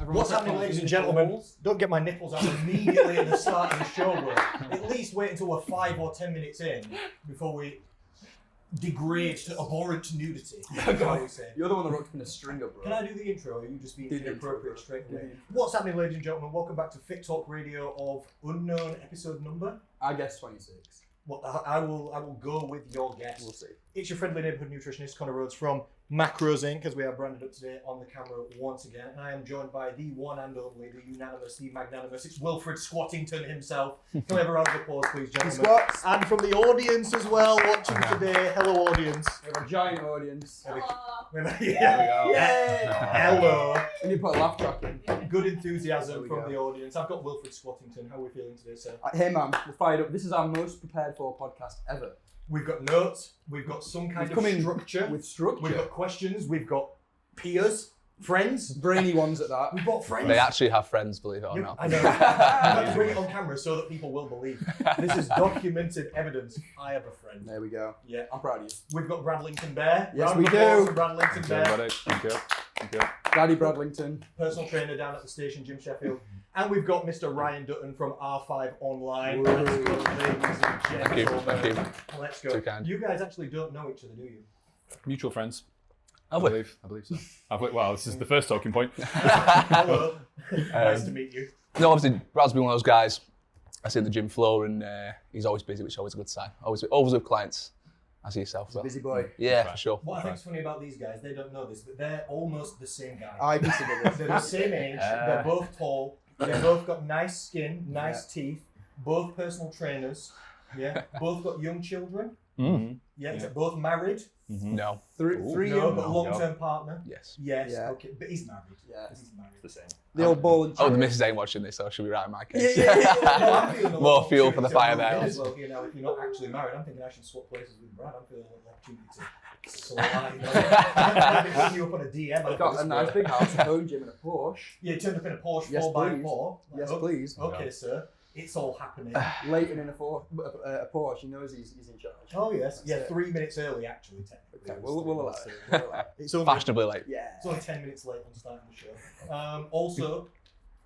What's happening, ladies and gentlemen? Don't get my nipples out immediately at the start of the show, bro. At least wait until we're 5 or 10 minutes in before we degrade to abhorrent nudity. You're the one that rocked in a stringer, bro. Can I do the intro, or are you just being inappropriate straight away? What's happening, ladies and gentlemen? Welcome back to Fit Talk Radio of unknown episode number. I guess 26. Well, I will go with your guess. We'll see. It's your friendly neighbourhood nutritionist, Connor Rhodes from Macros Inc., as we are branded up today on the camera once again. And I am joined by the one and only, the unanimous, the magnanimous. It's Wilfred Squattington himself. Can we have a round of applause, please, gentlemen? Squats. And from the audience as well, watching today. Hello, audience. We have a giant audience. Hello. And you put a laugh track in. Good enthusiasm from the audience. I've got Wilfred Squattington. How are we feeling today, sir? Hey, man, we're fired up. This is our most prepared for podcast ever. We've got notes. We've got some kind of structure. With structure. We've got questions. We've got peers, friends. Brainy ones at that. We've got friends. They actually have friends, believe it or not. I know. I have to bring it on camera so that people will believe. This is documented evidence. I have a friend. There we go. Yeah. I'm proud of you. We've got Bradlington Bear. Yes, we do. Bradlington Bear. Thank you. Daddy Bradlington. Personal trainer down at the station, Jim Sheffield. And we've got Mr. Ryan Dutton from R5 Online. Woo. Let's go, ladies and gentlemen. Thank you. Let's go. Too kind. You guys actually don't know each other, do you? Mutual friends. Have I we? believe so. Well, this is the first talking point. Hello. Nice to meet you. No, obviously, Brad's been one of those guys I see on the gym floor, and he's always busy, which is always a good sign. Always with clients. I see yourself. Well. Busy boy. Yeah, Right. for sure. What I think's funny about these guys, they don't know this, but they're almost the same guy. I consider this. They're the same age, they're both tall, they've both got nice skin, nice teeth, both personal trainers, both got young children, both married, No. Three no, young but men. long-term partner. Yes. Yes, Yeah. okay, but he's married. Yeah. He's married. The same. The old ball and Oh, the chain. missus ain't watching this, so she'll be right in my case. No, I'm feeling a More lot of fuel for the opportunity fire to there. as well, you know, if you're not actually married, I'm thinking I should swap places with Brad. I'm feeling a lot of opportunity to slide. I've been hitting you up on a DM. I've got a nice big house, a home gym and a Porsche. Yeah, you turned up in a Porsche Yes, 4x4. Yes, Oh, please. Okay, sir. It's all happening. Leighton in a Porsche, he knows he's in charge. Oh, yes. That's Yeah, it. 3 minutes early, actually, technically. Okay, we'll allow it. We'll allow it. It's only, Fashionably late. Yeah. it's only 10 minutes late on starting the show. Also,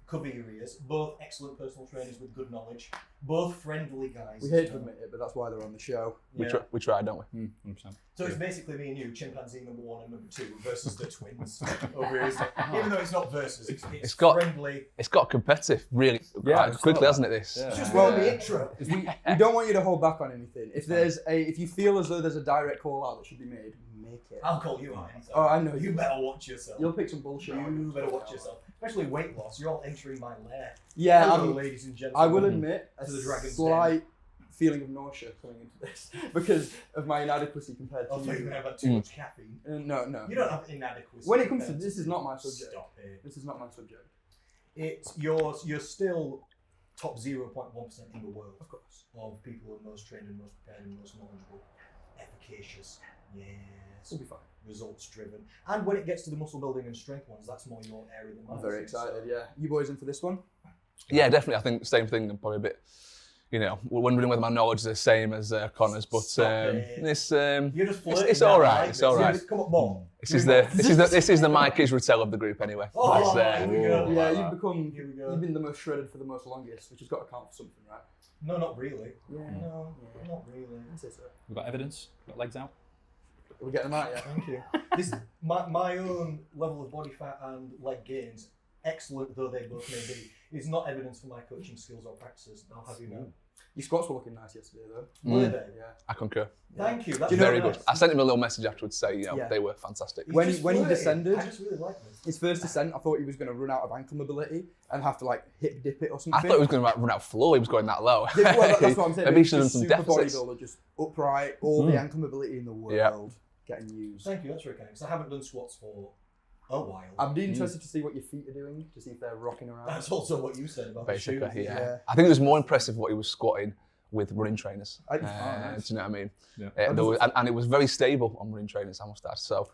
cover your ears. Both excellent personal trainers with good knowledge. Both friendly guys. We hate to admit it, but that's why they're on the show. Yeah. We try, don't we? 100%. So it's basically me and you, chimpanzee number 1 and number 2, versus the twins over here. Isn't it? Even though it's not versus, it's got- friendly. It's got competitive really Yeah, quite it's quickly, not hasn't it, this? Yeah. It's just Well, the intro. We don't want you to hold back on anything. If you feel as though there's a direct call out that should be made, make it. I'll call you out anytime. Oh, I know. You better watch yourself. You'll pick some bullshit. You better watch yourself. Especially weight loss. You're all entering my lair. Yeah, Hello, ladies and gentlemen. I will admit a To the dragon's slight feeling of nausea coming into this because of my inadequacy compared to I thought you were you. going to have too much caffeine. No. You don't have inadequacy. When it comes to this, is not my subject. Stop it. This is not my subject. It's yours. You're still top 0.1% in the world, Of course. of people who are most trained and most prepared and most knowledgeable, efficacious. Yes. We'll be fine. Results driven. And when it gets to the muscle building and strength ones, that's more your area than mine. I'm very excited. Yeah. You boys in for this one? Yeah, definitely. I think same thing. I'm probably a bit, wondering whether my knowledge is the same as Connor's, but Stop it. it's You're just flirting. it's all now, right. like It's this. all right. Just come on, more. This is the Mike Israel of the group anyway. Oh, That's, here we go. Yeah, like you've Here we go. been the most shredded for the most longest, which has got to count for something, right? No, not really. Yeah. No, not really. I'd say so. We've got evidence. Got legs out. We're getting them out, yeah. Thank you. This my own level of body fat and leg gains, excellent though they both may be, is not evidence for my coaching skills or practices. I'll have you know. Your squats were looking nice yesterday, though. Were Mm. they? Yeah. I concur. Thank you. That's Do you know Very nice. good. I sent him a little message afterwards to say, Yeah. they were fantastic. He's When just he flirting. descended- I just really like this. His first descent, I thought he was going to run out of ankle mobility and have to like hip dip it or something. I thought he was going to run out of floor. He was going that low. Yeah, well, that's what I'm saying. Maybe he He's should have done just some super deficits. bodybuilder, just upright, all the ankle mobility in the world Yeah. getting used. Thank you. That's very kind. Because I haven't done squats for a while. I'm interested to see what your feet are doing, to see if they're rocking around. That's also what you said about Basically, the shoes. yeah. I think it was more impressive what he was squatting with running trainers. Nice. Do you know what I mean? Yeah. There was, and it was very stable on running trainers, I must add. So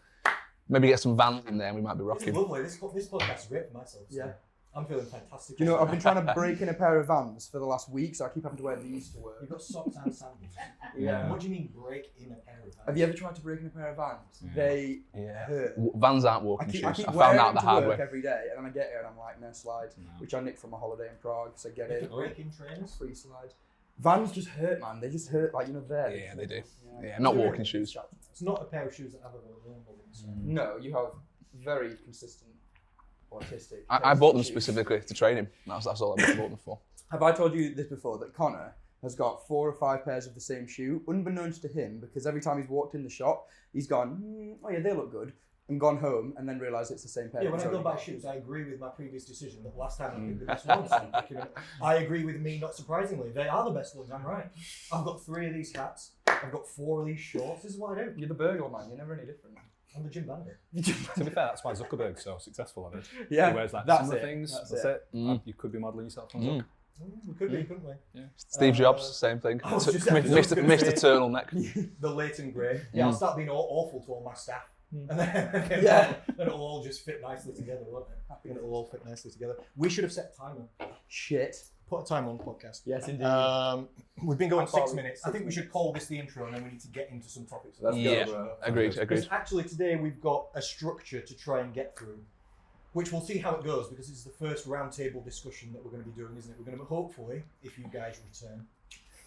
maybe get some Vans in there and we might be This is rocking. lovely. This podcast is great for myself. So Yeah. I'm feeling fantastic. Do you know, I've been trying to break in a pair of Vans for the last week, so I keep having to wear these to work. You've got socks and sandals. Yeah. What do you mean break in a pair of Vans? Have you ever tried to break in a pair of Vans? They hurt. Vans aren't walking I shoes. keep I wearing found out them the to hard work way. every day, and then I get here and I'm like, no slides, which I nicked from a holiday in Prague, so get it. Break-in trainers? Free slides. Vans just hurt, man. They just hurt, like, there. Yeah, they do. Yeah, not walking shoes. It's not a pair of shoes that I've ever worn. No, you have very consistent autistic. I bought them shoes. specifically to train him. That's all I bought them for. Have I told you this before, that Connor has got 4 or 5 pairs of the same shoe, unbeknownst to him, because every time he's walked in the shop, he's gone, oh yeah, they look good, and gone home and then realised it's the same pair. Yeah, when I go buy shoes, I agree with my previous decision that last time I picked the best ones. I agree with me, not surprisingly. They are the best ones, I'm right. I've got 3 of these hats, I've got 4 of these shorts. This is what I do. You're the burglar man, you're never any different. I'm the gym bandit. To be fair, that's why Zuckerberg's so successful at it. Yeah, He wears like that's similar it. things. That's That's it. You could be modelling yourself on Zuck. We could be, couldn't we? Steve Jobs, same thing. I was just- I was Mr. gonna say- Turtleneck. The Leighton Grey. Yeah, I'll start being awful to all my staff. And then, then it'll all just fit nicely together, won't it? And it'll all fit nicely together. We should have set a timer. Shit. Put a timer on the podcast. Yes, indeed. We've been going I thought 6 minutes. I think we should call this the intro, and then we need to get into some topics. Let's go, Yeah, bro. agreed. Because actually today we've got a structure to try and get through, which we'll see how it goes, because it's the first roundtable discussion that we're going to be doing, isn't it? We're going to hopefully, if you guys return,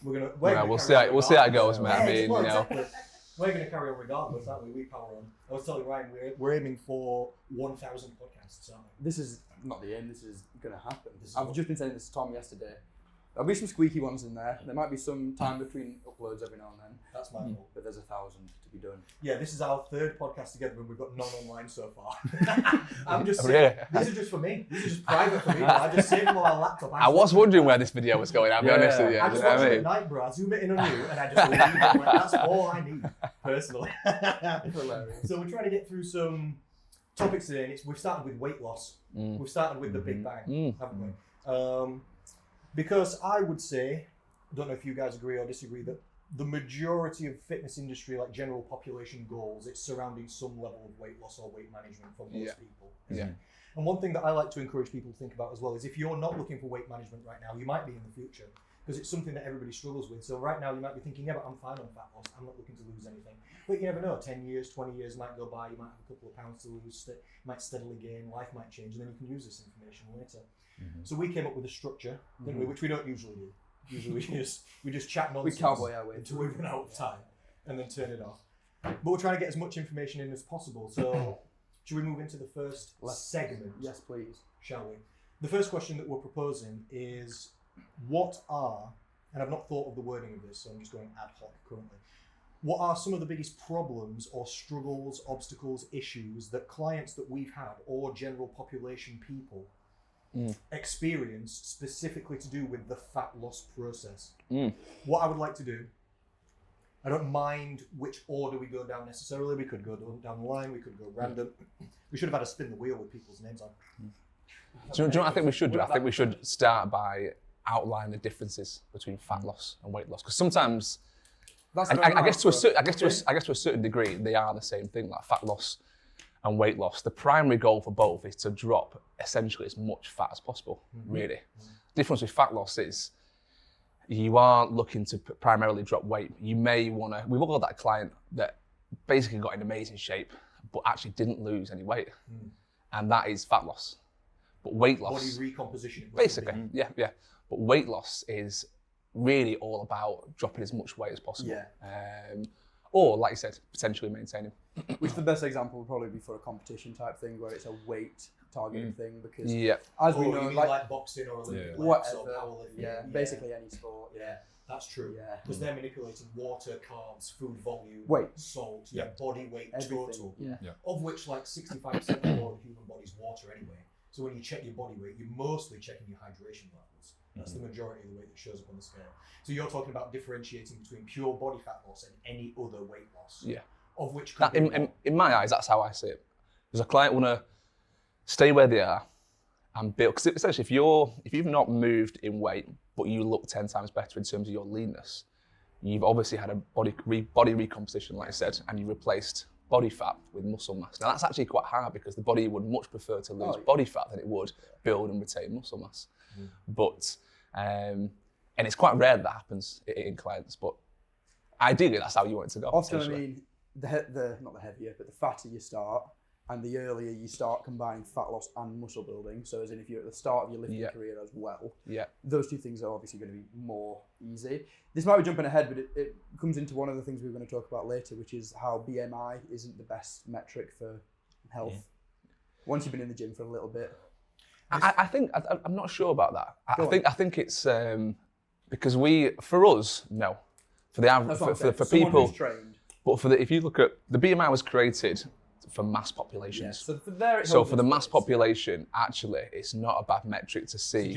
We'll see how it goes, mate. I mean, you know. We're going to carry on regardless, aren't we? We power on. I was telling Ryan, we're aiming for 1,000 podcasts, aren't we? This is not the end, this is going to happen. I've just been saying this to Tom yesterday. There'll be some squeaky ones in there. There might be some time between uploads every now and then. That's my fault. But there's 1,000 to be done. Yeah, this is our 3rd podcast together, and we've got none online so far. I'm just Really? saying, these are just for me. These are just private for me. I just saved them on our laptop. I was wondering where this video was going, I'll be honest with you. I You just know watch what I it at mean? night, bro. I zoom it in on you, and I just leave it. Like, that's all I need, personally. Hilarious. So we're trying to get through some topics today, and we've started with weight loss. We've started with the Big Bang, haven't we? Because I would say, I don't know if you guys agree or disagree, that the majority of fitness industry, like general population goals, it's surrounding some level of weight loss or weight management for most people. Yeah. And one thing that I like to encourage people to think about as well is if you're not looking for weight management right now, you might be in the future, because it's something that everybody struggles with. So right now you might be thinking, yeah, but I'm fine on fat loss. I'm not looking to lose anything. But you never know. 10 years, 20 years might go by. You might have a couple of pounds to lose. You might steadily gain. Life might change. And then you can use this information later. So we came up with a structure, didn't we? Which we don't usually do. Usually we just chat nonsense cowboy our way until we run out of time and then turn it off. But we're trying to get as much information in as possible. So should we move into the first segment? Yes, please. Shall we? The first question that we're proposing is, what are, and I've not thought of the wording of this, so I'm just going ad hoc currently. What are some of the biggest problems or struggles, obstacles, issues that clients that we've had or general population people experience specifically to do with the fat loss process? What I would like to do, I don't mind which order we go down necessarily. We could go down the line, we could go random. We should have had a spin the wheel with people's names on. Do you know what I think we should do? I think we should start by outlining the differences between fat loss and weight loss, because sometimes, I guess to a certain degree, they are the same thing. Like fat loss and weight loss, the primary goal for both is to drop essentially as much fat as possible. Really, the difference with fat loss is you aren't looking to primarily drop weight. You may want to. We've all got that client that basically got in amazing shape, but actually didn't lose any weight, and that is fat loss. But weight loss, body recomposition, basically, yeah. But weight loss is really all about dropping as much weight as possible. Or, like you said, potentially maintaining. Which the best example would probably be for a competition type thing where it's a weight targeted thing, because as we know, like boxing or Olympic lifts or powerlifting. Basically any sport. That's true. Because they're manipulating water, carbs, food volume, weight, salt, body weight, everything. total. Of which like 65% of the human body's water anyway. So when you check your body weight, you're mostly checking your hydration levels. That's the majority of the weight that shows up on the scale. So you're talking about differentiating between pure body fat loss and any other weight loss. Of which could in my eyes, that's how I see it. Does a client want to stay where they are and build? Because essentially, if you've not moved in weight, but you look 10 times better in terms of your leanness, you've obviously had a body recomposition, like I said, and you replaced body fat with muscle mass. Now that's actually quite hard because the body would much prefer to lose Oh, yeah. body fat than it would build and retain muscle mass. But, and it's quite rare that happens in clients, but ideally that's how you want it to go. Often, I essentially. mean, not the heavier, but the fatter you start, and the earlier you start combining fat loss and muscle building. So, as in, if you're at the start of your lifting career as well, those two things are obviously going to be more easy. This might be jumping ahead, but it comes into one of the things we're going to talk about later, which is how BMI isn't the best metric for health. Once you've been in the gym for a little bit. I think I'm not sure about that. I think it's because for us, no. For the average, for people, who's trained. But if you look at the BMI was created for mass populations. Yeah, So for the mass population, actually, it's not a bad metric to see.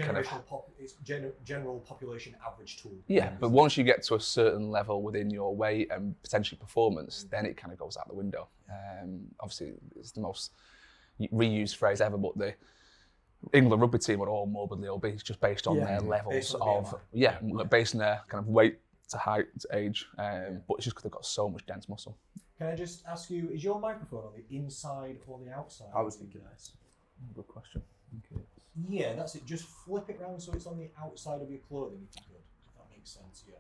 It's general population average tool. Yeah, but once you get to a certain level within your weight and potentially performance, then it kind of goes out the window. Obviously, it's the most reused phrase ever, but the England rugby team are all morbidly obese just based on their levels based on their kind of weight to height to age, but it's just because they've got so much dense muscle. Can I just ask you, is your microphone on the inside or the outside? I was thinking that. Good question. Okay. Yeah, that's it. Just flip it round so it's on the outside of your clothing, if you could. If that makes sense, yeah.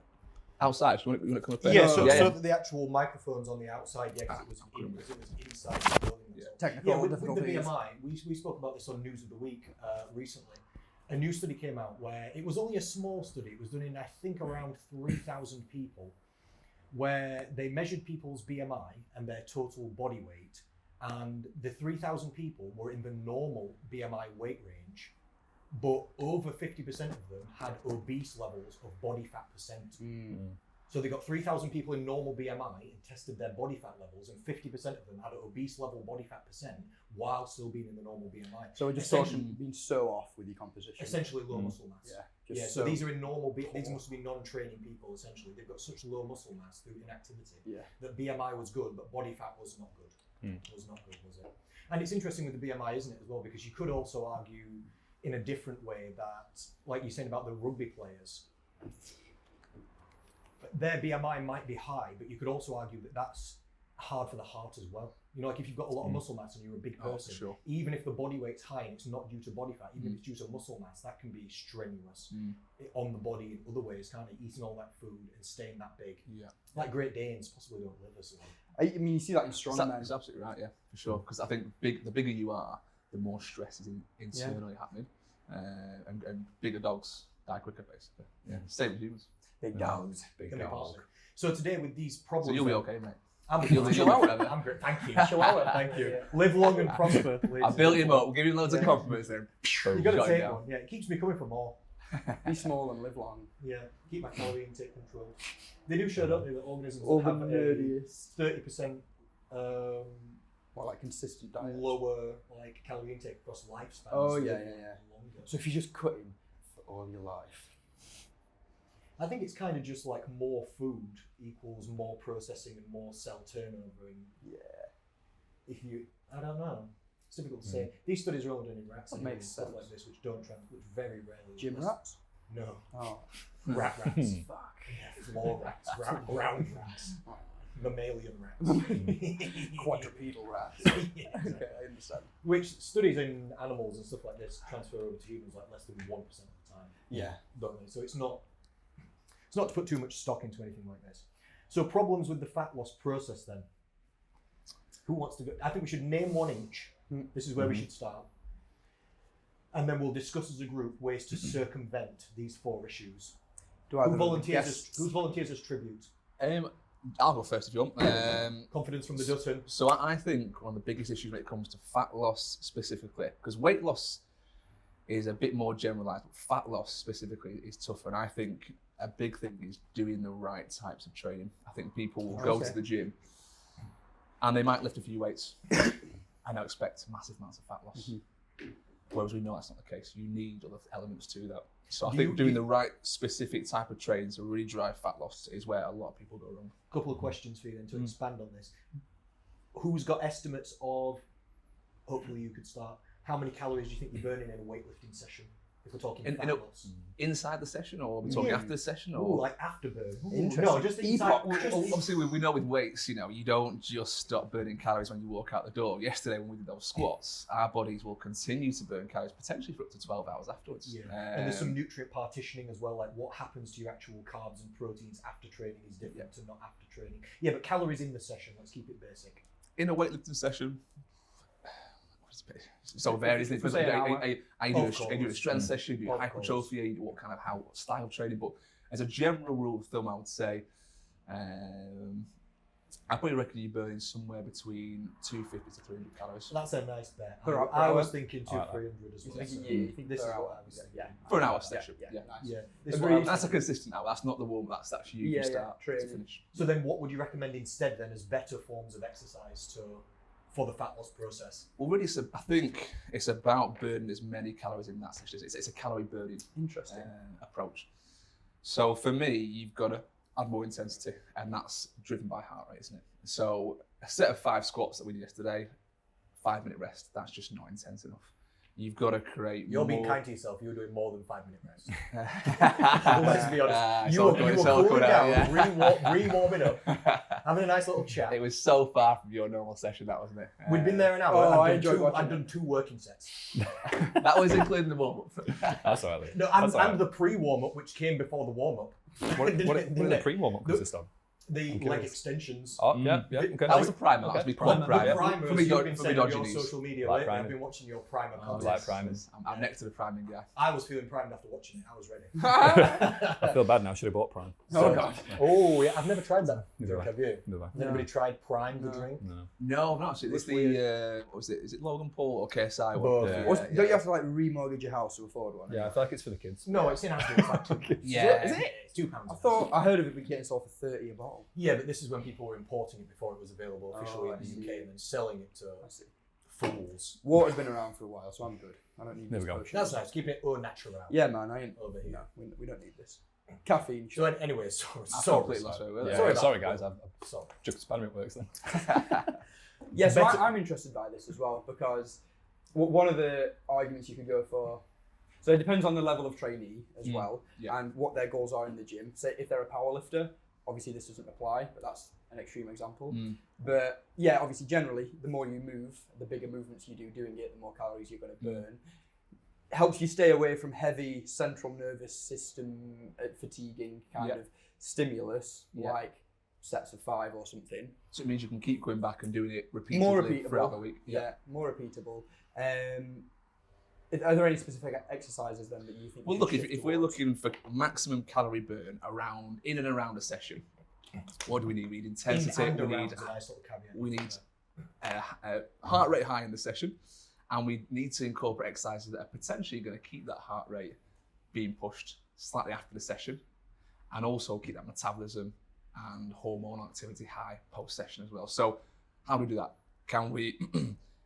Outside, so you want to come up there? Yeah, so that the actual microphone's on the outside, because it was inside the clothing. Yeah. Technical with difficulties. the BMI, we spoke about this on News of the Week recently. A new study came out where it was only a small study. It was done in, I think, around 3,000 people, where they measured people's BMI and their total body weight, and the 3,000 people were in the normal BMI weight range, but over 50% of them had obese levels of body fat percent. So they got 3,000 people in normal BMI and tested their body fat levels, and 50% of them had an obese level body fat percent while still being in the normal BMI. So we're just talking being so off with your composition. Essentially low muscle mass. Yeah. So these are in normal. These must be non-training people. Essentially, they've got such low muscle mass through inactivity that BMI was good, but body fat was not good. Was not good, was it? And it's interesting with the BMI, isn't it, as well? Because you could also argue in a different way that, like you're saying about the rugby players, their BMI might be high, but you could also argue that that's hard for the heart as well. You know, like if you've got a lot of muscle mass and you're a big person, even if the body weight's high and it's not due to body fat, even if it's due to muscle mass, that can be strenuous on the body in other ways, can't it? Eating all that food and staying that big. Yeah. Like Great Danes possibly don't live as long. I mean, you see that in strongman. That's absolutely right, yeah, for sure. Because I think the bigger you are, the more stress is internally happening. And bigger dogs die quicker, basically. Yeah, same with humans. Big dogs. Big dogs. So today with these problems... So you'll be okay, mate. I'm great, thank you. Thank you. Live long and prosper. I built him up, we'll give him loads of compliments then. You've got to take one. Yeah, it keeps me coming for more. Be small and live long. Yeah, keep my calorie intake controlled. They do show, don't they, that organisms All have the a nerdiest. 30% like consistent diet. lower like calorie intake across lifespans. Oh yeah. Longer. So if you just cut in for all your life. I think it's kind of just like more food equals more processing and more cell turnover. And if you, I don't know. It's difficult to say. These studies are only done in rats and stuff like this, which very rarely. Gym rats? No. Oh. Rats. Fuck. Yeah, floor rats. Ground rats. Mammalian rats. Quadrupedal rats. Yeah, Okay, I understand. Which studies in animals and stuff like this transfer over to humans like less than 1% of the time. Yeah. Don't they? So it's not to put too much stock into anything like this. So problems with the fat loss process then. Who wants to go? I think we should name one each. This is where we should start. And then we'll discuss as a group ways to circumvent these 4 issues. Who volunteers as tribute? I'll go first if you want. Confidence from the Dutton. So I think one of the biggest issues when it comes to fat loss specifically, because weight loss is a bit more generalised, but fat loss specifically is tougher. And I think a big thing is doing the right types of training. I think people will go to the gym and they might lift a few weights and they'll expect massive amounts of fat loss. Whereas we know that's not the case. You need other elements to that. So I think doing the right specific type of training to really drive fat loss is where a lot of people go wrong. Couple of questions for you then to expand on this. Who's got estimates of, hopefully you could start, how many calories do you think you're burning in a weightlifting session? If we're talking In fat a- loss. Inside the session, or are we talking after the session? Or Ooh, like afterburn. Ooh, Interesting. No, just inside. Well, obviously, we know with weights, you don't just stop burning calories when you walk out the door. Yesterday, when we did those squats, our bodies will continue to burn calories potentially for up to 12 hours afterwards. Yeah. And there's some nutrient partitioning as well, like what happens to your actual carbs and proteins after training is different to not after training. Yeah, but calories in the session, let's keep it basic. In a weightlifting session, so varies. Are you doing a strength session? Do you hypertrophy? What kind of how style training? But as a general rule of thumb, I would say, I probably reckon you're burning somewhere between 250 to 300 calories. That's a nice bet. Per I hour? was thinking 300 as well. You think This is per hour? what I was saying. Yeah. For an hour session. Yeah, nice. Yeah. This is Agreed. what I was That's a thinking. consistent hour. That's not the warm. That's you from start to training. finish. So then what would you recommend instead then as better forms of exercise for the fat loss process? Well, really, I think it's about burning as many calories in that session. It's a calorie burning Interesting. approach. So for me, you've got to add more intensity, and that's driven by heart rate, isn't it? So a set of 5 squats that we did yesterday, 5-minute rest, that's just not intense enough. You've got to create You're more... being kind to yourself. You were doing more than 5-minute rest. Let's Let's be honest. You were cooling down, re-warming up, having a nice little chat. It was so far from your normal session, that wasn't it? We'd been there an hour. Oh, I I'd enjoyed watching done 2 working sets. That was including the warm-up. That's all right. No, and the pre-warm-up, which came before the warm-up. What did the pre-warm-up consist of? The leg extensions. Oh, yeah, okay. That was the primer. That was me Primer. primer. The primers From you've been saying on your Dodgeries. social media Light lately. I've priming. been watching your primer Oh, content. Light primers. I'm next to the priming guy. I was feeling primed after watching it. I was ready. I feel bad now. Should have bought Prime. Oh, God. Oh, yeah. I've never tried that. Neither have I. Have you? Never. Has anybody tried Prime, the drink? No. No, not actually. It's the, what was it? Is it Logan Paul or KSI one? Both. Yeah. Don't you have to like remortgage your house to afford one? Yeah, I feel like it's for the kids. No, it's in Asda. It's like £2. Yeah. Is it? It's £2. I heard of it getting sold for 30 a bottle. Yeah, but this is when people were importing it before it was available officially Oh, in I the see. UK and then selling it to see. fools. Water's been around for a while, so I'm good. I don't need There this we go. potion. That's nice. Keep it au natural Yeah, man, I ain't over here. No, we don't need this. Caffeine. So anyway, sorry. I Sorry. completely lost it. Yeah, Sorry sorry, about guys. that. I've Sorry. just experiment works then. Yeah, so Better- I'm interested by this as well because one of the arguments you could go for. So it depends on the level of trainee as well and what their goals are in the gym. So if they're a power lifter, obviously this doesn't apply, but that's an extreme example. But yeah, obviously generally, the more you move, the bigger movements you do doing it, the more calories you're going to burn. It helps you stay away from heavy central nervous system fatiguing kind of stimulus, like sets of 5 or something. So it means you can keep going back and doing it repeatedly More repeatable throughout the week. Yeah, more repeatable. Are there any specific exercises then that you think? Well, we look, should if shift we're towards? looking for maximum calorie burn in and around a session, what do we need? We need intensity. In and We around need is a nice little caveat. we need heart rate high in the session, and we need to incorporate exercises that are potentially going to keep that heart rate being pushed slightly after the session, and also keep that metabolism and hormonal activity high post-session as well. So how do we do that? Can we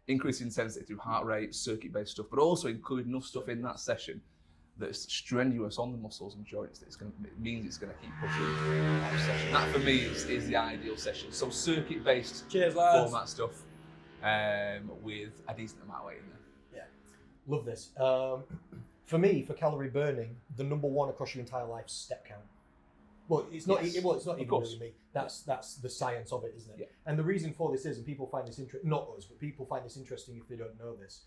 increase the intensity through heart rate, circuit-based stuff, but also include enough stuff in that session that's strenuous on the muscles and joints that it means it's going to keep pushing post-session. That for me is the ideal session. So circuit-based format stuff with a decent amount of weight in there. Yeah, love this. For me, for calorie burning, the number one across your entire life is step count. Well, it's not. Yes, It's not even course. really me. That's the science of it, isn't it? Yeah. And the reason for this is, and people find this interesting. Not us, but people find this interesting if they don't know this.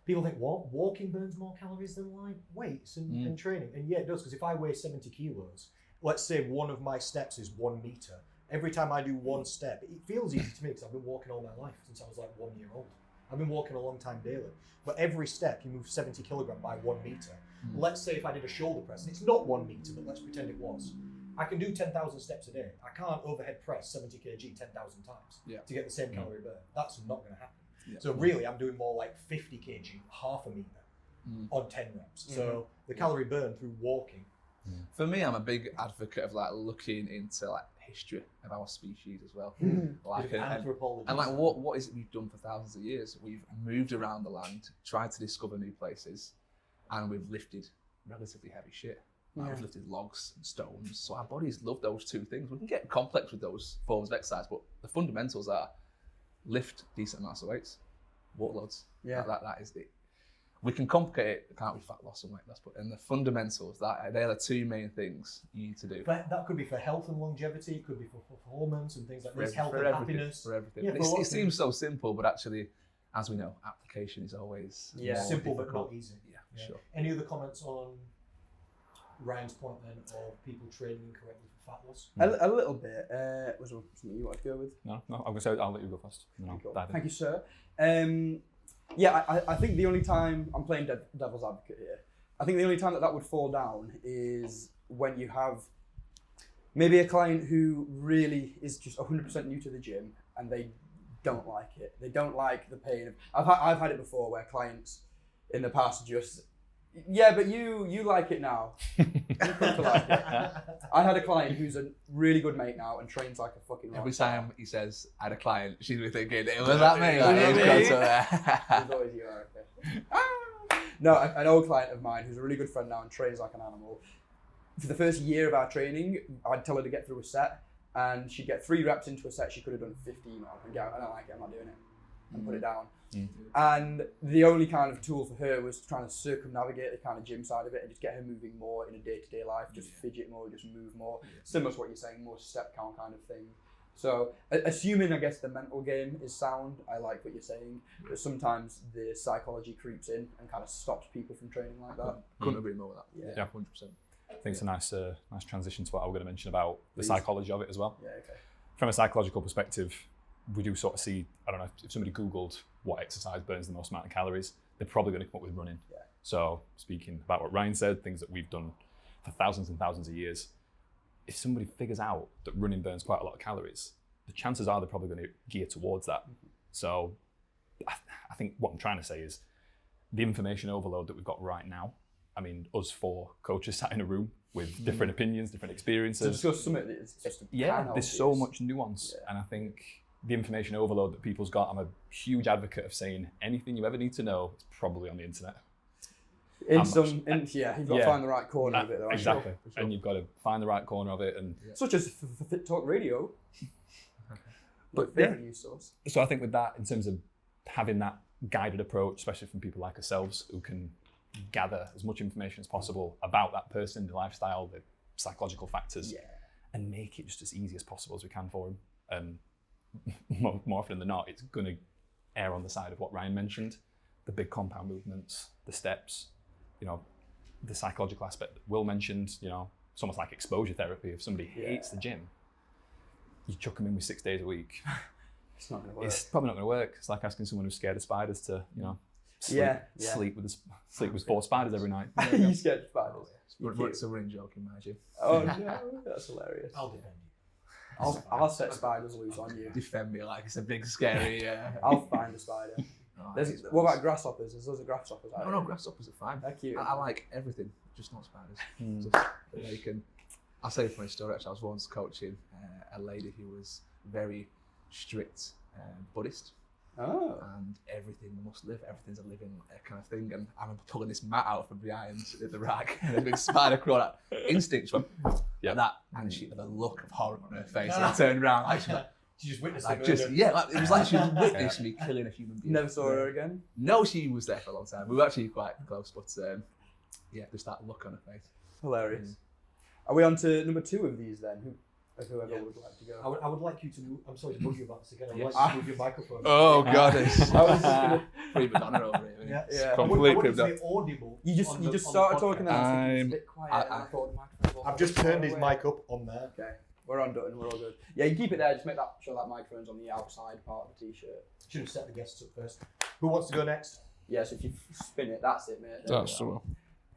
People think, what? Walking burns more calories than like weights and training, and yeah, it does. Because if I weigh 70 kilos, let's say one of my steps is 1 meter. Every time I do one step, it feels easy to me because I've been walking all my life since I was like 1 year old. I've been walking a long time daily. But every step, you move 70 kilogram by 1 meter. Let's say if I did a shoulder press, and it's not 1 meter, but let's pretend it was. I can do 10,000 steps a day. I can't overhead press 70 kg 10,000 times to get the same calorie burn. That's not going to happen. Yeah. So really, I'm doing more like 50 kg, half a meter on 10 reps. So the calorie burn through walking. For me, I'm a big advocate of like looking into like history of our species as well. Like Anthropology. and like what is it we've done for thousands of years? We've moved around the land, tried to discover new places, and we've lifted relatively heavy shit. Like we've lifted logs and stones. So our bodies love those two things. We can get complex with those forms of exercise, but the fundamentals are lift decent amounts of weights, walk loads. Yeah. That is it. we can complicate it, can't we, fat loss and weight loss, but in the fundamentals, they're the two main things you need to do. That could be for health and longevity, it could be for performance and things like this, health for and everything, happiness. For everything. Yeah, It seems so simple, but actually, as we know, application is always more simple but difficult. not easy. Yeah, sure. Any other comments on Ryan's point then of people training incorrectly for fat loss? A little bit. Was there something you wanted to go with? No, I'm going to say I'll let you go first. And then I'll dive in. Thank you, sir. Yeah, I think the only time I'm playing devil's advocate here, I think the only time that would fall down is when you have maybe a client who really is just 100% new to the gym and they don't like it. They don't like the pain. I've had it before where clients in the past just, yeah, but you like it now. You come to like it. I had a client who's a really good mate now and trains like a fucking rock Every star. time he says, I had a client, she's really thinking, it was that me. Like, It's it always you, okay. No, an old client of mine who's a really good friend now and trains like an animal. For the first year of our training, I'd tell her to get through a set, and she'd get 3 reps into a set she could have done 15 on, and go, I don't like it, I'm not doing it, and put it down. And the only kind of tool for her was trying to circumnavigate the kind of gym side of it and just get her moving more in a day-to-day life, just fidget more, just move more. Similar to what you're saying, more step count kind of thing. So assuming, I guess, the mental game is sound, I like what you're saying, but sometimes the psychology creeps in and kind of stops people from training like that. Couldn't agree more with that. Yeah, 100%. I think it's a nice transition to what I was going to mention about the psychology of it as well. Yeah, okay. From a psychological perspective, we do sort of see, I don't know, if somebody Googled what exercise burns the most amount of calories, they're probably going to come up with running. Yeah. So speaking about what Ryan said, things that we've done for thousands and thousands of years, if somebody figures out that running burns quite a lot of calories, the chances are they're probably going to gear towards that. So I think what I'm trying to say is the information overload that we've got right now, I mean, us 4 coaches sat in a room with different opinions, different experiences. To discuss something that is just there's so much nuance, and I think the information overload that people's got, I'm a huge advocate of saying anything you ever need to know is probably on the internet. You've got to find the right corner of it though. Exactly, and you've got to find the right corner of it. And such as for Fit Talk Radio. But favorite news source. So I think with that, in terms of having that guided approach, especially from people like ourselves who can gather as much information as possible about that person, the lifestyle, the psychological factors, and make it just as easy as possible as we can for them. More often than not, it's going to err on the side of what Ryan mentioned, the big compound movements, the steps, the psychological aspect that Will mentioned, it's almost like exposure therapy. If somebody hates the gym, you chuck them in with 6 days a week. It's not going to work. It's probably not going to work. It's like asking someone who's scared of spiders to, sleep with 4 spiders every night. You scared of spiders? It's a running joke in my gym. Oh no, that's hilarious. I'll defend you. I'll set spiders loose on you. Defend me like it's a big scary. I'll find a spider. What about grasshoppers? There's loads of grasshoppers out No, grasshoppers are fine. They're cute. I like everything, just not spiders. I'll say a funny story actually. I was once coaching a lady who was very strict Buddhist. Oh. And everything must live, everything's a living kind of thing. And I remember pulling this mat out from behind the rack and a big spider crawled out. Instinct went like that. And she had a look of horror on her face. And I turned around. She just witnessed it was like she witnessed me killing a human being. Never saw her again? No, she was there for a long time. We were actually quite close, but just that look on her face. Hilarious. Are we on to number 2 of these then? Whoever would like to go. I would like you to move. I'm sorry to bug you about this again. I would like you to move your microphone. Oh god, it's I was just gonna. prima donna over here. Yeah. Complete I prima want it to be audible. You just started talking and I was thinking it's a bit quiet. and I thought the microphone I've just turned his mic up on there. Okay, we're on Dutton. We're all good. Yeah, you keep it there. Just make sure that microphone's on the outside part of the t-shirt. Should have set the guests up first. Who wants to go next? Yeah, so if you spin it, that's it, mate. That's true.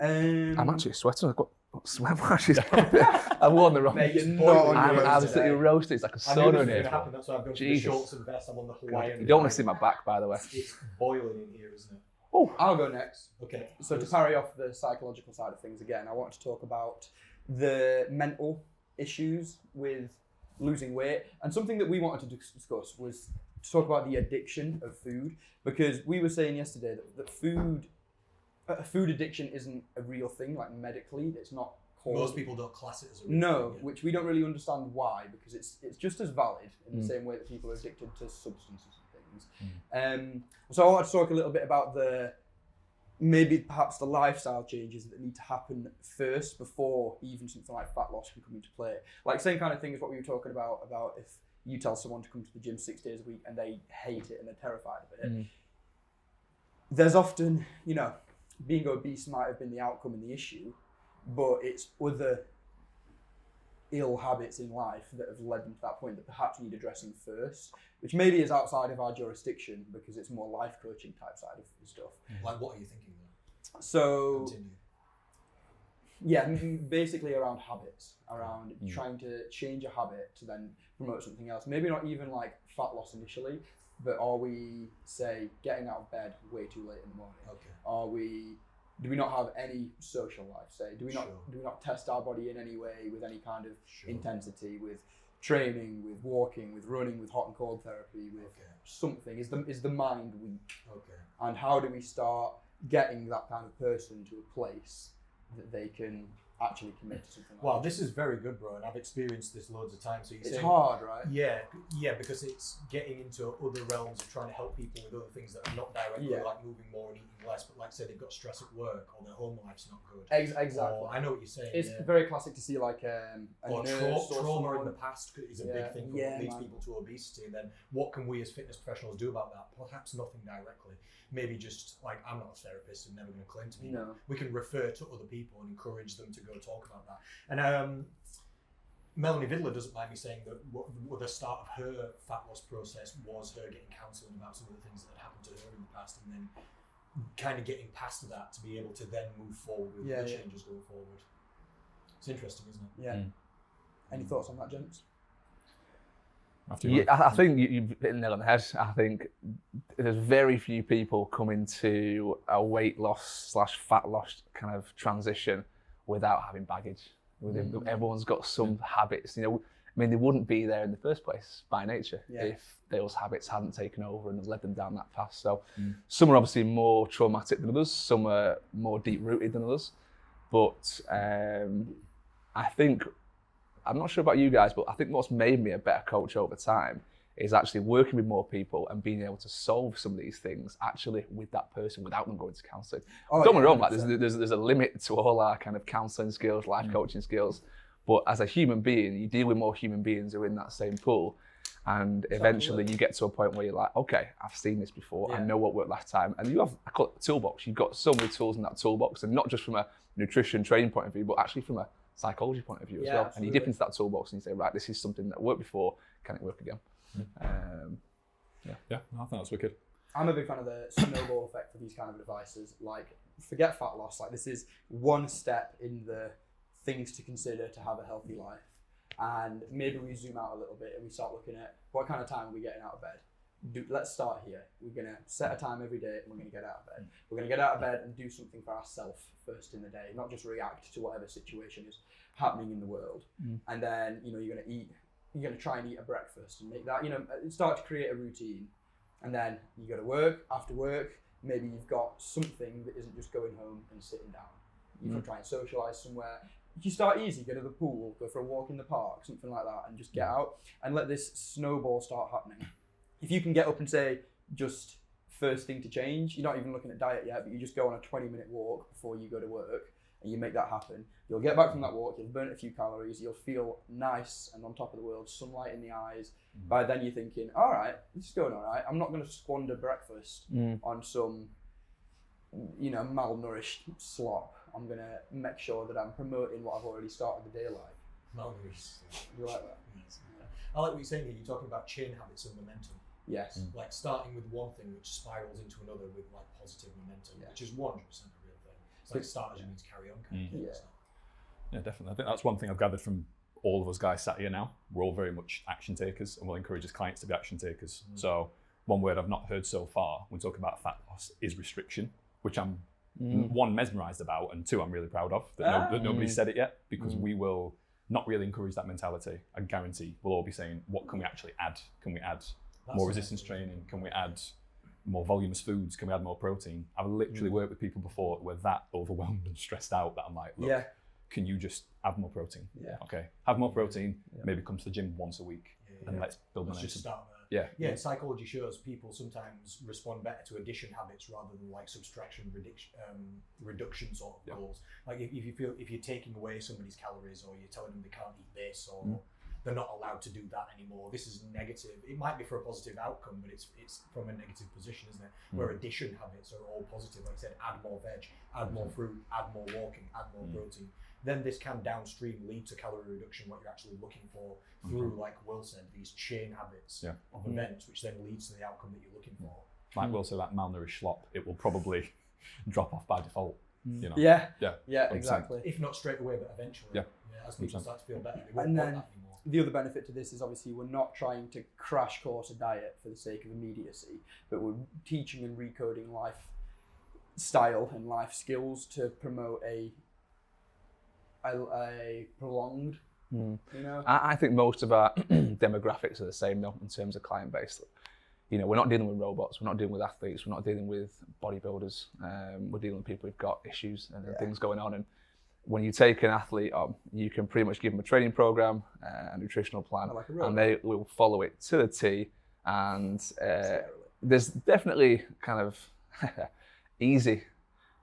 I'm I'm actually sweating. I've got sweat washes. I've worn the wrong. Mate, you're not on I'm your absolutely roasted. It's like a I knew sauna this in was going here. to happen. That's why I've gone for the Jesus. shorts and vest. I'm on the Hawaiian. You don't want to see my back, by the way. It's boiling in here, isn't it? Oh, I'll go next. Okay. So to parry off the psychological side of things again, I want to talk about the mental issues with losing weight. And something that we wanted to discuss was to talk about the addiction of food, because we were saying yesterday that food addiction isn't a real thing, like medically. It's not called. Most people don't class it as a real No, thing, yeah. which we don't really understand why, because it's just as valid in the same way that people are addicted to substances and things. So I want to talk a little bit about maybe perhaps the lifestyle changes that need to happen first before even something like fat loss can come into play. Like same kind of thing as what we were talking about if you tell someone to come to the gym 6 days a week and they hate it and they're terrified of it. There's often, being obese might have been the outcome and the issue, but it's other ill habits in life that have led them to that point that perhaps need addressing first, which maybe is outside of our jurisdiction because it's more life coaching type side of the stuff. Like, what are you thinking though? So, Continue. yeah, basically around habits, around trying to change a habit to then promote something else. Maybe not even like fat loss initially, but are we, say, getting out of bed way too late in the morning? Okay. Do we not have any social life, say? Do we not test our body in any way with any kind of intensity, with training, with walking, with running, with hot and cold therapy, with something? Is the mind weak? Okay. And how do we start getting that kind of person to a place that they can actually commit to something like Wow, that? this is very good, bro, and I've experienced this loads of times. So It's hard, right? Yeah, because it's getting into other realms of trying to help people with other things that are not directly like moving more and eating less, but like say they've got stress at work or their home life's not good. Exactly. Or, I know what you're saying. It's very classic to see like or nurse trauma in the past is a big thing that leads man. people to obesity. And then what can we as fitness professionals do about that? Perhaps nothing directly. Maybe just like, I'm not a therapist and never going to claim to be. No. We can refer to other people and encourage them to go talk about that. And Melanie Vidler doesn't mind me saying that what the start of her fat loss process was her getting counselling about some of the things that had happened to her in the past, and then kind of getting past that to be able to then move forward with the changes going forward. It's interesting, isn't it? Yeah. Any thoughts on that, gents? I think you've hit the nail on the head. I think there's very few people coming to a weight loss / fat loss kind of transition without having baggage. Everyone's got some habits. They wouldn't be there in the first place by nature if those habits hadn't taken over and led them down that path. So some are obviously more traumatic than others. Some are more deep-rooted than others. But I think, I'm not sure about you guys, but I think what's made me a better coach over time is actually working with more people and being able to solve some of these things actually with that person without them going to counselling. Don't get me wrong, like, there's a limit to all our kind of counselling skills, life coaching skills, but as a human being, you deal with more human beings who are in that same pool, and eventually you get to a point where you're like, okay, I've seen this before, I know what worked last time, and you have, I call it a toolbox. You've got so many tools in that toolbox, and not just from a nutrition training point of view, but actually from a psychology point of view as well. Absolutely. And you dip into that toolbox and you say, right, this is something that worked before, can it work again? Yeah, I think that's wicked. I'm a big fan of the snowball effect for these kind of devices. Like, forget fat loss. Like, this is one step in the things to consider to have a healthy life. And maybe we zoom out a little bit and we start looking at what kind of time are we getting out of bed. Let's start here. We're going to set a time every day and we're going to get out of bed. We're going to get out of bed and do something for ourselves first in the day, not just react to whatever situation is happening in the world. And then, you're going to eat. You're going to try and eat a breakfast and make that, start to create a routine. And then you go to work. After work, maybe you've got something that isn't just going home and sitting down. You can try and socialise somewhere. You start easy, go to the pool, go for a walk in the park, something like that, and just get out and let this snowball start happening. If you can get up and say, just first thing to change, you're not even looking at diet yet, but you just go on a 20-minute walk before you go to work, and you make that happen. You'll get back from that walk, you'll burn a few calories, you'll feel nice and on top of the world, sunlight in the eyes. By then you're thinking, all right, this is going all right. I'm not going to squander breakfast on some, malnourished slop. I'm going to make sure that I'm promoting what I've already started the day like. Malnourished. You like that? Yes. I like what you're saying here. You're talking about chain habits and momentum. Yes. Like starting with one thing which spirals into another with like positive momentum, which is 100% a real thing. It's like start as you mean to carry on kind of thing. Yeah, definitely. I think that's one thing I've gathered from all of us guys sat here now. We're all very much action takers and we'll encourage his clients to be action takers. So one word I've not heard so far when talking about fat loss is restriction, which I'm one, mesmerised about, and two, I'm really proud of that nobody's said it yet, because we will not really encourage that mentality. I guarantee we'll all be saying, what can we actually add? Can we add more resistance training? Can we add more voluminous foods? Can we add more protein? I've literally worked with people before who are that overwhelmed and stressed out that I'm like, look, can you just have more protein? Okay, have more protein, maybe come to the gym once a week, and let's build momentum. Just start there. Yeah, psychology shows people sometimes respond better to addition habits rather than like subtraction reduction sort of goals. Like if you're taking away somebody's calories, or you're telling them they can't eat this, or they're not allowed to do that anymore. This is negative. It might be for a positive outcome, but it's from a negative position, isn't it? Where addition habits are all positive. Like I said, add more veg, add more fruit, add more walking, add more protein. Then this can downstream lead to calorie reduction, what you're actually looking for through, like Will said, these chain habits of events, which then leads to the outcome that you're looking for. Like Will said, that malnourished slop, it will probably drop off by default. You know? Yeah, 100%. exactly. If not straight away, but eventually. As people start to feel better, they won't And want then that anymore. the other benefit to this is obviously we're not trying to crash course a diet for the sake of immediacy, but we're teaching and recoding lifestyle and life skills to promote a prolonged, you know? I think most of our demographics are the same though, in terms of client base. You know, we're not dealing with robots, we're not dealing with athletes, we're not dealing with bodybuilders. We're dealing with people who've got issues and things going on. And when you take an athlete on, you can pretty much give them a training program, a nutritional plan, and they will follow it to the T. And there's definitely kind of easy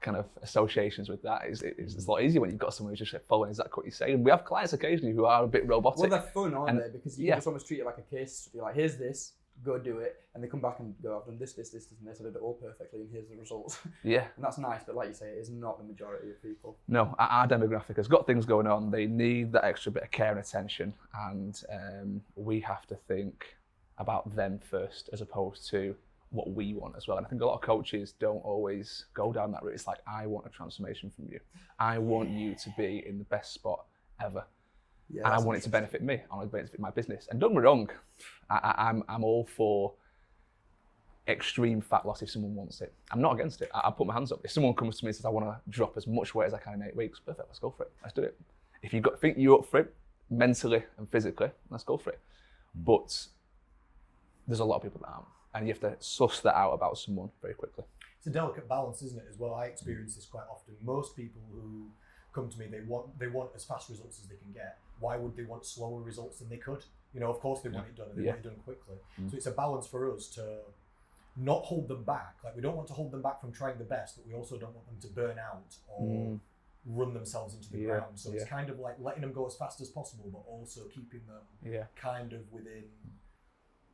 kind of associations with that. It's a lot easier when you've got someone who's just following exactly what you say. And we have clients occasionally who are a bit robotic. Well, they're fun, aren't they? Because you just almost treat it like a case. You're like, here's this, go do it, and they come back and go, I've done this, and this, and I did it all perfectly, and here's the results. Yeah. And that's nice, but like you say, it is not the majority of people. No, our demographic has got things going on. They need that extra bit of care and attention, and we have to think about them first as opposed to what we want as well. And I think a lot of coaches don't always go down that route. It's like, I want a transformation from you. I want you to be in the best spot ever. Yeah, and I want it to benefit me. I want it to benefit my business. And don't get me wrong, I'm all for extreme fat loss if someone wants it. I'm not against it. I put my hands up. If someone comes to me and says, I want to drop as much weight as I can in 8 weeks, perfect, let's go for it. Let's do it. If you think you're up for it, mentally and physically, let's go for it. But there's a lot of people that aren't. And you have to suss that out about someone very quickly. It's a delicate balance, isn't it, as well? I experience this quite often. Most people who come to me, they want as fast results as they can get. Why would they want slower results than they could? You know, of course they want it done, and they want it done quickly. So it's a balance for us to not hold them back. Like, we don't want to hold them back from trying the best, but we also don't want them to burn out or run themselves into the ground. So it's kind of like letting them go as fast as possible, but also keeping them kind of within,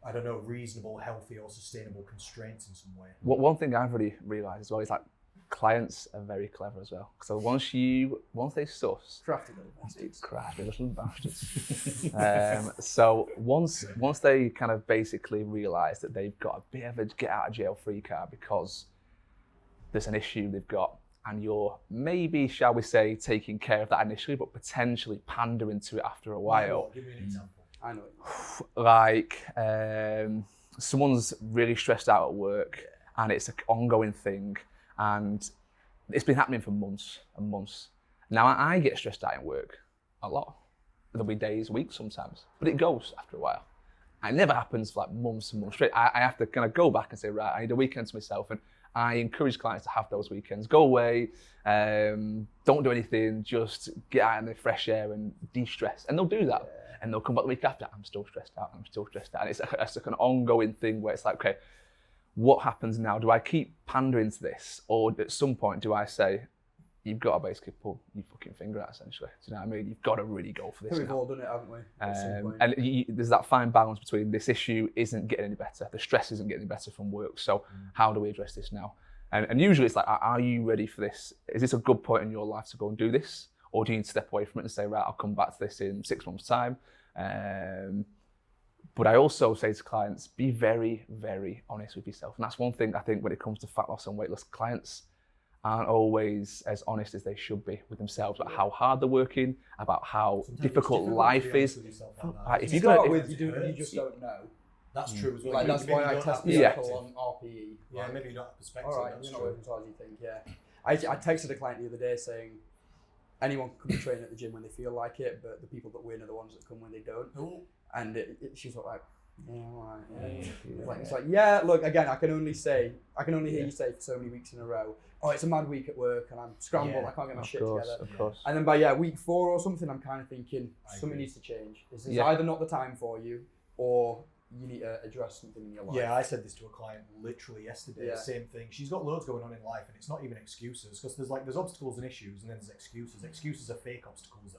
I don't know, reasonable, healthy or sustainable constraints in some way. One thing I've really realised as well is like clients are very clever as well. So once they suss, crafty little bastards. So once they kind of basically realise that they've got a bit of a get out of jail free card because there's an issue they've got, and you're maybe, shall we say, taking care of that initially, but potentially pandering to it after a while. Give me an example. I know. Like someone's really stressed out at work and it's an ongoing thing, and it's been happening for months and months. Now I get stressed out at work a lot. There'll be days, weeks sometimes, but it goes after a while. And it never happens for like months and months straight. I have to kind of go back and say, right, I need a weekend to myself, and I encourage clients to have those weekends. Go away, don't do anything, just get out in the fresh air and de-stress. And they'll do that. Yeah. And they'll come back the week after, I'm still stressed out. And it's like an ongoing thing where it's like, okay, what happens now? Do I keep pandering to this? Or at some point, do I say, you've got to basically pull your fucking finger out, essentially. Do you know what I mean? You've got to really go for this. We've all done it, haven't we? And there's that fine balance between this issue isn't getting any better, the stress isn't getting any better from work. So how do we address this now? And usually it's like, are you ready for this? Is this a good point in your life to go and do this? Or do you need to step away from it and say, right, I'll come back to this in 6 months' time? But I also say to clients, be very, very honest with yourself. And that's one thing I think when it comes to fat loss and weight loss, clients aren't always as honest as they should be with themselves about how hard they're working, about how difficult life is. If you start with, you just don't know. That's true as well. Like, that's why I test people on RPE. Yeah, maybe you don't have perspective. All right, you're not working as hard as you think, yeah. I texted a client the other day saying, anyone can come and train at the gym when they feel like it, but the people that win are the ones that come when they don't. Ooh. And she's like, yeah, all right. Yeah. It's like, yeah, look, again, I can only hear you say for so many weeks in a row, oh, it's a mad week at work and I'm scrambled, I can't get my shit together. Of course. And then by week 4 or something, I'm kind of thinking something needs to change. This is either not the time for you, or you need to address something in your life. Yeah, I said this to a client literally yesterday. Yeah. Same thing. She's got loads going on in life, and it's not even excuses, because there's obstacles and issues, and then there's excuses. Excuses are fake obstacles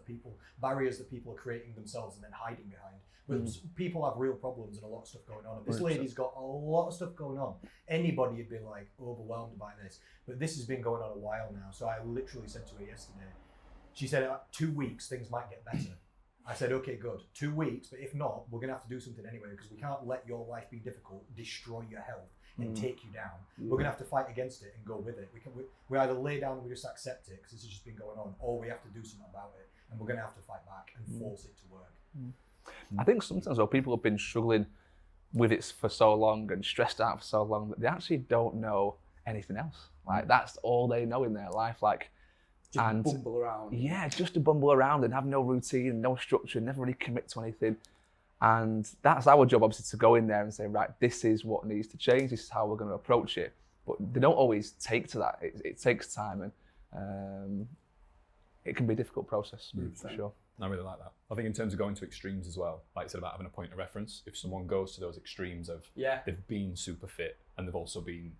barriers that people are creating themselves and then hiding behind. But people have real problems and a lot of stuff going on. And this 100%. lady's got a lot of stuff going on. Anybody would be like overwhelmed by this, but this has been going on a while now. So I literally said to her yesterday. She said, 2 weeks, things might get better. I said, okay, good. 2 weeks, but if not, we're going to have to do something anyway, because we can't let your life be difficult, destroy your health, and take you down. We're going to have to fight against it and go with it. We either lay down and we just accept it, because this has just been going on, or we have to do something about it, and we're going to have to fight back and force it to work. I think sometimes though, people have been struggling with it for so long and stressed out for so long that they actually don't know anything else. Like that's all they know in their life. Like, Just bumble around. Yeah, just to bumble around and have no routine, no structure, never really commit to anything. And that's our job, obviously, to go in there and say, right, this is what needs to change. This is how we're going to approach it. But they don't always take to that. It takes time, and it can be a difficult process for sure. I really like that. I think in terms of going to extremes as well, like you said about having a point of reference, if someone goes to those extremes of they've been super fit and they've also been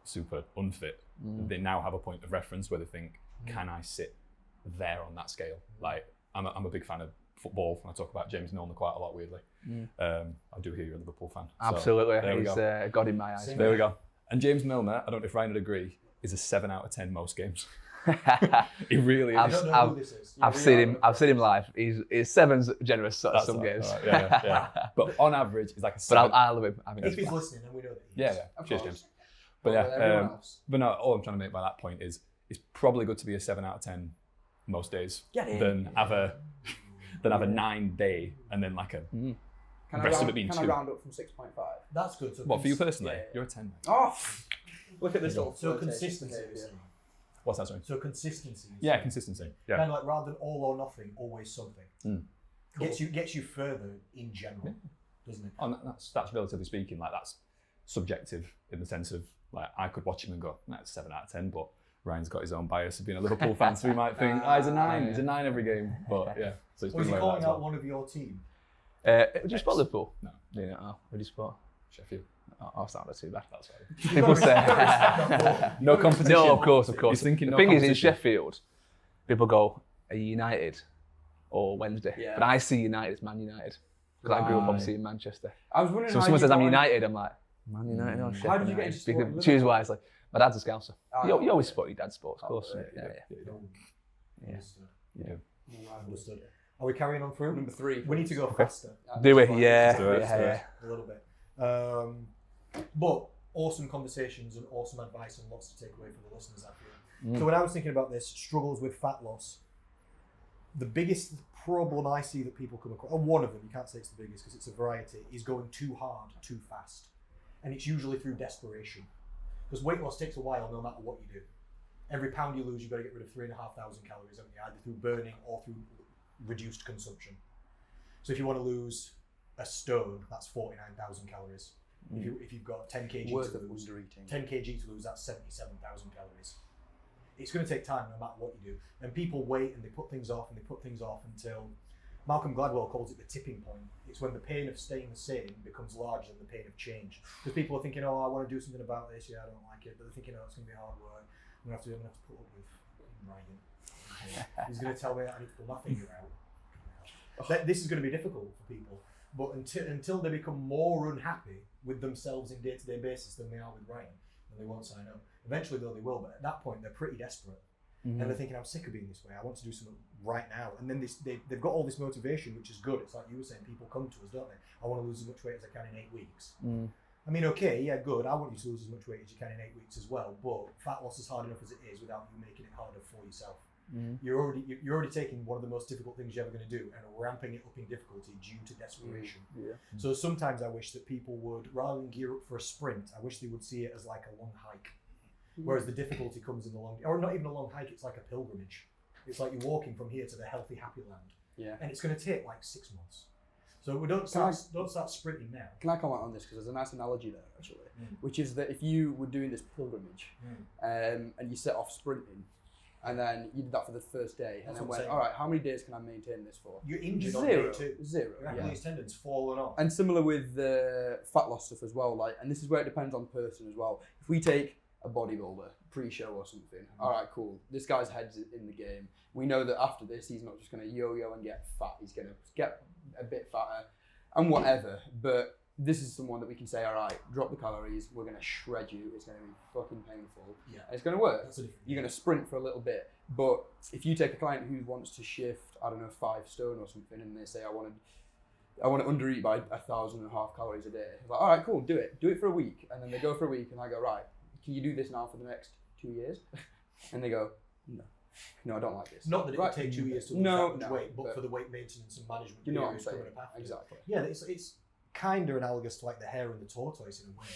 super unfit, they now have a point of reference where they think, can I sit there on that scale? Like I'm a big fan of football, and I talk about James Milner quite a lot, weirdly. I do hear you're a Liverpool fan. Absolutely, so he's a god in my eyes. There we go. And James Milner, I don't know if Ryan would agree, is a 7 out of 10 most games. He really is. I don't know who this is. I've seen him live. He's 7's generous at some games. Right. Yeah. But on average, he's like a 7. But I love him. If he's listening, then we know that he is. Yeah. Cheers, James. But but no, all I'm trying to make by that point is it's probably good to be a 7 out of 10 most days than have a 9 day and then like a rest of it being 2. Can I round up from 6.5? That's good. So What for you personally? You're a 10. Oh, look at this little So flirtatious consistency. behaviour. What's that, sorry? So consistency. Yeah, consistency. Yeah. Kind of like rather than all or nothing, always something. Gets you further in general, doesn't it? And that's relatively speaking, like that's subjective in the sense of like I could watch him and go, that's 7 out of 10, but Ryan's got his own bias of being a Liverpool fan, so he might think, he's a 9. He's a 9 every game. But yeah, so it's Was been he like calling that as out well. one of your team? Do you support Liverpool? No. Yeah, who do you support? Sheffield. Oh, it's not too bad. That's right. People say No competition. no, of course. He's thinking The no thing is, in competition. Sheffield, people go, are you United or Wednesday? Yeah. But I see United as Man United because I grew up obviously in Manchester. I was wondering So if how someone you says I'm got United, I'm like, Man United or Sheffield How did you get United? into supporting Because choose Liverpool? wisely. My dad's a Scouser. You always support your dad's sports, of course. right, Yeah. Understood. Are we carrying on through? Number 3. We need to go faster Do it, yeah. do it, Yeah. a little bit. But awesome conversations and awesome advice and lots to take away for the listeners, I feel. So when I was thinking about this, struggles with fat loss, the biggest problem I see that people come across, or one of them, you can't say it's the biggest because it's a variety, is going too hard, too fast. And it's usually through desperation. Because weight loss takes a while no matter what you do. Every pound you lose, you've got to get rid of 3,500 calories, haven't you? Either through burning or through reduced consumption. So if you want to lose a stone, that's 49,000 calories. If you've got 10 kg Worth to of lose, under eating. 10 kg to lose, that's 77,000 calories. It's going to take time no matter what you do. And people wait and they put things off and they put things off until Malcolm Gladwell calls it the tipping point. It's when the pain of staying the same becomes larger than the pain of change. Because people are thinking, oh, I want to do something about this. Yeah, I don't like it. But they're thinking, oh, it's going to be hard work. I'm going to have to put up with Ryan. He's going to tell me I need to pull my finger out. This is going to be difficult for people. But until they become more unhappy with themselves in day-to-day basis than they are with Ryan, then they won't sign up. Eventually, though, they will. But at that point, they're pretty desperate. And they're thinking, I'm sick of being this way. I want to do something right now. And then they've got all this motivation, which is good. It's like you were saying, people come to us, don't they? I want to lose as much weight as I can in 8 weeks. I mean, okay, yeah, good. I want you to lose as much weight as you can in 8 weeks as well. But fat loss is hard enough as it is without you making it harder for yourself. You're already taking one of the most difficult things you're ever going to do and ramping it up in difficulty due to desperation. So sometimes I wish that people would, rather than gear up for a sprint, I wish they would see it as like a long hike. Whereas the difficulty comes in the long, or not even a long hike, it's like a pilgrimage. It's like you're walking from here to the healthy, happy land. Yeah. And it's going to take like 6 months. So we don't start sprinting now. Can I comment on this? Because there's a nice analogy there, actually, which is that if you were doing this pilgrimage and you set off sprinting, And then you did that for the first day, and then went, all right, how many days can I maintain this for? You're injured on Zero. day 2. Zero. Your Achilles tendon's fallen off. And similar with the fat loss stuff as well, like, and this is where it depends on the person as well. If we take a bodybuilder pre-show or something, all right, cool, this guy's head's in the game. We know that after this, he's not just going to yo-yo and get fat. He's going to get a bit fatter and whatever. But this is someone that we can say, all right, drop the calories. We're going to shred you. It's going to be fucking painful. Yeah, and it's going to work. You're going to sprint for a little bit. But if you take a client who wants to shift, I don't know, 5 stone or something, and they say, I want to undereat by 1,500 calories a day. It's like, all right, cool, do it. Do it for a week. And then they go for a week, and I go, right, can you do this now for the next 2 years? And they go, no, I don't like this. Not that it would take 2 years to lose that much weight, but for the weight maintenance and management you know what I'm periods saying. coming up after. Exactly. Yeah, it's kind of analogous to like the hare and the tortoise in a way.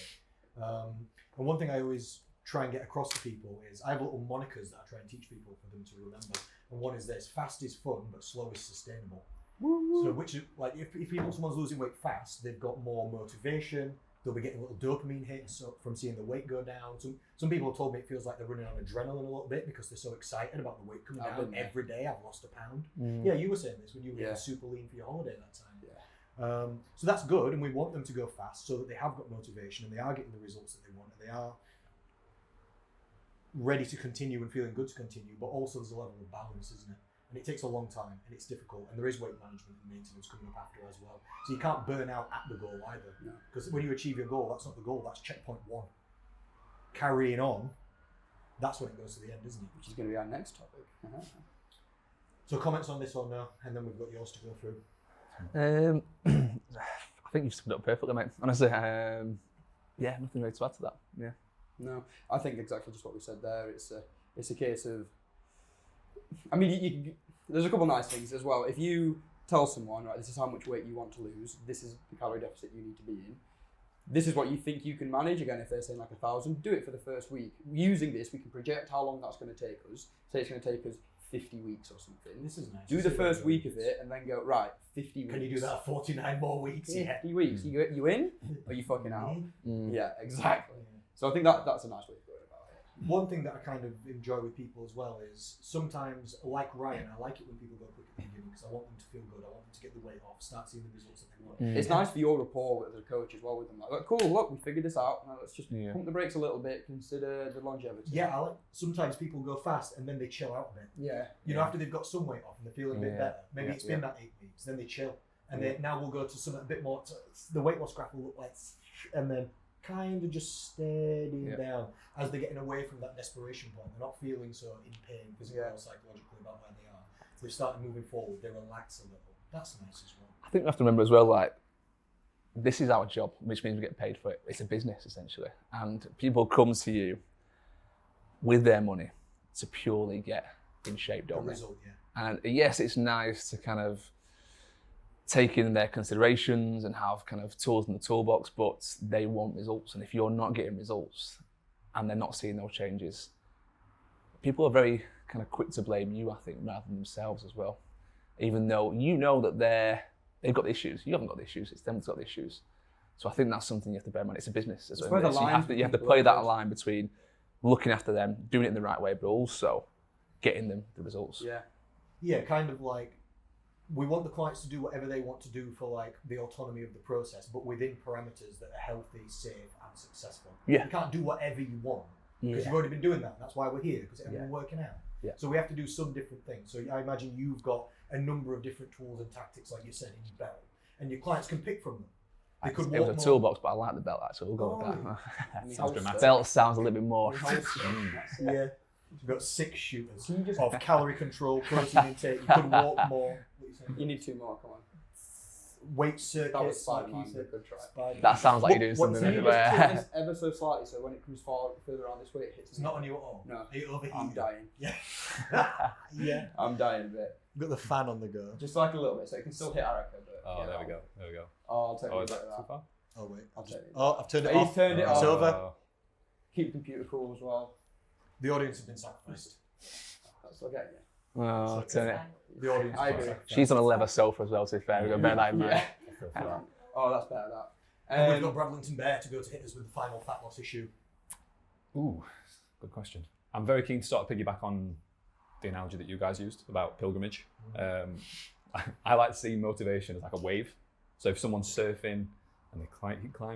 And one thing I always try and get across to people is I have little monikers that I try and teach people for them to remember. And one is this: fast is fun, but slow is sustainable. So which is like if someone's losing weight fast, they've got more motivation. They'll be getting little dopamine hits from seeing the weight go down. Some people have told me it feels like they're running on adrenaline a little bit because they're so excited about the weight coming down every day. I've lost a pound. Yeah, you were saying this when you were getting super lean for your holiday that time. Yeah. So that's good, and we want them to go fast so that they have got motivation and they are getting the results that they want and they are ready to continue and feeling good to continue. But also there's a level of balance, isn't it? And it takes a long time and it's difficult, and there is weight management and maintenance coming up after as well. So you can't burn out at the goal either, because when you achieve your goal, that's not the goal, that's checkpoint 1. Carrying on, that's when it goes to the end, isn't it? Which is going to be our next topic. So comments on this or no, and then we've got yours to go through. I think you've summed it up perfectly, mate. Honestly, yeah, nothing really to add to that. Yeah. No, I think exactly just what we said there. It's a case of, I mean, there's a couple of nice things as well. If you tell someone, right, this is how much weight you want to lose, this is the calorie deficit you need to be in, this is what you think you can manage. Again, if they're saying like 1,000, do it for the first week. Using this, we can project how long that's going to take us. Say it's going to take us 50 weeks or something. This is nice. Do the first week of it and then go, right, 50 weeks. Can you do that 49 more weeks? 50 weeks. You in? Or you fucking out? Yeah, exactly. So I think that's a nice way to go about it. One thing that I kind of enjoy with people as well is sometimes, like Ryan, I like it when people go quick at the beginning because I want them to feel good. I want them to get the weight off, start seeing the results that they want. It's nice for your rapport as a coach as well with them. Like, cool, look, we figured this out. Now let's just pump the brakes a little bit, consider the longevity. Yeah, I like sometimes people go fast and then they chill out a bit. Yeah. You know, after they've got some weight off and they're feeling a bit better, maybe it's been that 8 weeks, then they chill. And then now we'll go to something a bit more, the weight loss graph will look like, and then kind of just steadying down as they're getting away from that desperation point. They're not feeling so in pain physically or psychologically about where they are. They start moving forward, they relax a little. That's nice as well. I think we have to remember as well, like, this is our job, which means we get paid for it. It's a business, essentially. And people come to you with their money to purely get in shape, don't they? Result, And yes, it's nice to kind of take in their considerations and have kind of tools in the toolbox, but they want results. And if you're not getting results and they're not seeing those changes, people are very kind of quick to blame you, I think, rather than themselves as well. Even though you know that they've got the issues. You haven't got the issues, it's them that's got the issues. So I think that's something you have to bear in mind. It's a business as well. So you have to play that line between looking after them, doing it in the right way, but also getting them the results. Yeah, kind of like, we want the clients to do whatever they want to do for like the autonomy of the process, but within parameters that are healthy, safe, and successful. You can't do whatever you want because you've already been doing that. That's why we're here, because it's been working out. So we have to do some different things. So I imagine you've got a number of different tools and tactics, like you said, in your belt, and your clients can pick from them. It was a toolbox, but I like the belt actually. We'll go with that. Sounds dramatic. Belt sounds a little bit more. Yeah. You've got 6 shooters of calorie control, protein intake. You could walk more. You need 2 more, come on. Weight circuit. That was Spider-Man, good try. That sounds like you're doing something. Can you just tilt this ever so slightly so when it comes further around this way, it hits It's not on you at all? No. Are you overheating? I'm dying. Yeah. I'm dying a bit. You've got the fan on the go. Just like a little bit, so it can still hit Erica, but... Oh, there we go. Oh, I'll take Oh, a is bit that of too far? Oh, wait. I've turned it off. He's turned it off. It's over. Keep the computer cool as well. The audience has been sacrificed. That's still getting you. Oh, turn it. The audience I has been agree. sacrificed. She's on a leather sofa as well, to be fair. We've got to bear that in mind. Oh, that's better, that. And we've got Bradlington Bear to go to hit us with the final fat loss issue. Ooh, good question. I'm very keen to sort of piggyback on the analogy that you guys used about pilgrimage. I like to see motivation as like a wave. So if someone's surfing and they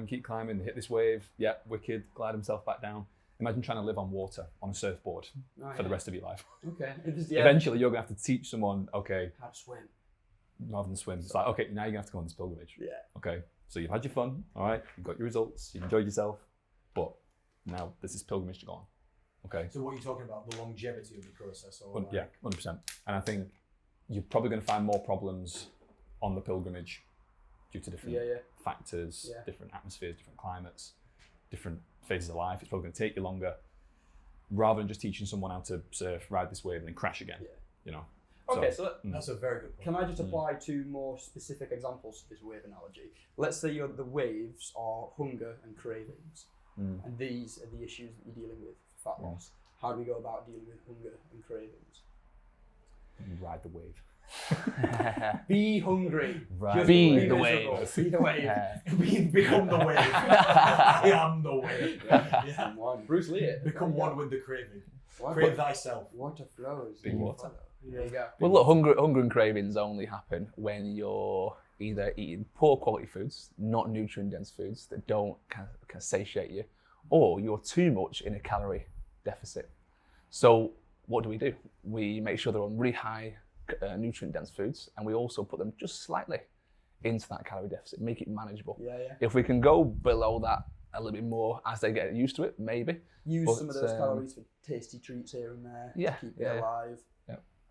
keep climbing, they hit this wave, yeah, wicked, glide himself back down. Imagine trying to live on water on a surfboard for the rest of your life. Okay. Eventually, you're going to have to teach someone, okay, how to swim. Rather than swim. It's like, okay, now you're going to have to go on this pilgrimage. Yeah. Okay, so you've had your fun, all right, you've got your results, you've enjoyed yourself, but now this is pilgrimage to go on. Okay. So what are you talking about? The longevity of the process? Or Yeah, 100%. And I think you're probably going to find more problems on the pilgrimage due to different factors, different atmospheres, different climates, different phases of life. It's probably going to take you longer, rather than just teaching someone how to surf, ride this wave, and then crash again. Yeah. You know. Okay, so that's a very good point. Can I just apply two more specific examples to this wave analogy? Let's say the waves are hunger and cravings, and these are the issues that you're dealing with for fat loss. How do we go about dealing with hunger and cravings? Ride the wave. Be hungry. Right. Be the wave. Be the wave. Become the wave. I am the wave. Yeah. Bruce Lee. Become one with the craving. Crave thyself. Water flows. Big water. There you go. Well, look, hunger and cravings only happen when you're either eating poor quality foods, not nutrient-dense foods that don't kind of satiate you, or you're too much in a calorie deficit. So what do? We make sure they're on really high nutrient-dense foods, and we also put them just slightly into that calorie deficit, make it manageable. If we can go below that a little bit more as they get used to it, maybe. Use some of those calories for tasty treats here and there to keep it alive.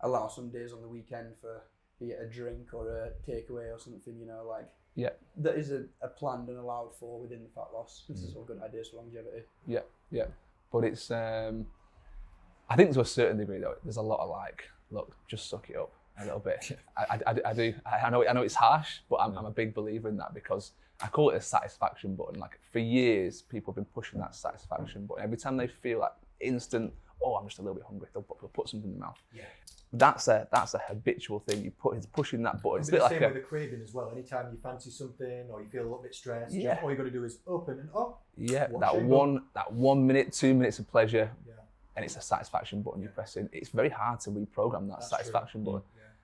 Allow some days on the weekend for be it a drink or a takeaway or something, that is a planned and allowed for within the fat loss. This is all good ideas for longevity. But it's I think to a certain degree though, there's a lot of look, just suck it up a little bit. I do. I know it's harsh, but I'm a big believer in that, because I call it a satisfaction button. Like for years, people have been pushing that satisfaction button. Every time they feel like instant, I'm just a little bit hungry, they'll put something in their mouth. That's a habitual thing. It's pushing that button. It's a bit the like same with the craving as well. Anytime you fancy something or you feel a little bit stressed, all you got to do is open and that 1 minute, 2 minutes of pleasure. And it's a satisfaction button you're pressing. It's very hard to reprogram that satisfaction button.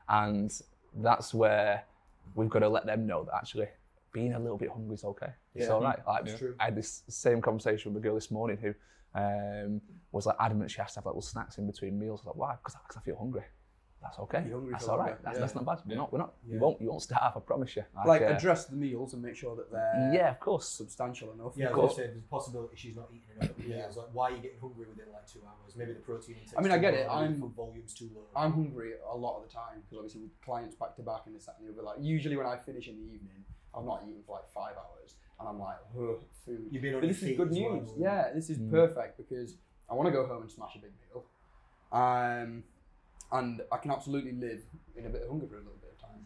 And that's where we've got to let them know that actually being a little bit hungry is okay. It's all right. I had this same conversation with a girl this morning who was adamant she has to have little snacks in between meals. I was like, why? Because I feel hungry. That's okay. That's all right. That's not bad. We're not. You won't starve. I promise you. Address the meals and make sure that they're of course substantial enough. Yeah, of course. There's a possibility she's not eating enough meals. Like, why are you getting hungry within 2 hours? Maybe the protein intake. I get it. Volume's too low. I'm hungry a lot of the time because obviously with clients back to back and this, that, and the other. Usually when I finish in the evening, I've not eaten for 5 hours, and I'm like, food. You've been on but this is good news. This is perfect because I want to go home and smash a big meal. And I can absolutely live in a bit of hunger for a little bit of time.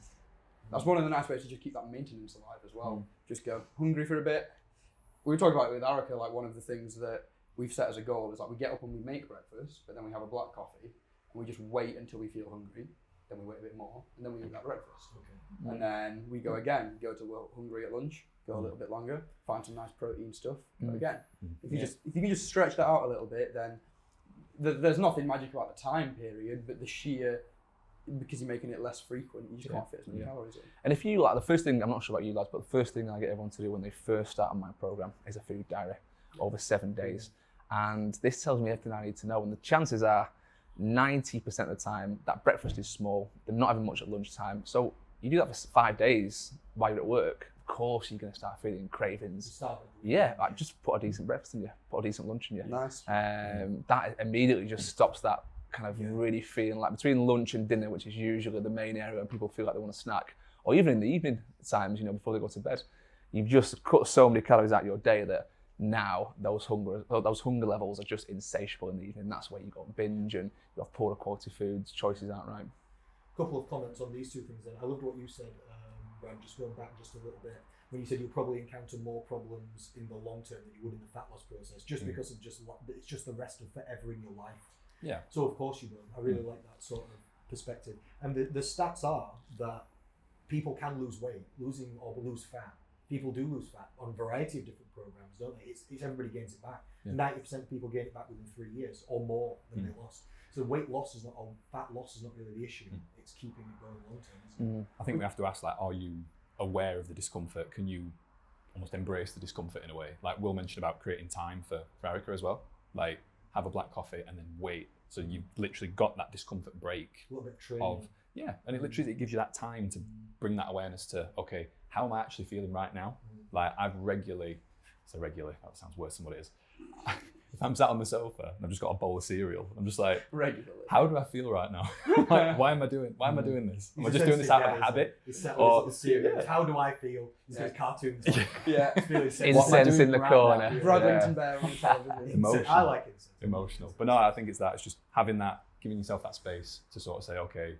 That's one of the nice ways to just keep that maintenance alive as well. Just go hungry for a bit. We were talking about it with Erica, one of the things that we've set as a goal is we get up and we make breakfast, but then we have a black coffee, and we just wait until we feel hungry, then we wait a bit more, and then we eat that breakfast. And then we go again, go to hungry at lunch, go a little bit longer, find some nice protein stuff, go again. If you can just stretch that out a little bit, then there's nothing magic about the time period, but the sheer, because you're making it less frequent, you just can't fit as many calories in. And if you the first thing, I'm not sure about you lads, but the first thing I get everyone to do when they first start on my program is a food diary over 7 days. And this tells me everything I need to know. And the chances are 90% of the time that breakfast is small, they're not having much at lunchtime. So you do that for 5 days while you're at work, of course you're going to start feeling cravings. Just put a decent breakfast in you, put a decent lunch in you. Nice. That immediately just stops that kind of really feeling between lunch and dinner, which is usually the main area when people feel like they want a snack, or even in the evening times, before they go to bed, you've just cut so many calories out of your day that now those hunger levels are just insatiable in the evening. That's where you go binge and you have poorer quality foods, choices aren't right. Couple of comments on these two things then. I loved what you said, Brian, just going back just a little bit, when you said you'll probably encounter more problems in the long term than you would in the fat loss process, just because of it's just the rest of forever in your life. Yeah. So of course you will. I really like that sort of perspective. And the stats are that people can lose weight, lose fat. People do lose fat on a variety of different programs, don't they? It's everybody gains it back. 90% of people gain it back within 3 years or more than they lost. So weight loss is not, or fat loss is not really the issue. It's keeping it going long term, isn't it? I think we have to ask, like, are you aware of the discomfort? Can you almost embrace the discomfort in a way? Like Will mentioned about creating time for Erica as well. Like, have a black coffee and then wait. So you've literally got that discomfort break A little bit of training. and it gives you that time to bring that awareness to, okay, how am I actually feeling right now? Like, that sounds worse than what it is. If I'm sat on the sofa and I've just got a bowl of cereal, I'm just like, Regularly. how do I feel right now? Like, why am I doing this? Am I just doing this out of habit? Or how do I feel? He's got cartoons. Yeah. Incense in the corner. Bradlington Bear on the television. Emotional. I like it. Emotional. But no, I think it's just having that, giving yourself that space to sort of say, okay,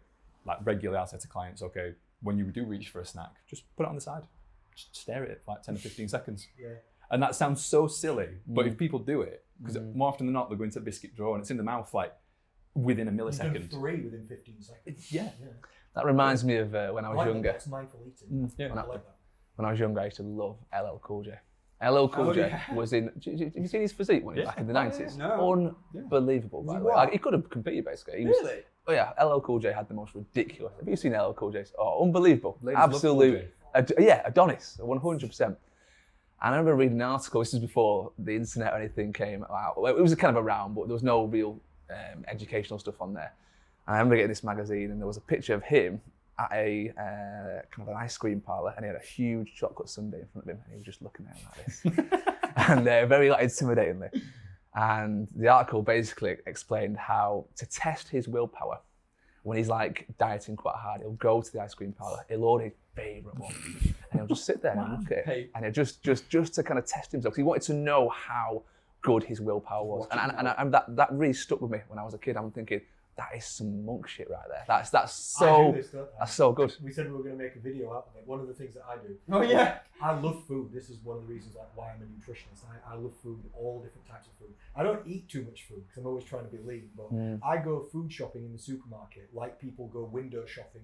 like regularly I'll say to clients, okay, when you do reach for a snack, just put it on the side. Just stare at it for like 10 or 15 seconds. Yeah. And that sounds so silly, but if people do it, because more often than not, they're going to the biscuit drawer and it's in the mouth like within a millisecond. You've done 3 within 15 seconds. Yeah. That reminds me of when I was younger. That's mindful eating. Yeah. I like that. When I was younger, I used to love LL Cool J. LL Cool J was in. Have you seen his physique when he was back in the 90s? No. Unbelievable, by the way. Like, he could have competed basically. He was, Really? Oh yeah, LL Cool J had the most ridiculous. Have you seen LL Cool J? Oh, unbelievable! Ladies love Absolute, Cool J. yeah, Adonis, 100%. And I remember reading an article. This was before the internet or anything came out. Well, it was kind of around, but there was no real educational stuff on there. And I remember getting this magazine, and there was a picture of him at a kind of an ice cream parlour, and he had a huge chocolate sundae in front of him, and he was just looking at him like this, and very like intimidatingly. And the article basically explained how to test his willpower when he's like dieting quite hard. He'll go to the ice cream parlour, he'll order his favourite one, and he'll just sit there and look at it, and he'll just to kind of test himself, because he wanted to know how good his willpower was. And that really stuck with me when I was a kid. I'm thinking, that is some monk shit right there. That's so good. We said we were going to make a video out of it. One of the things that I do. Oh yeah. I love food. This is one of the reasons why I'm a nutritionist. I love food, all different types of food. I don't eat too much food because I'm always trying to be lean. But I go food shopping in the supermarket, like people go window shopping,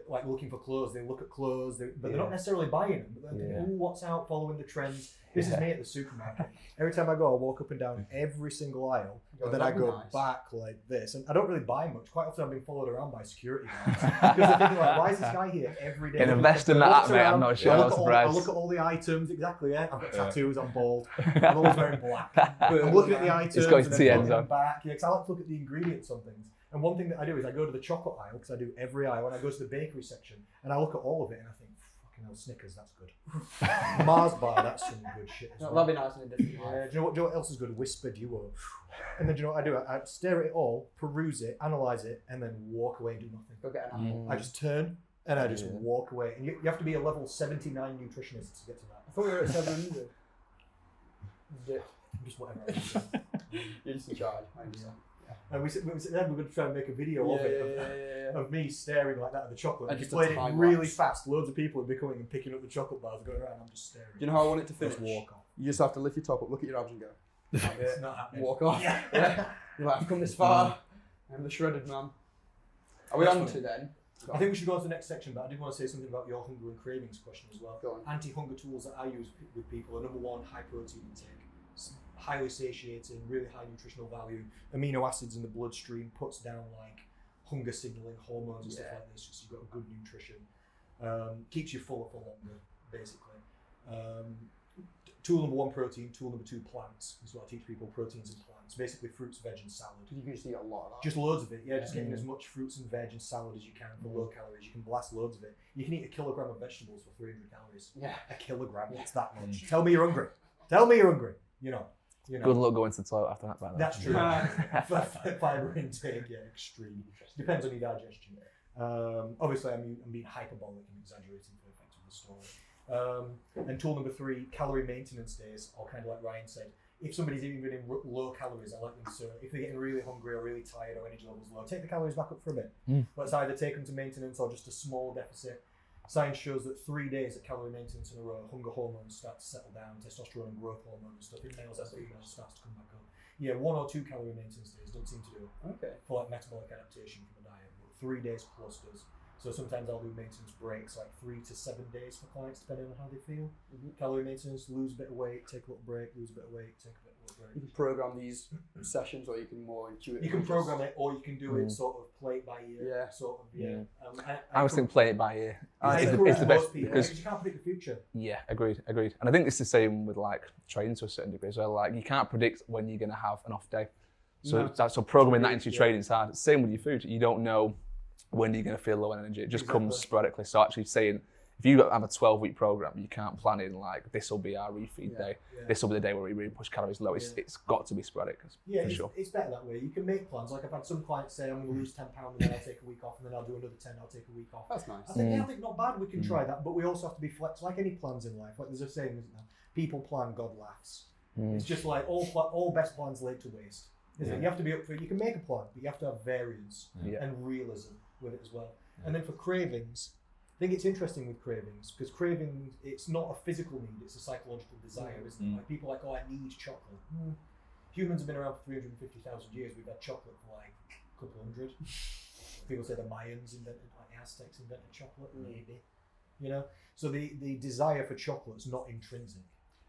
like looking for clothes. They look at clothes, but they're not necessarily buying them. But they're thinking, ooh, what's out, following the trends. This is me at the supermarket. Every time I go, I walk up and down every single aisle, and then I go back like this. And I don't really buy much. Quite often I'm being followed around by security guards. Because they're thinking, like, why is this guy here every day? Can invest in that, mate. I'm not sure. I look at all the items, exactly, yeah. I've got tattoos, I'm bald. I'm always wearing black. I'm looking at the items, He's got his and then TNs looking on. back. Yeah, because I like to look at the ingredients on things. And one thing that I do is I go to the chocolate aisle, because I do every aisle, and I go to the bakery section, and I look at all of it, and I think, fucking hell, Snickers, that's good. Mars bar, that's some good shit as well. That'll be nice and different. Yeah, do you know what else is good? Whisper Duo. And then do you know what I do? I stare at it all, peruse it, analyse it, and then walk away and do nothing. Go get an apple. I just turn and I just walk away. And you have to be a level 79 nutritionist to get to that. I thought we were at 700. Just whatever I do. You're just in charge. And we said then we're going to try and make a video of it, of me staring like that at the chocolate. And just just playing it really fast. Loads of people would be coming and picking up the chocolate bars and going around, and I'm just staring. Do you know how I want it to finish? Just walk off. You just have to lift your top up, look at your abs and go. It's not happening. Walk off. Yeah. You're like, I've come this far. I'm the shredded man. Are we on to then? I think we should go on to the next section, but I did want to say something about your hunger and cravings question as well. Go on. Anti-hunger tools that I use with people are number one, high protein intake. Highly satiating, really high nutritional value. Amino acids in the bloodstream puts down like hunger signaling hormones and stuff like this, so you've got a good nutrition. Keeps you fuller for longer, basically. Tool number one, protein. Tool number two, plants. This is what I teach people: proteins and plants. Basically, fruits, veg, and salad. You can just eat a lot of that. Just loads of it, yeah. Just getting as much fruits and veg and salad as you can for low calories. You can blast loads of it. You can eat a kilogram of vegetables for 300 calories. Yeah. A kilogram. It's that much. Tell me you're hungry. Tell me you're hungry. You know. Good luck going to the toilet after that, by the way. That's true. Fibre intake, extreme. Depends on your digestion. Obviously, I'm being hyperbolic and exaggerating for the effect of the story. And tool number three, calorie maintenance days, or kind of like Ryan said, if somebody's even in low calories, I like them to, if they're getting really hungry or really tired or energy levels low, take the calories back up for a bit. Let's either take them to maintenance or just a small deficit. Science shows that 3 days of calorie maintenance in a row, hunger hormones start to settle down, testosterone and growth hormones and stuff in males and females starts to come back up. Yeah, 1 or 2 calorie maintenance days don't seem to do it. Okay. For like metabolic adaptation from the diet, but 3 days plus does. So sometimes I'll do maintenance breaks, like 3 to 7 days for clients, depending on how they feel. Calorie maintenance, lose a bit of weight, take a little break, lose a bit of weight, take a bit of break. You can program these sessions, or you can more intuitively. You can program it, or you can do it sort of play it by ear. Yeah. Sort of, yeah. I always think play it by ear. It's the best people because you can't predict the future. Yeah, agreed. And I think it's the same with like training to a certain degree as well. Like you can't predict when you're going to have an off day. So so programming that into your training is hard. Same with your food. You don't know when you're going to feel low on energy. It just comes sporadically. So actually saying, if you have a 12-week program, you can't plan in like, this will be our refeed day. This will be the day where we really push calories low. It's got to be sporadic, for sure. It's better that way. You can make plans. Like I've had some clients say, I'm going to lose 10 pounds and then I'll take a week off, and then I'll do another 10, I'll take a week off. That's nice. I think not bad. We can try that, but we also have to be flexible. Like any plans in life, like there's a saying, isn't there? People plan, God laughs. It's just like all best plans laid to waste. Isn't it? You have to be up for it. You can make a plan, but you have to have variance and realism with it as well. And then for cravings, I think it's interesting with cravings, because craving, it's not a physical need, it's a psychological desire, isn't it? Like people are like, oh, I need chocolate. Humans have been around for 350,000 years. We've had chocolate for like a couple hundred. People say the Mayans invented, like Aztecs invented chocolate, maybe. You know? So the desire for chocolate is not intrinsic.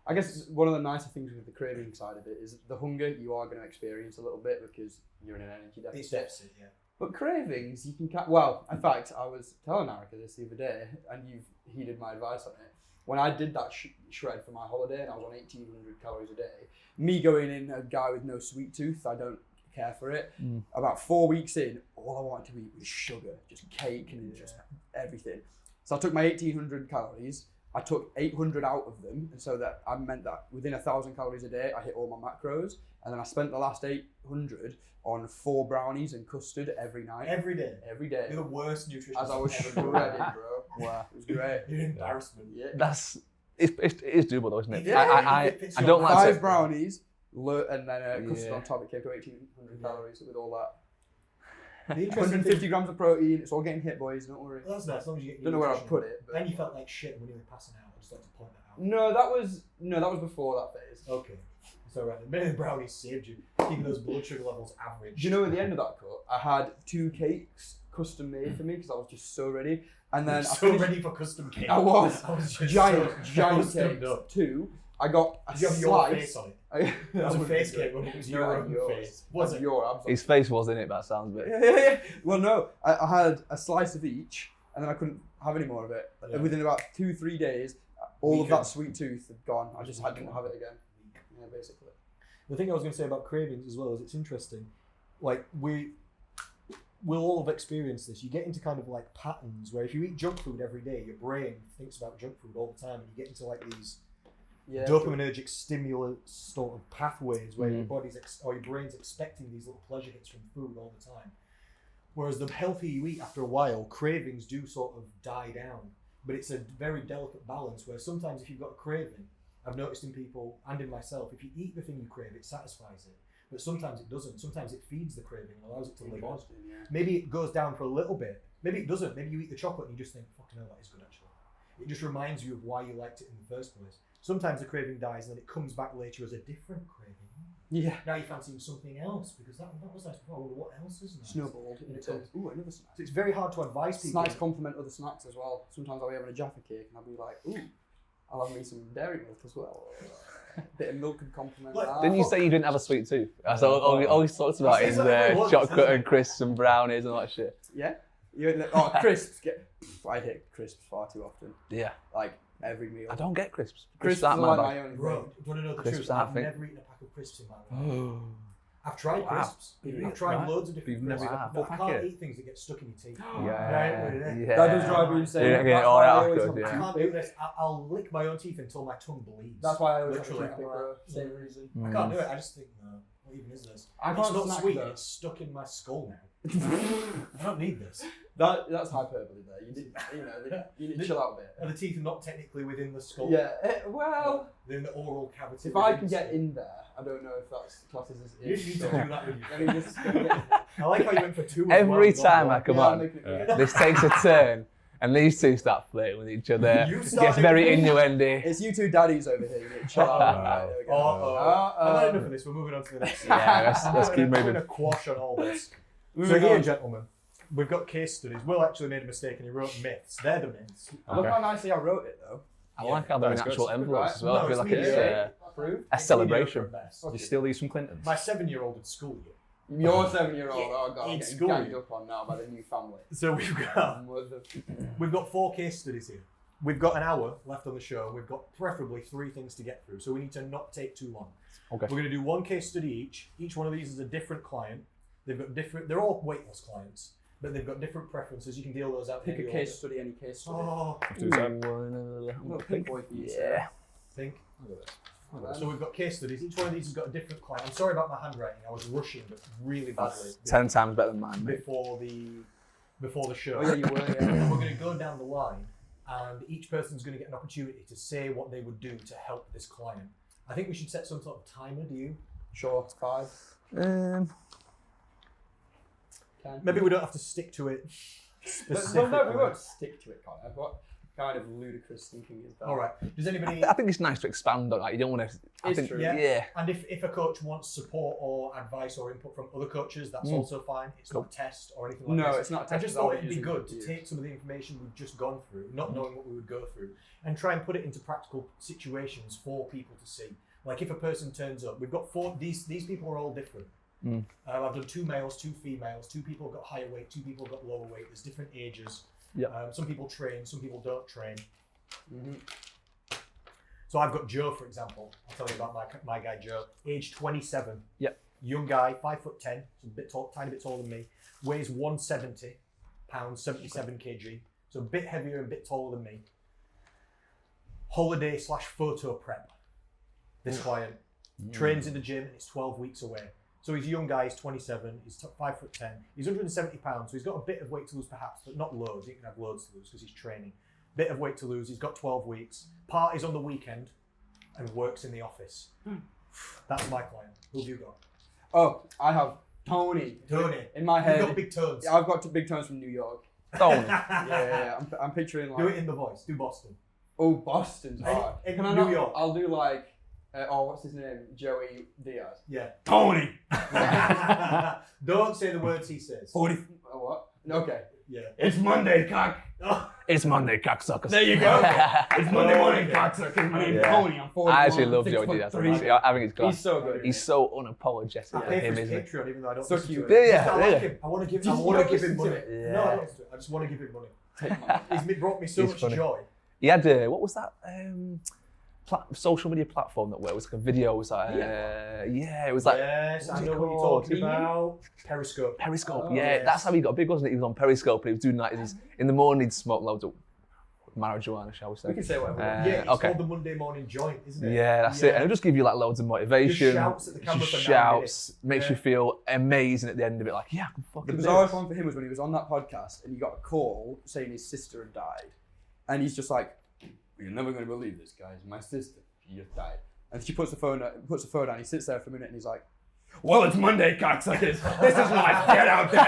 I guess one of the nicer things with the craving side of it is the hunger you are going to experience a little bit because you're in an energy deficit. It's deficit, yeah. But cravings, you can... Well, in fact, I was telling Erica this the other day, and you've heeded my advice on it. When I did that shred for my holiday, and I was on 1,800 calories a day, me going in a guy with no sweet tooth, I don't care for it. About 4 weeks in, all I wanted to eat was sugar, just cake and just everything. So I took my 1,800 calories, I took 800 out of them, and so that I meant that within 1,000 calories a day, I hit all my macros, and then I spent the last 800 on 4 brownies and custard every night. Every day? Every day. You're the worst nutritionist As I was ever shredded, bro. Wow. It was great. You're an embarrassment. Yeah. It is doable though, isn't it? Yeah, I don't like 5 brownies, and then a custard on top. It came to 1,800 calories with all that. 150 grams of protein. It's all getting hit, boys. Don't worry. Well, that's nice. As long as you get. Don't know where I'd put it. But... And you felt like shit when you were passing out. I just like to point that out. No, that was before that phase. Okay. It's alright. The minute the brownies saved you, keeping those blood sugar levels average. Do you know at the end of that cut, I had 2 cakes custom made for me because I was just so ready. And then ready for custom cake. I was just giant cakes. 2. I got a Did you have slice. your face on it? That was a face cake when it was your own face. Was it? Your abs. His face was in it, that sounds a bit. Yeah. Well, no, I had a slice of each, and then I couldn't have any more of it. Yeah. Within about 2-3 days, all of that sweet tooth had gone. I just didn't have it again. Yeah, basically. The thing I was going to say about cravings as well is it's interesting. Like we'll all have experienced this. You get into kind of like patterns where if you eat junk food every day, your brain thinks about junk food all the time, and you get into like these dopaminergic stimulus sort of pathways where your body's or your brain's expecting these little pleasure hits from food all the time. Whereas the healthier you eat, after a while, cravings do sort of die down. But it's a very delicate balance where sometimes if you've got a craving, I've noticed in people and in myself, if you eat the thing you crave, it satisfies it. But sometimes it doesn't. Sometimes it feeds the craving and allows it to live on. Maybe it goes down for a little bit. Maybe it doesn't. Maybe you eat the chocolate and you just think, fucking hell, that is good actually. It just reminds you of why you liked it in the first place. Sometimes the craving dies and then it comes back later as a different craving. Yeah. Now you're fancying something else because that was nice before. Well, what else is nice? Snowballed. Ooh, another snack. So it's very hard to advise people. Snacks complement other snacks as well. Sometimes I'll be having a Jaffa cake and I'll be like, ooh, I'll have me some dairy milk as well. Bit of milk and compliment that. Didn't you say you didn't have a sweet tooth? That's all he talks about is chocolate and crisps and brownies and all that shit. Yeah. Crisps. I hit crisps far too often. Yeah. Like every meal. I don't get crisps. Crisps are my only Bro, do you want to know the truth? I've never eaten a pack of crisps in my life. I've tried crisps. I've tried loads of different crisps. But I can't eat things that get stuck in your teeth. Yeah. That does drive me insane. I can't do this. I'll lick my own teeth until my tongue bleeds. That's why I always literally have to same reason. I can't do it. I just think, no, what even is this? It's not sweet. It's stuck in my skull now. I don't need this. That's hyperbole there. You need to chill out a bit. And the teeth are not technically within the skull. Yeah, well... They're in the oral cavity. If I can get in there, I don't know if that's classes as you need to do that with you. I like how you went for 2 Every time I come on, this takes a turn. And these two start flirting with each other. Gets very innuendy. It's you two daddies over here. You need to chill out. I've had enough of this. We're moving on to the next. Yeah, let's keep moving. I'm going to quash on all this. So here, gentlemen, we've got case studies. Will actually made a mistake and he wrote myths. They're the myths. Look how nicely I wrote it though. I like how they're in That's actual good. envelopes as well. No, I feel it's like it's Approved. a celebration. Do you steal these from Clinton's? My 7-year-old at school. Your 7-year-old, oh god, I'm In getting school. ganged up on now by the new family. So we've got 4 case studies here. We've got an hour left on the show. We've got preferably 3 things to get through, so we need to not take too long. Okay. We're going to do 1 case study each. Each one of these is a different client. They've got different. They're all weight loss clients, but they've got different preferences. You can deal those out. Pick a in case study, any case study. Oh, Do that. I'm gonna pick boy for you, Yeah. think. Look at this. So we've got case studies. Each one of these has got a different client. I'm sorry about my handwriting. I was rushing, but really badly. 10 times better than mine, mate. Before the show. Oh yeah, you were. Yeah. And we're going to go down the line, and each person's going to get an opportunity to say what they would do to help this client. I think we should set some sort of timer. Do you? Sure, 5. 10. 10. Maybe we don't have to stick to it Well, specifically. no, we won't stick to it, Connor. What kind of ludicrous thinking is that? All right. Does anybody? I think it's nice to expand on that. You don't want to. I It's think, true. Yeah. And if a coach wants support or advice or input from other coaches, that's also fine. It's not a test or anything like that. No, it's not a I test. just I'll thought it'd be use it good for to you. take some of the information we've just gone through, not knowing what we would go through, and try and put it into practical situations for people to see. Like if a person turns up, we've got 4. These people are all different. I've done 2 males, 2 females. 2 people have got higher weight, 2 people have got lower weight. There's different ages. Yep. Some people train, some people don't train. So I've got Joe, for example. I'll tell you about my guy Joe. Age 27. Yep. Young guy, 5'10", so a bit tall, tiny bit taller than me. Weighs 170 pounds, 77 kg. So a bit heavier and a bit taller than me. Holiday/photo prep. This client trains in the gym and it's 12 weeks away. So he's a young guy, he's 27, he's 5'10", he's 170 pounds, so he's got a bit of weight to lose perhaps, but not loads. He can have loads to lose because he's training. Bit of weight to lose, he's got 12 weeks, parties on the weekend, and works in the office. That's my client. Who have you got? Oh, I have Tony. Tony. In my head. You've got big tones. Yeah, I've got big tones from New York. Tony. Yeah. I'm picturing like. Do it in the voice. Do Boston. Oh, Boston's hard. In Can I New not? York. I'll do like. What's his name? Joey Diaz. Yeah. Tony. Don't say the words he says. 40. What? Okay. Yeah. It's Monday, cock. Oh, It's Monday, cocksuckers. There you go. It's Monday morning, cocksuckers. My name's Yeah. Tony. I'm 41. I actually love Joe Diaz. 6'3". I think he's class. He's so good. He's so unapologetic I for pay him, for his isn't he? Patreon even though I don't So listen cute. to it. Yeah, I like yeah. him. I want to give Did you him not money. listen to it? Yeah. No, I don't listen to it. I just want to give him money. He's brought me so He's much funny. joy. He had what was that social media platform that where it was like a video? It was like it was like Yes, what's I it know what you're called? talking about. Periscope. Periscope. Oh, yeah, yes. that's how he got big, wasn't it? He was on Periscope and he was doing that. In the morning, he'd smoke loads of marijuana, shall we say? We can say whatever. Yeah, it's okay. called the Monday morning joint, isn't it? Yeah, that's it. And it'll just give you like loads of motivation. Just shouts at the camera Just for 9 shouts, minutes. makes Yeah. you feel amazing at the end of it. Like, yeah, I can The fucking do bizarrest this. one for him was when he was on that podcast and he got a call saying his sister had died. And he's just like, "You're never going to believe this, guys. My sister, she just died." And she puts the phone down. He sits there for a minute and he's like, "Well, it's Monday, cocksuckers. This is life. Get out there."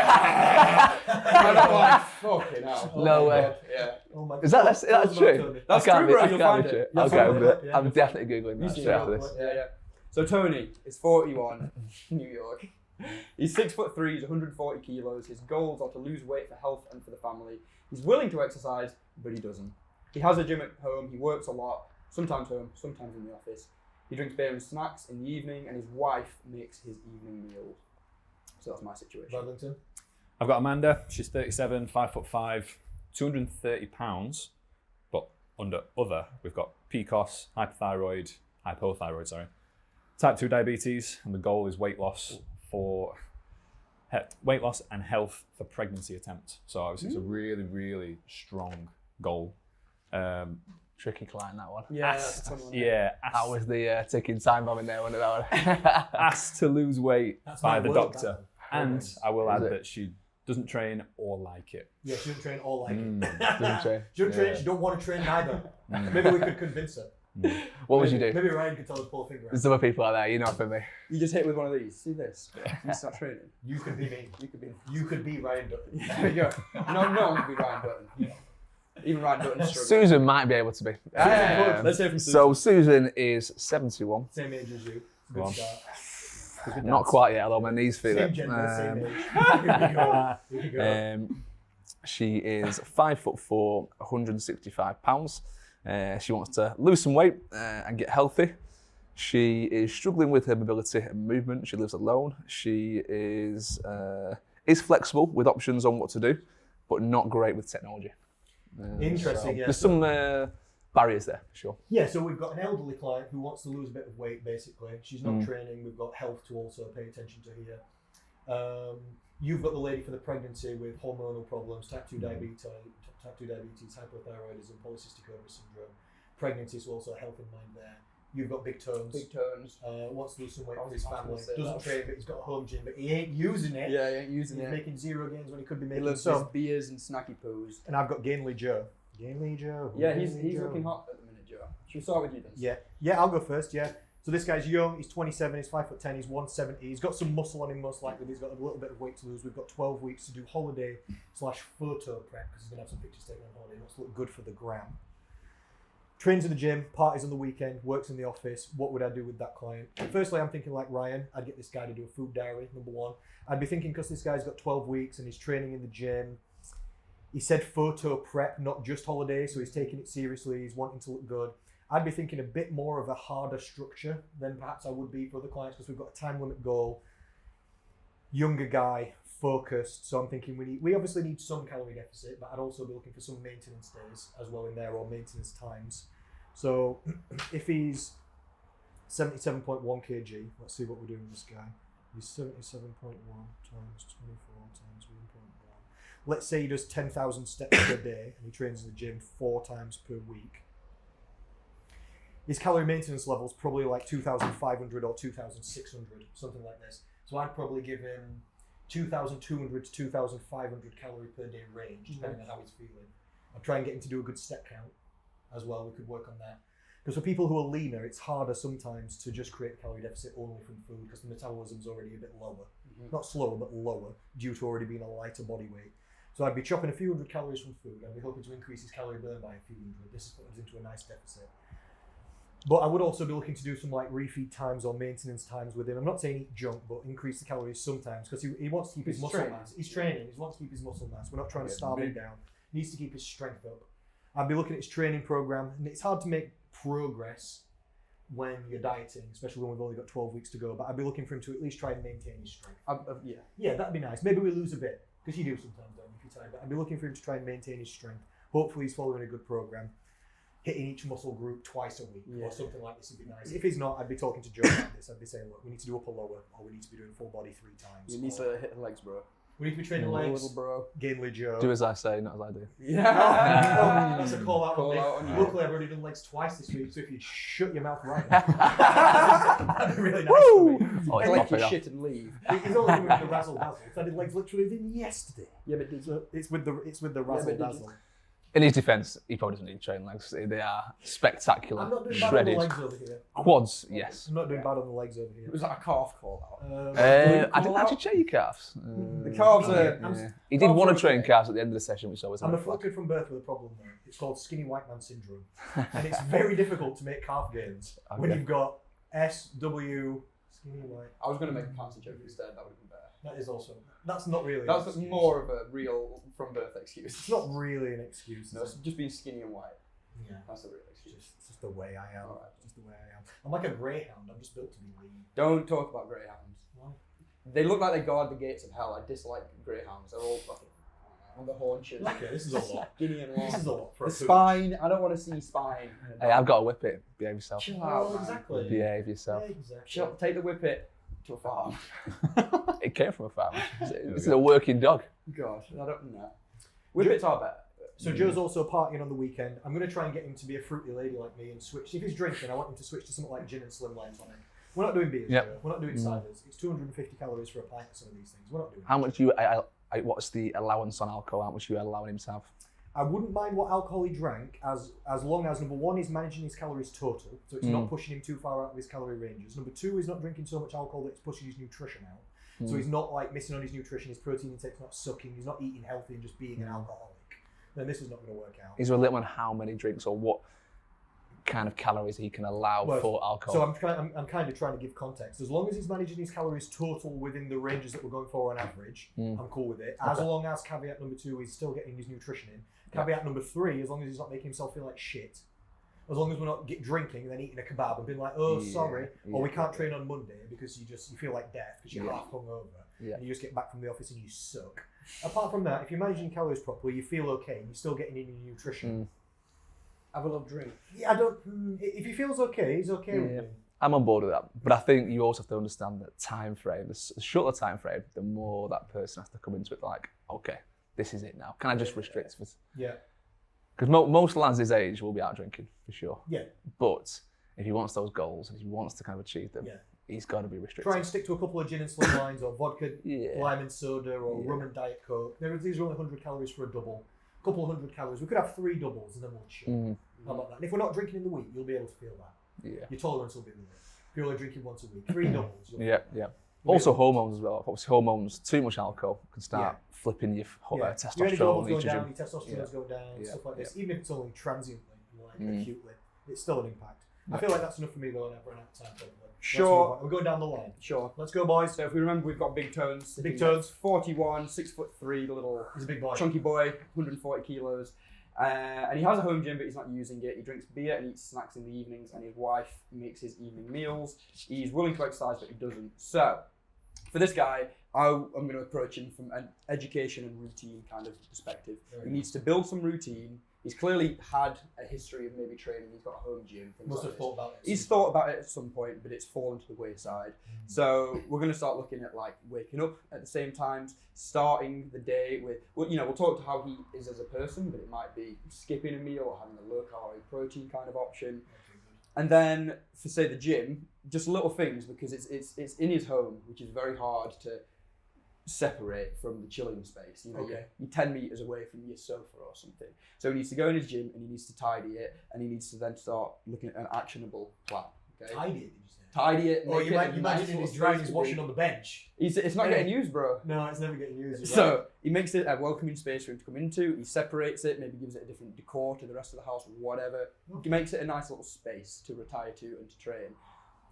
And I'm like, fucking hell. No my way. God. Yeah. Oh my Is God. that's Tell us about true? Tony. That's I can't true, bro. I You'll can't find be it. sure. You'll Okay, find it. Yeah. I'm definitely googling that see straight it. after this. Yeah. So Tony is 41, New York. He's 6'3", he's 140 kilos. His goals are to lose weight for health and for the family. He's willing to exercise, but he doesn't. He has a gym at home. He works a lot, sometimes home, sometimes in the office. He drinks beer and snacks in the evening, and his wife makes his evening meals. So that's my situation. Badlington. I've got Amanda. She's 37, 5'5", 230 pounds. But under other, we've got PCOS, hypothyroid, type 2 diabetes, and the goal is weight loss and health for pregnancy attempt. So obviously it's a really, really strong goal. Tricky client, that one. Yeah, that's a fun one. Yeah, That was the ticking time bomb in there, wasn't it, that one? asked to lose weight That's by my the word, doctor. that one. And I will add Is it? that she doesn't train or like it. Yeah, she doesn't train all like it. Doesn't train. She doesn't train, she don't want to train either. Maybe we could convince her. What would you do? Maybe Ryan could tell us pull a finger out. There's other people out there, you know, for me. You just hit with one of these. See this? You start training. You could be me. You could be Ryan Dutton. There you go. No one can be Ryan Dutton. Even Ryan Dutton's struggling. Susan might be able to be. Let's hear from Susan. So Susan is 71. Same age as you. Go Good on. start. Not quite yet, although my knees feel Same it. gender, same age. Here we go. Here we go. She is 5'4", 165 pounds. She wants to lose some weight and get healthy. She is struggling with her mobility and movement. She lives alone. She is flexible with options on what to do, but not great with technology. Interesting, so yeah. There's some barriers there, for sure. Yeah, so we've got an elderly client who wants to lose a bit of weight, basically. She's not training. We've got health to also pay attention to here. You've got the lady for the pregnancy with hormonal problems, type 2 diabetes, hypothyroidism, polycystic ovary syndrome. Pregnancy, so also health in mind there. You've got big tones. Big tones. Wants to lose some weight for his family. Doesn't train, but he's got a home gym, but he ain't using it. Yeah, he ain't using He's it. making zero gains when he could be He making loves some. his beers and snacky poos. And I've got Gainley Joe. Gainley Joe. Yeah, he's Gainley Joe. looking hot at the minute, Joe. Should we start with you then? Yeah, I'll go first. Yeah. So this guy's young. He's 27. He's 5'10". He's 170. He's got some muscle on him, most likely. He's got a little bit of weight to lose. We've got 12 weeks to do holiday/photo prep because he's gonna have some pictures taken on holiday. He wants to look good for the gram. Trains in the gym, parties on the weekend, works in the office. What would I do with that client? Firstly, I'm thinking like Ryan. I'd get this guy to do a food diary, number one. I'd be thinking because this guy's got 12 weeks and he's training in the gym. He said photo prep, not just holiday, so he's taking it seriously. He's wanting to look good. I'd be thinking a bit more of a harder structure than perhaps I would be for other clients because we've got a time limit goal. Younger guy, focused. So I'm thinking we obviously need some calorie deficit, but I'd also be looking for some maintenance days as well in there or maintenance times. So if he's 77.1 kg, let's see what we're doing with this guy. He's 77.1 times 24 times 1.1. Let's say he does 10,000 steps per day and he trains in the gym 4 times per week. His calorie maintenance level is probably like 2,500 or 2,600, something like this. So I'd probably give him 2,200 to 2,500 calorie per day range, depending on how he's feeling. I'd try and get him to do a good step count as well. We could work on that. Because for people who are leaner, it's harder sometimes to just create a calorie deficit only from food because the metabolism's already a bit lower. Not slower, but lower, due to already being a lighter body weight. So I'd be chopping a few hundred calories from food. I'd be hoping to increase his calorie burn by a few hundred. This is putting us into a nice deficit. But I would also be looking to do some like refeed times or maintenance times with him. I'm not saying eat junk, but increase the calories sometimes because he wants to keep his muscle mass. He's training. He wants to keep his muscle mass. We're not trying to starve him down. He needs to keep his strength up. I'd be looking at his training program, and it's hard to make progress when you're dieting, especially when we've only got 12 weeks to go. But I'd be looking for him to at least try and maintain his strength. Yeah, that'd be nice. Maybe we lose a bit because you do sometimes, don't you, if you're tired. But I'd be looking for him to try and maintain his strength. Hopefully, he's following a good program. Hitting each muscle group twice a week or something like this would be nice. If he's not, I'd be talking to Joe about this. I'd be saying, look, we need to do upper lower, or we need to be doing full body 3 times. You need to hit the legs, bro. We need to be training legs. Little bro. Gainley Joe. Do as I say, not as I do. Yeah. That's a call out Call on me. out on you. Luckily, I've already done legs twice this week, so if you'd shut your mouth right now, that'd be really nice for me. Oh, it's Collect not your enough. shit and leave. He's only doing the razzle dazzle. I did legs literally with him yesterday. Yeah, but did you? It's with the razzle dazzle. In his defence, he probably doesn't need to train legs. They are spectacular, I'm not doing bad on shredded. the legs over here. Quads, yes. I'm not doing bad on the legs over here. Was that a calf call out? I didn't actually check your calves. The calves are. Yeah. He did want to train calves at the end of the session, which always I'm a flag. afflicted from birth with a problem though. It's called skinny white man syndrome. And it's very difficult to make calf gains when you've got SW skinny white. I was going to make a cancer joke instead. That would have been better. That is also, that's not really That's an excuse. more of a real from birth excuse. It's not really an excuse. No, it's just being skinny and white. Yeah. That's a real excuse. It's just the way I am. Alright. It's just the way I am. I'm like a greyhound. I'm just built to be lean. Don't talk about greyhounds. Why? They look like they guard the gates of hell. I dislike greyhounds. They're all fucking on the haunches. Okay, this is a lot. Skinny and long. This is a lot for The a spine. I don't want to see spine. Hey, I've got a whippet. Behave yourself. Chill Oh, out, man. exactly. Behave yourself. Exactly. Take the whippet to a farm. It came from a farm. This is a working dog. Gosh, I don't know. Whippets are better. So Joe's also partying on the weekend. I'm going to try and get him to be a fruity lady like me and switch. If he's drinking, I want him to switch to something like gin and slimline tonic. We're not doing beers, Yep. Joe. We're not doing ciders. It's 250 calories for a pint of some of these things. We're not doing How much you? What's the allowance on alcohol? How much you allowing him to have? I wouldn't mind what alcohol he drank as long as, number one, he's managing his calories total, so it's not pushing him too far out of his calorie ranges. Number two, he's not drinking so much alcohol that it's pushing his nutrition out. So he's not like missing on his nutrition, his protein intake's not sucking, he's not eating healthy and just being an alcoholic. Then this is not going to work out. Is there a limit on how many drinks or what kind of calories he can allow for alcohol. So I'm kind of trying to give context. As long as he's managing his calories total within the ranges that we're going for on average, I'm cool with it. As long as caveat number 2, he's still getting his nutrition in. Caveat number 3, as long as he's not making himself feel like shit. As long as we're not drinking and then eating a kebab and being like, oh, sorry, or we can't train on Monday because you feel like death because you're half hungover and you just get back from the office and you suck. Apart from that, if you're managing calories properly, you feel okay, you're still getting in your nutrition. Have a little drink. Yeah, if he feels okay, he's okay with it. I'm on board with that, but I think you also have to understand that time frame. The shorter time frame, the more that person has to come into it. Like, okay, this is it now. Can I just restrict? Yeah. Because most lads his age will be out drinking for sure. Yeah. But if he wants those goals and he wants to kind of achieve them, he's got to be restricted. Try and stick to a couple of gin and slim lines, or vodka, lime and soda, or rum and diet coke. These are only 100 calories for a double. A couple of 100 calories. We could have 3 doubles and then we'll chill. How about that? And if we're not drinking in the week, you'll be able to feel that. Yeah. Your tolerance will be lower. If you're only drinking once a week, 3 doubles. Also hormones as well. Obviously hormones, too much alcohol can start flipping your testosterone. Your testosterone's going down, stuff like this. Even if it's only transiently, acutely, it's still an impact. I feel like that's enough for me though, and I've run out of time. Sure. We're going down the line. Sure. Let's go, boys. So if we remember, we've got Big Tones. Big Tones. 41, 6'3", the little He's a big boy. chunky boy, 140 kilos. And he has a home gym, but he's not using it. He drinks beer and eats snacks in the evenings, and his wife makes his evening meals. He's willing to exercise, but he doesn't. So for this guy, I'm going to approach him from an education and routine kind of perspective. He needs to build some routine. He's clearly had a history of maybe training. He's got a home gym. Must have thought about it. He's thought about it at some point, but it's fallen to the wayside. So we're going to start looking at like waking up at the same times, starting the day with, we'll talk to how he is as a person, but it might be skipping a meal or having a low calorie protein kind of option. And then for say the gym, just little things, because it's in his home, which is very hard to separate from the chilling space. You're 10 meters away from your sofa or something. So he needs to go in his gym and he needs to tidy it, and he needs to then start looking at an actionable plan. Okay? Tidy it, did you say? Tidy it. Or you might imagine he's drying his washing on the bench. It's not getting used, bro. No, it's never getting used. So he makes it a welcoming space for him to come into. He separates it, maybe gives it a different decor to the rest of the house, whatever. He makes it a nice little space to retire to and to train.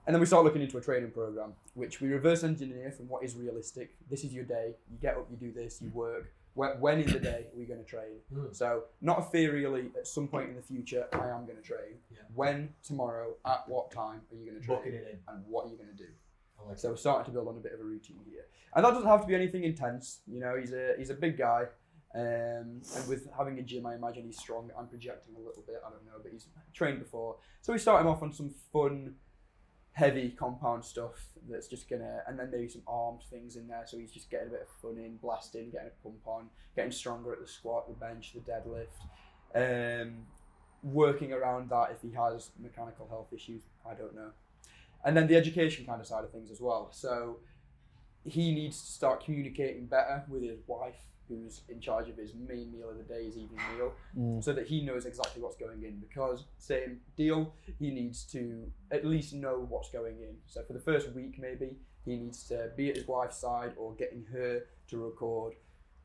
And then we start looking into a training program, which we reverse engineer from what is realistic. This is your day. You get up, you do this, you work. When in the day are we going to train? So not ethereally, at some point in the future, I am going to train. When, tomorrow, at what time are you going to train? Booking it in. And what are you going to do? So we're starting to build on a bit of a routine here. And that doesn't have to be anything intense. He's a big guy. And with having a gym, I imagine he's strong. I'm projecting a little bit, I don't know, but he's trained before. So we start him off on some fun, heavy compound stuff that's just and then maybe some armed things in there, so he's just getting a bit of fun in, blasting, getting a pump on, getting stronger at the squat, the bench, the deadlift, working around that if he has mechanical health issues, I don't know. And then the education kind of side of things as well. So he needs to start communicating better with his wife, who's in charge of his main meal of the day, his evening meal, so that he knows exactly what's going in, because same deal, he needs to at least know what's going in. So for the first week maybe, he needs to be at his wife's side or getting her to record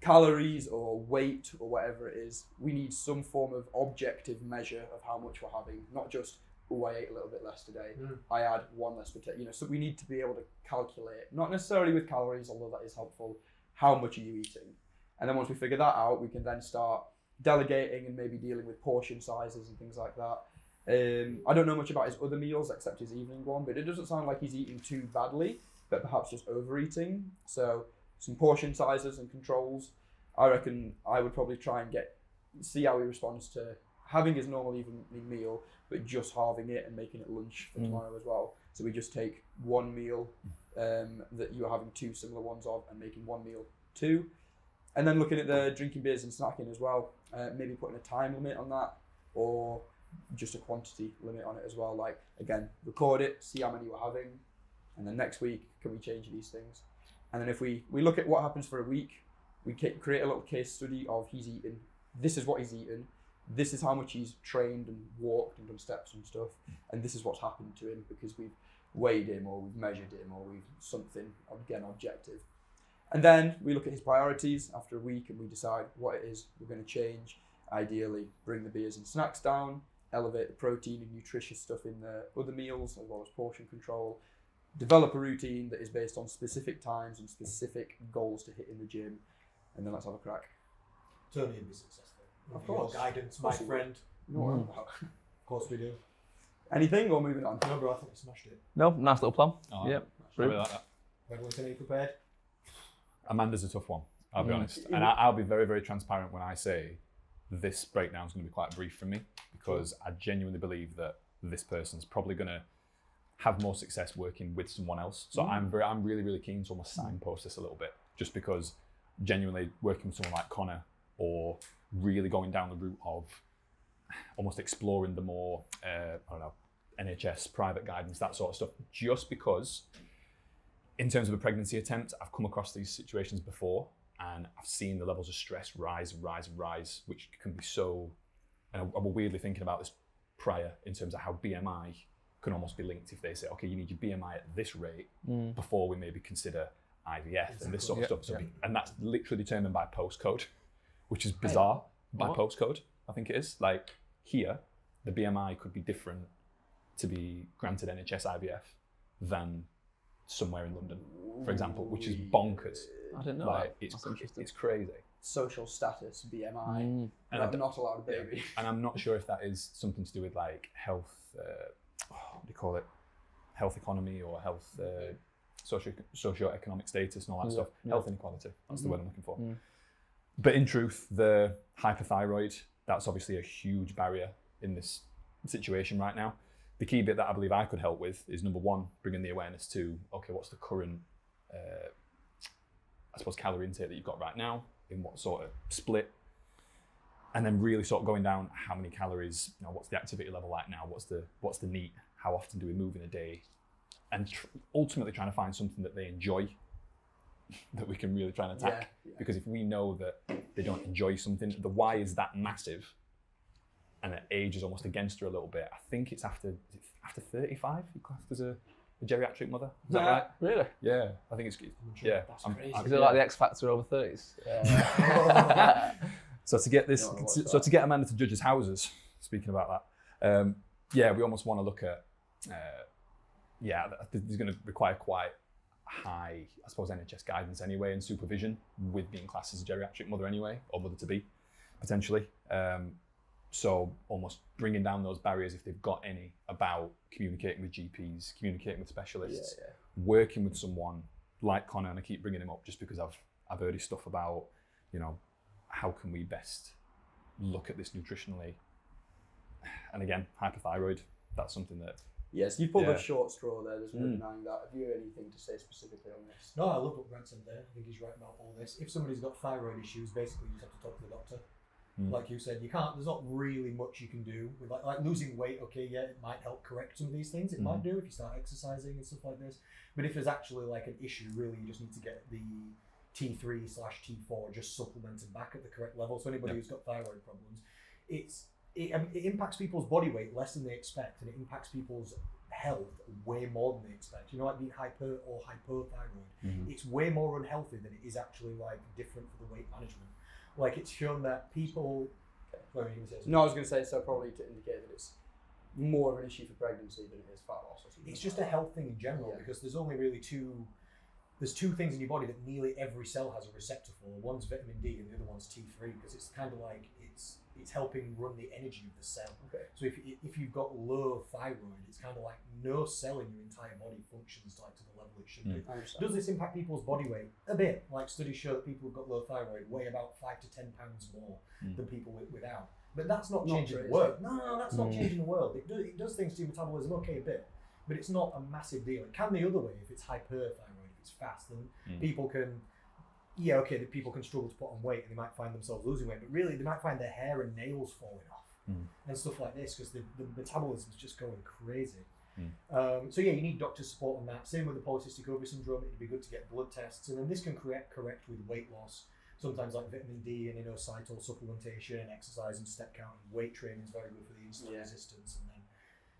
calories or weight or whatever it is. We need some form of objective measure of how much we're having, not just, oh, I ate a little bit less today, I had 1 less potato, so we need to be able to calculate, not necessarily with calories, although that is helpful, how much are you eating? And then once we figure that out, we can then start delegating and maybe dealing with portion sizes and things like that. I don't know much about his other meals except his evening one, but it doesn't sound like he's eating too badly, but perhaps just overeating. So some portion sizes and controls. I reckon I would probably try and see how he responds to having his normal evening meal, but just halving it and making it lunch for tomorrow as well. So we just take one meal that you're having 2 similar ones of, and making one meal 2. And then looking at the drinking beers and snacking as well, maybe putting a time limit on that, or just a quantity limit on it as well. Like, again, record it, see how many we're having, and then next week, can we change these things? And then if we look at what happens for a week, we create a little case study of he's eaten, this is what he's eaten, this is how much he's trained and walked and done steps and stuff, and this is what's happened to him because we've weighed him or we've measured him or we've something, again, objective. And then we look at his priorities after a week and we decide what it is we're going to change. Ideally, bring the beers and snacks down, elevate the protein and nutritious stuff in the other meals, as well as portion control. Develop a routine that is based on specific times and specific goals to hit in the gym, and then let's have a crack. Turn in be successful. Of course. Your guidance, my friend. You know what I'm about. Of course we do. Anything, or moving on? No, bro, I think we smashed it. No, nice little plan. Oh, Yep. I really like that. Everyone's any prepared? Amanda's a tough one, I'll be honest. And I'll be very, very transparent when I say this breakdown is going to be quite brief for me, because I genuinely believe that this person's probably going to have more success working with someone else. So I'm really, really keen to almost signpost this a little bit, just because genuinely working with someone like Connor, or really going down the route of almost exploring the more, NHS, private guidance, that sort of stuff, just because in terms of a pregnancy attempt, I've come across these situations before, and I've seen the levels of stress rise, which can be so, and I was weirdly thinking about this prior in terms of how BMI can almost be linked. If they say, okay, you need your BMI at this rate before we maybe consider IVF and this sort of stuff. So, and that's literally determined by postcode, which is bizarre. By postcode, I think it is. Like here, the BMI could be different to be granted NHS IVF than somewhere in London, for example, which is bonkers. I didn't know Like, that. it's crazy. Social status, BMI, and I'm not allowed a baby. And I'm not sure if that is something to do with like health, what do you call it? Health economy or health, socio-economic status and all that stuff. Health inequality, that's the word I'm looking for. But in truth, the hypothyroid, that's obviously a huge barrier in this situation right now. The key bit that I believe I could help with is, number one, bringing the awareness to, okay, what's the current, calorie intake that you've got right now, in what sort of split, and then really sort of going down how many calories, what's the activity level like now, what's the NEAT, how often do we move in a day, and ultimately trying to find something that they enjoy, that we can really try and attack. Because if we know that they don't enjoy something, the why is that massive, and that age is almost against her a little bit. I think it's after 35 you classed as a geriatric mother. Is that right? Really? Yeah, I think it's yeah. That's crazy. Is it like the X Factor over 30s? So to get this, to get Amanda to judge us houses, speaking about that, we almost want to look at, there's going to require quite high, I suppose, NHS guidance anyway, and supervision with being classed as a geriatric mother anyway, or mother to be, potentially. So almost bringing down those barriers, if they've got any, about communicating with GPs, communicating with specialists, working with someone like Connor, and I keep bringing him up just because I've heard his stuff about, how can we best look at this nutritionally? And again, hypothyroid, that's something that... Yes, you pulled a short straw there, there's no denying that. Have you anything to say specifically on this? No, I love what Grant said there. I think he's right about all this. If somebody's got thyroid issues, basically you just have to talk to the doctor. Like you said, there's not really much you can do. With like losing weight, okay, yeah, it might help correct some of these things. It might do if you start exercising and stuff like this. But if there's actually like an issue, really, you just need to get the T3/T4 just supplemented back at the correct level. So anybody who's got thyroid problems, it impacts people's body weight less than they expect, and it impacts people's health way more than they expect. Like being hyper or hypothyroid, it's way more unhealthy than it is actually like different for the weight management. Like it's shown that people. What were you going to say? No, I was going to say, so probably to indicate that it's more of an issue for pregnancy than it is fat loss. Or something. It's just a health thing in general, because there's only really two things in your body that nearly every cell has a receptor for. One's vitamin D and the other one's T3, because it's kind of like it's helping run the energy of the cell. Okay. So if you've got low thyroid, it's kind of like no cell in your entire body functions like to the level it should do. Does this impact people's body weight? A bit. Like studies show that people who've got low thyroid weigh about 5 to 10 pounds more than people without. But that's not changing the world. No, that's not changing the world. It does things to your metabolism, okay, a bit, but it's not a massive deal. It can the other way if it's hyperthyroid, if it's fast, then people can. Yeah, okay, that people can struggle to put on weight and they might find themselves losing weight, but really they might find their hair and nails falling off and stuff like this because the metabolism is just going crazy. So yeah, you need doctor support on that. Same with the polycystic ovary syndrome, it'd be good to get blood tests, and then this can correct with weight loss. Sometimes like vitamin D and inositol supplementation, exercise and step count and weight training is very good for the insulin resistance, and then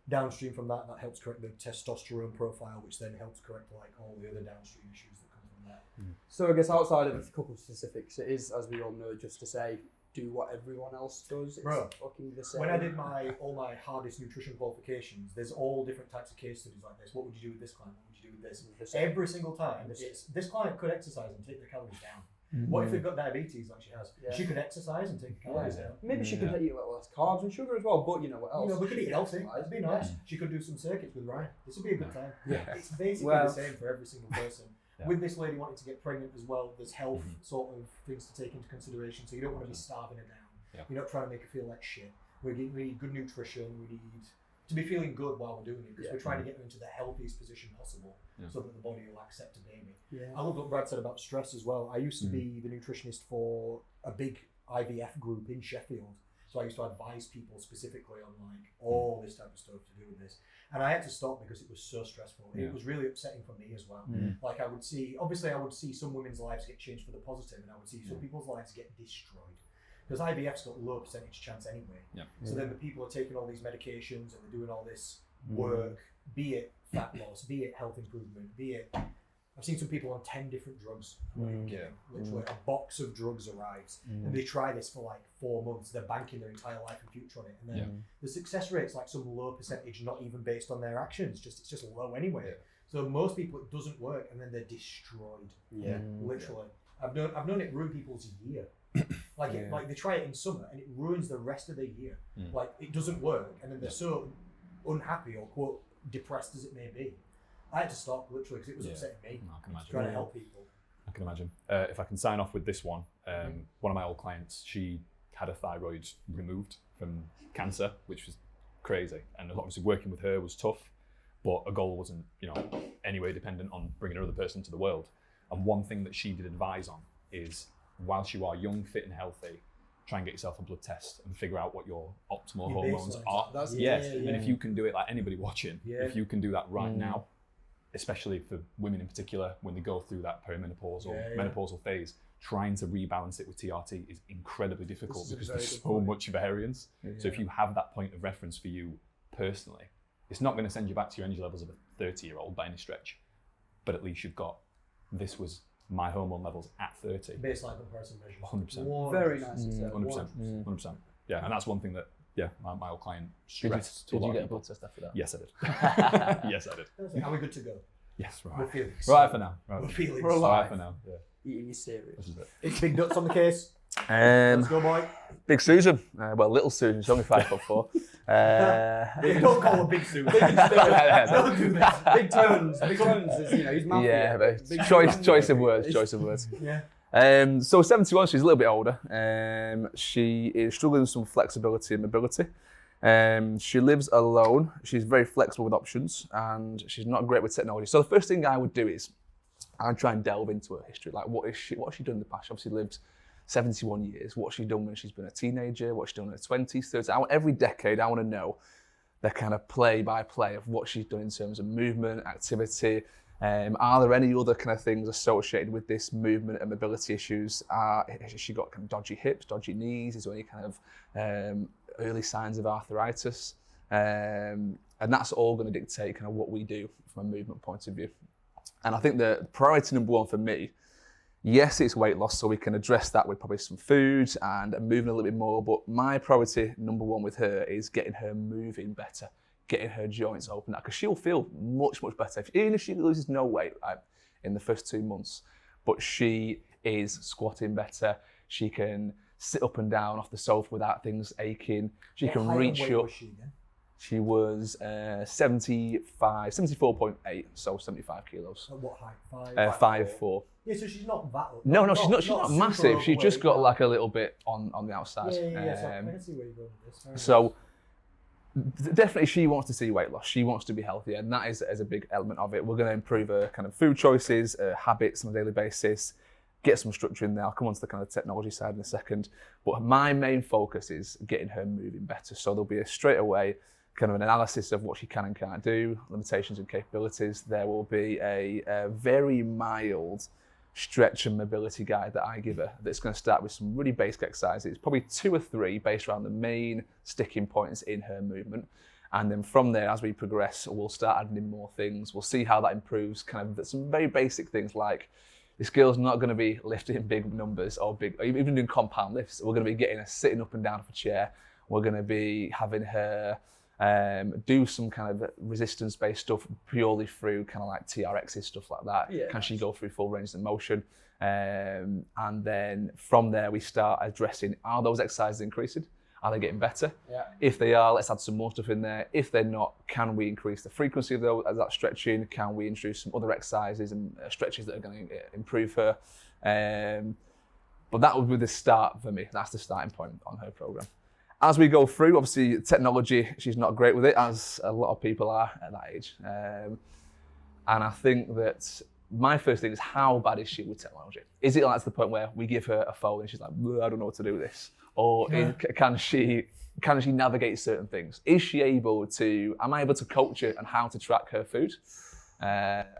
downstream from that helps correct the testosterone profile, which then helps correct like all the other downstream issues that come from that. So I guess outside of a couple of specifics, it is, as we all know, just to say, do what everyone else does. It's Bro, fucking the same. when I did all my hardest nutrition qualifications, there's all different types of case studies like this. What would you do with this client? What would you do with this? Every single time, it's this client could exercise and take their calories down. What if they've got diabetes like she has? She could exercise and take the calories down. Maybe she could eat a little less carbs and sugar as well, but you know what else? We could eat healthy. It'd be nice. She could do some circuits with Ryan. This would be a good time. It's basically the same for every single person. With this lady wanting to get pregnant as well, there's health sort of things to take into consideration. So you don't want to be starving her down. You're not trying to make her feel like shit. We need good nutrition. We need to be feeling good while we're doing it, because we're trying to get her into the healthiest position possible so that the body will accept a baby. I love what Brad said about stress as well. I used to be the nutritionist for a big IVF group in Sheffield. So I used to advise people specifically on like all this type of stuff to do with this. And I had to stop because it was so stressful. It was really upsetting for me as well. Like I would see some women's lives get changed for the positive, and I would see some people's lives get destroyed. Because IVF's got low percentage chance anyway. So then the people are taking all these medications and they're doing all this work, be it fat loss, be it health improvement, be it... I've seen some people on 10 different drugs. Literally, a box of drugs arrives, and they try this for like 4 months. They're banking their entire life and future on it, and then the success rate's like some low percentage, not even based on their actions. It's just low anyway. So most people it doesn't work, and then they're destroyed. Literally, I've known it ruin people's year. Like they try it in summer, and it ruins the rest of their year. Like it doesn't work, and then they're so unhappy or quote depressed as it may be. I had to stop literally because it was upsetting me. I can imagine. Trying to help people. I can imagine. If I can sign off with this one, one of my old clients, she had her thyroid removed from cancer, which was crazy. And obviously working with her was tough, but a goal wasn't, anyway dependent on bringing another person to the world. And one thing that she did advise on is, whilst you are young, fit and healthy, try and get yourself a blood test and figure out what your optimal hormones are. And if you can do it, like anybody watching, if you can do that right now, especially for women in particular, when they go through that perimenopause or menopausal phase, trying to rebalance it with TRT is incredibly difficult because there's so much variance. So if you have that point of reference for you personally, it's not going to send you back to your energy levels of a 30-year-old by any stretch, but at least you've got, this was my hormone levels at 30. Baseline comparison measures. 100%. Very nice. 100%. 100%. Yeah, and that's one thing that my old client stressed. Did you get a blood test after that? Yes, I did. Yes, I did. Are we good to go? Yes, right. We're feeling right for now. We're feeling We're alive. Right for now. Yeah. Eating your cereal. This is it. It's Big Duts on the case. Let's go, boy. Big Susan. Little Susan. She's only 5'4". Don't call her Big Susan. Don't do this. Big Tones. Big Tones is, he's mafia. Yeah, choice of words. Choice of words. So 71, she's a little bit older. She is struggling with some flexibility and mobility. She lives alone. She's very flexible with options, and she's not great with technology. So the first thing I would do is I'd try and delve into her history. Like, what has she done in the past? She obviously lived 71 years. What's she done when she's been a teenager? What's she done in her 20s, 30s? Every decade, I want to know the kind of play-by-play of what she's done in terms of movement, activity. Are there any other kind of things associated with this movement and mobility issues? Has she got kind of dodgy hips, dodgy knees? Is there any kind of early signs of arthritis? And that's all going to dictate kind of what we do from a movement point of view. And I think the priority number one for me, yes, it's weight loss, so we can address that with probably some food and moving a little bit more. But my priority number one with her is getting her moving better, getting her joints open, because she'll feel much, much better, even if she loses no weight in the first 2 months. But she is squatting better. She can sit up and down off the sofa without things aching. She can reach up. She was 74.8, so 75 kilos. At what height? 5'4". Yeah, so she's not that. No, she's not massive. She's just got like a little bit on the outside. Yeah. So I can see where you're going with this. So definitely she wants to see weight loss. She wants to be healthier, and that is a big element of it. We're going to improve her kind of food choices, habits on a daily basis, get some structure in there. I'll come on to the kind of technology side in a second. But my main focus is getting her moving better. So there'll be a straight away kind of an analysis of what she can and can't do, limitations and capabilities. There will be a very mild stretch and mobility guide that I give her that's going to start with some really basic exercises, probably 2 or 3 based around the main sticking points in her movement. And then from there, as we progress, we'll start adding in more things. We'll see how that improves kind of some very basic things like This girl's not going to be lifting big numbers or even doing compound lifts. We're going to be getting her sitting up and down off a chair. We're going to be having her do some kind of resistance-based stuff purely through kind of like TRXs, stuff like that. Yeah. Can she go through full range of motion? And then from there, we start addressing, are those exercises increasing? Are they getting better? Yeah. If they are, let's add some more stuff in there. If they're not, can we increase the frequency of that stretching? Can we introduce some other exercises and stretches that are going to improve her? But that would be the start for me. That's the starting point on her program. As we go through, obviously, technology, she's not great with it, as a lot of people are at that age. And I think that my first thing is, how bad is she with technology? Is it like to the point where we give her a phone and she's like, I don't know what to do with this? Or can she navigate certain things? Is she able to, am I able to coach her on how to track her food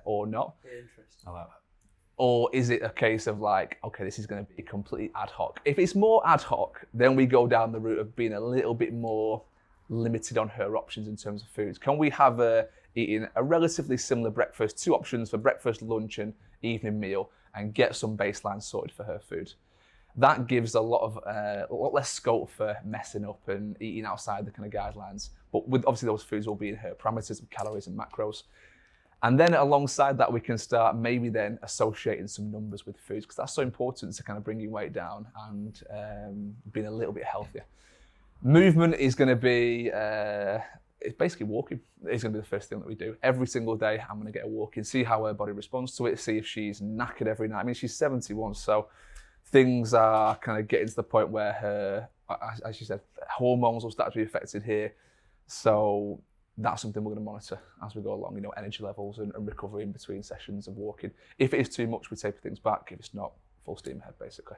or not? Interesting. I like that. Or is it a case of like, okay, this is going to be completely ad hoc? If it's more ad hoc, then we go down the route of being a little bit more limited on her options in terms of foods. Can we have her eating a relatively similar breakfast, 2 options for breakfast, lunch and evening meal, and get some baseline sorted for her food? That gives a lot less scope for messing up and eating outside the kind of guidelines. But with obviously those foods will be in her parameters of calories and macros. And then alongside that, we can start maybe then associating some numbers with foods, because that's so important to kind of bringing weight down and being a little bit healthier. Movement is going to be, it's basically walking. It's going to be the first thing that we do. Every single day, I'm going to get her walking, see how her body responds to it, see if she's knackered every night. I mean, she's 71, so things are kind of getting to the point where her, as you said, hormones will start to be affected here. So that's something we're going to monitor as we go along, energy levels and recovery in between sessions of walking. If it is too much, we taper things back. If it's not, full steam ahead, basically.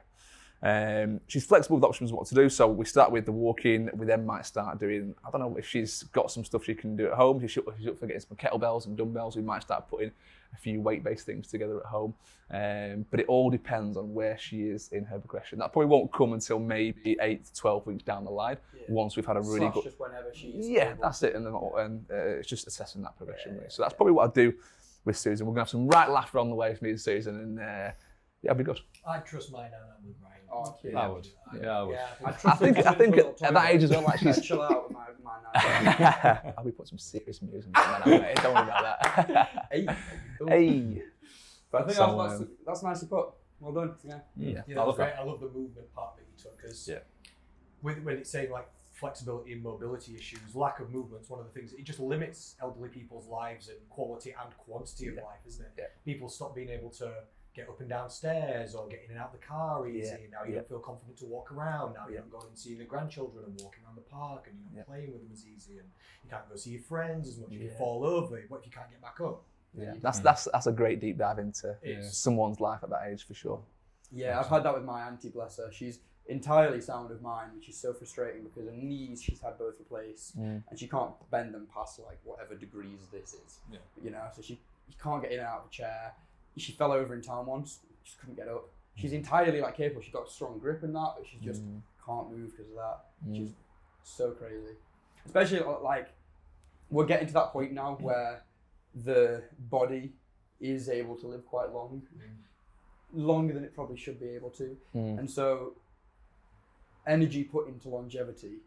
She's flexible with options of what to do. So we start with the walking. We then might start doing, I don't know, if she's got some stuff she can do at home. If she's up for getting some kettlebells and dumbbells, we might start putting a few weight-based things together at home. But it all depends on where she is in her progression. That probably won't come until maybe 8 to 12 weeks down the line, once we've had a really good... just whenever she's... Yeah, that's it. And it's just assessing that progression. So that's probably what I do with Susan. We're going to have some right laughter on the way with me and Susan, and yeah, it'll be good. I trust my nana with Ryan. Oh, Yeah, I would. Yeah, I would. I think at that age as well, like she's... chill out with my nana. I'll be putting some serious music on that, mate. Don't worry about that. Hey. But I think that's nicely put. Well done. Yeah, I that's love great. that. I love the movement part that you took, because Yeah. when it's saying like flexibility and mobility issues, lack of movement is one of the things. It just limits elderly people's lives and quality and quantity of life, isn't it? Yeah. People stop being able to get up and down stairs or get in and out of the car easy. Now you don't feel confident to walk around. Now you don't go and see the grandchildren and walking around the park, and you're not playing with them as easy, and you can't go see your friends as much. If you fall over, what if you can't get back up? Yeah, that's a great deep dive into someone's life at that age, for sure. Yeah, I've had that with my auntie, bless her. She's entirely sound of mind, which is so frustrating because her knees, she's had both replaced, and she can't bend them past like whatever degrees this is. Yeah. So you can't get in and out of a chair. She fell over in town once, just couldn't get up. She's entirely like capable. She's got a strong grip in that, but she just can't move because of that. She's so crazy. Especially like we're getting to that point now where the body is able to live quite long, longer than it probably should be able to. And so energy put into longevity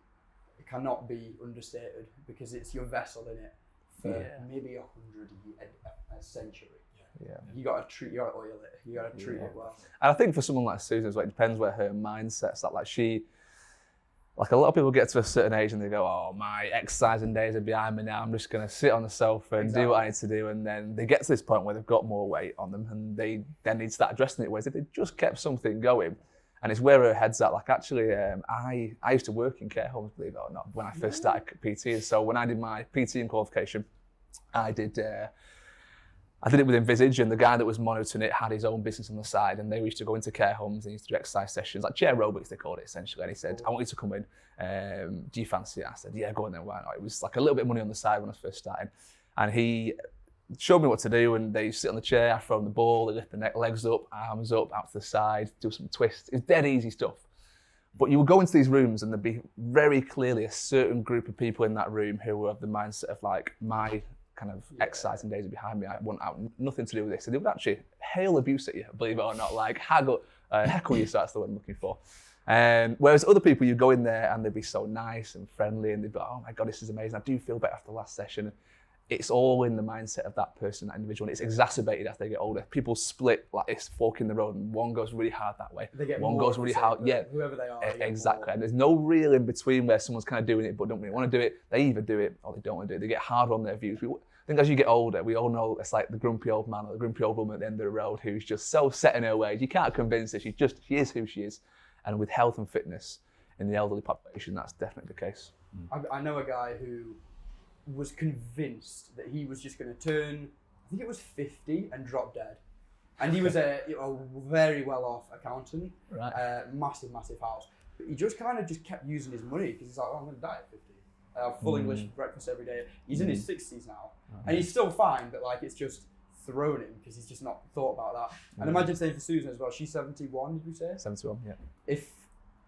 cannot be understated, because it's your vessel in it for maybe 100 years, a century. Yeah. You gotta oil it. You gotta treat it well. And I think for someone like Susan, it depends where her mindset's at. Like a lot of people get to a certain age and they go, oh, my exercising days are behind me now. I'm just going to sit on the sofa and do what I need to do. And then they get to this point where they've got more weight on them, and they then need to start addressing it. Whereas if they just kept something going, and it's where her head's at. Like actually, I used to work in care homes, believe it or not, when I first started PT. And so when I did my PT and qualification, I did it with Envisage, and the guy that was monitoring it had his own business on the side, and they used to go into care homes and used to do exercise sessions, like chair aerobics they called it essentially. And he said, I want you to come in, do you fancy it? I said, yeah, go on then, why not? It was like a little bit of money on the side when I first started. And he showed me what to do, and they sit on the chair, I throw them the ball, they lift the legs up, arms up, out to the side, do some twists. It's dead easy stuff. But you would go into these rooms and there'd be very clearly a certain group of people in that room who have the mindset of like, my kind of exercising days behind me, I want nothing to do with this. So they would actually hail abuse at you, believe it or not, like heckle you, so that's the word I'm looking for. Whereas other people, you go in there and they'd be so nice and friendly and they'd be like, oh my God, this is amazing. I do feel better after the last session. It's all in the mindset of that person, that individual. And it's exacerbated as they get older. People split like this fork in the road, and one goes really hard that way. One goes really hard. Yeah, whoever they are. Exactly. And there's no real in between where someone's kind of doing it but don't really want to do it. They either do it or they don't want to do it. They get hard on their views. I think as you get older, we all know it's like the grumpy old man or the grumpy old woman at the end of the road who's just so set in her ways. You can't convince her. She is who she is. And with health and fitness in the elderly population, that's definitely the case. I know a guy who was convinced that he was just going to turn, I think it was 50 and drop dead. And he was a very well-off accountant, right. Massive house. But he just kind of kept using his money because he's like, oh, I'm going to die at 50. I have full English breakfast every day. He's in his 60s now. And he's still fine, but like it's just thrown him because he's just not thought about that. And imagine saying for Susan as well, she's 71, did we say? 71, yeah.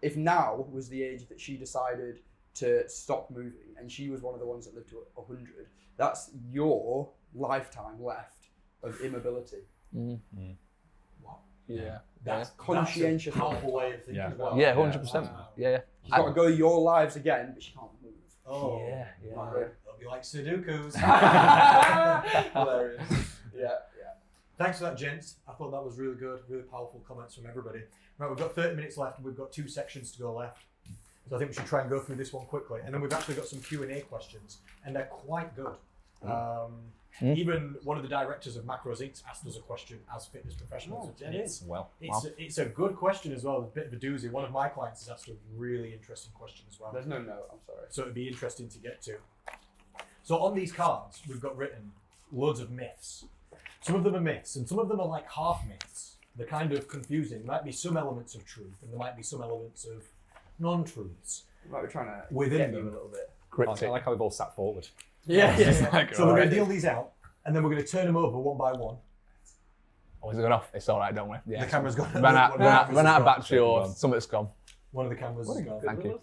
If now was the age that she decided to stop moving, and she was one of the ones that lived to 100, that's your lifetime left of immobility. What? Yeah. That's conscientious. That's a powerful way of thinking as well. Yeah, 100%. Yeah. She's got to go your lives again, but she can't move. Oh, yeah. It'll be like Sudokus. Hilarious. Yeah. Thanks for that, gents. I thought that was really good, really powerful comments from everybody. Right, we've got 30 minutes left and we've got 2 sections to go left. So I think we should try and go through this one quickly. And then we've actually got some Q&A questions, and they're quite good. Even one of the directors of Macros Inc. asked us a question as fitness professionals. And it's a good question as well, a bit of a doozy. One of my clients has asked a really interesting question as well. There's no note, I'm sorry. So it'd be interesting to get to. So on these cards, we've got written loads of myths. Some of them are myths, and some of them are like half myths. They're kind of confusing. There might be some elements of truth, and there might be some elements of non-truths. Right, we're trying to within get them you a little bit. I like how we've all sat forward. Yeah. So we're going to deal these out, and then we're going to turn them over one by one. Oh, is it gone off? It's all right, don't worry. Yeah. The camera's gone. Run out of battery or something's gone. One of the cameras is gone. Thank you.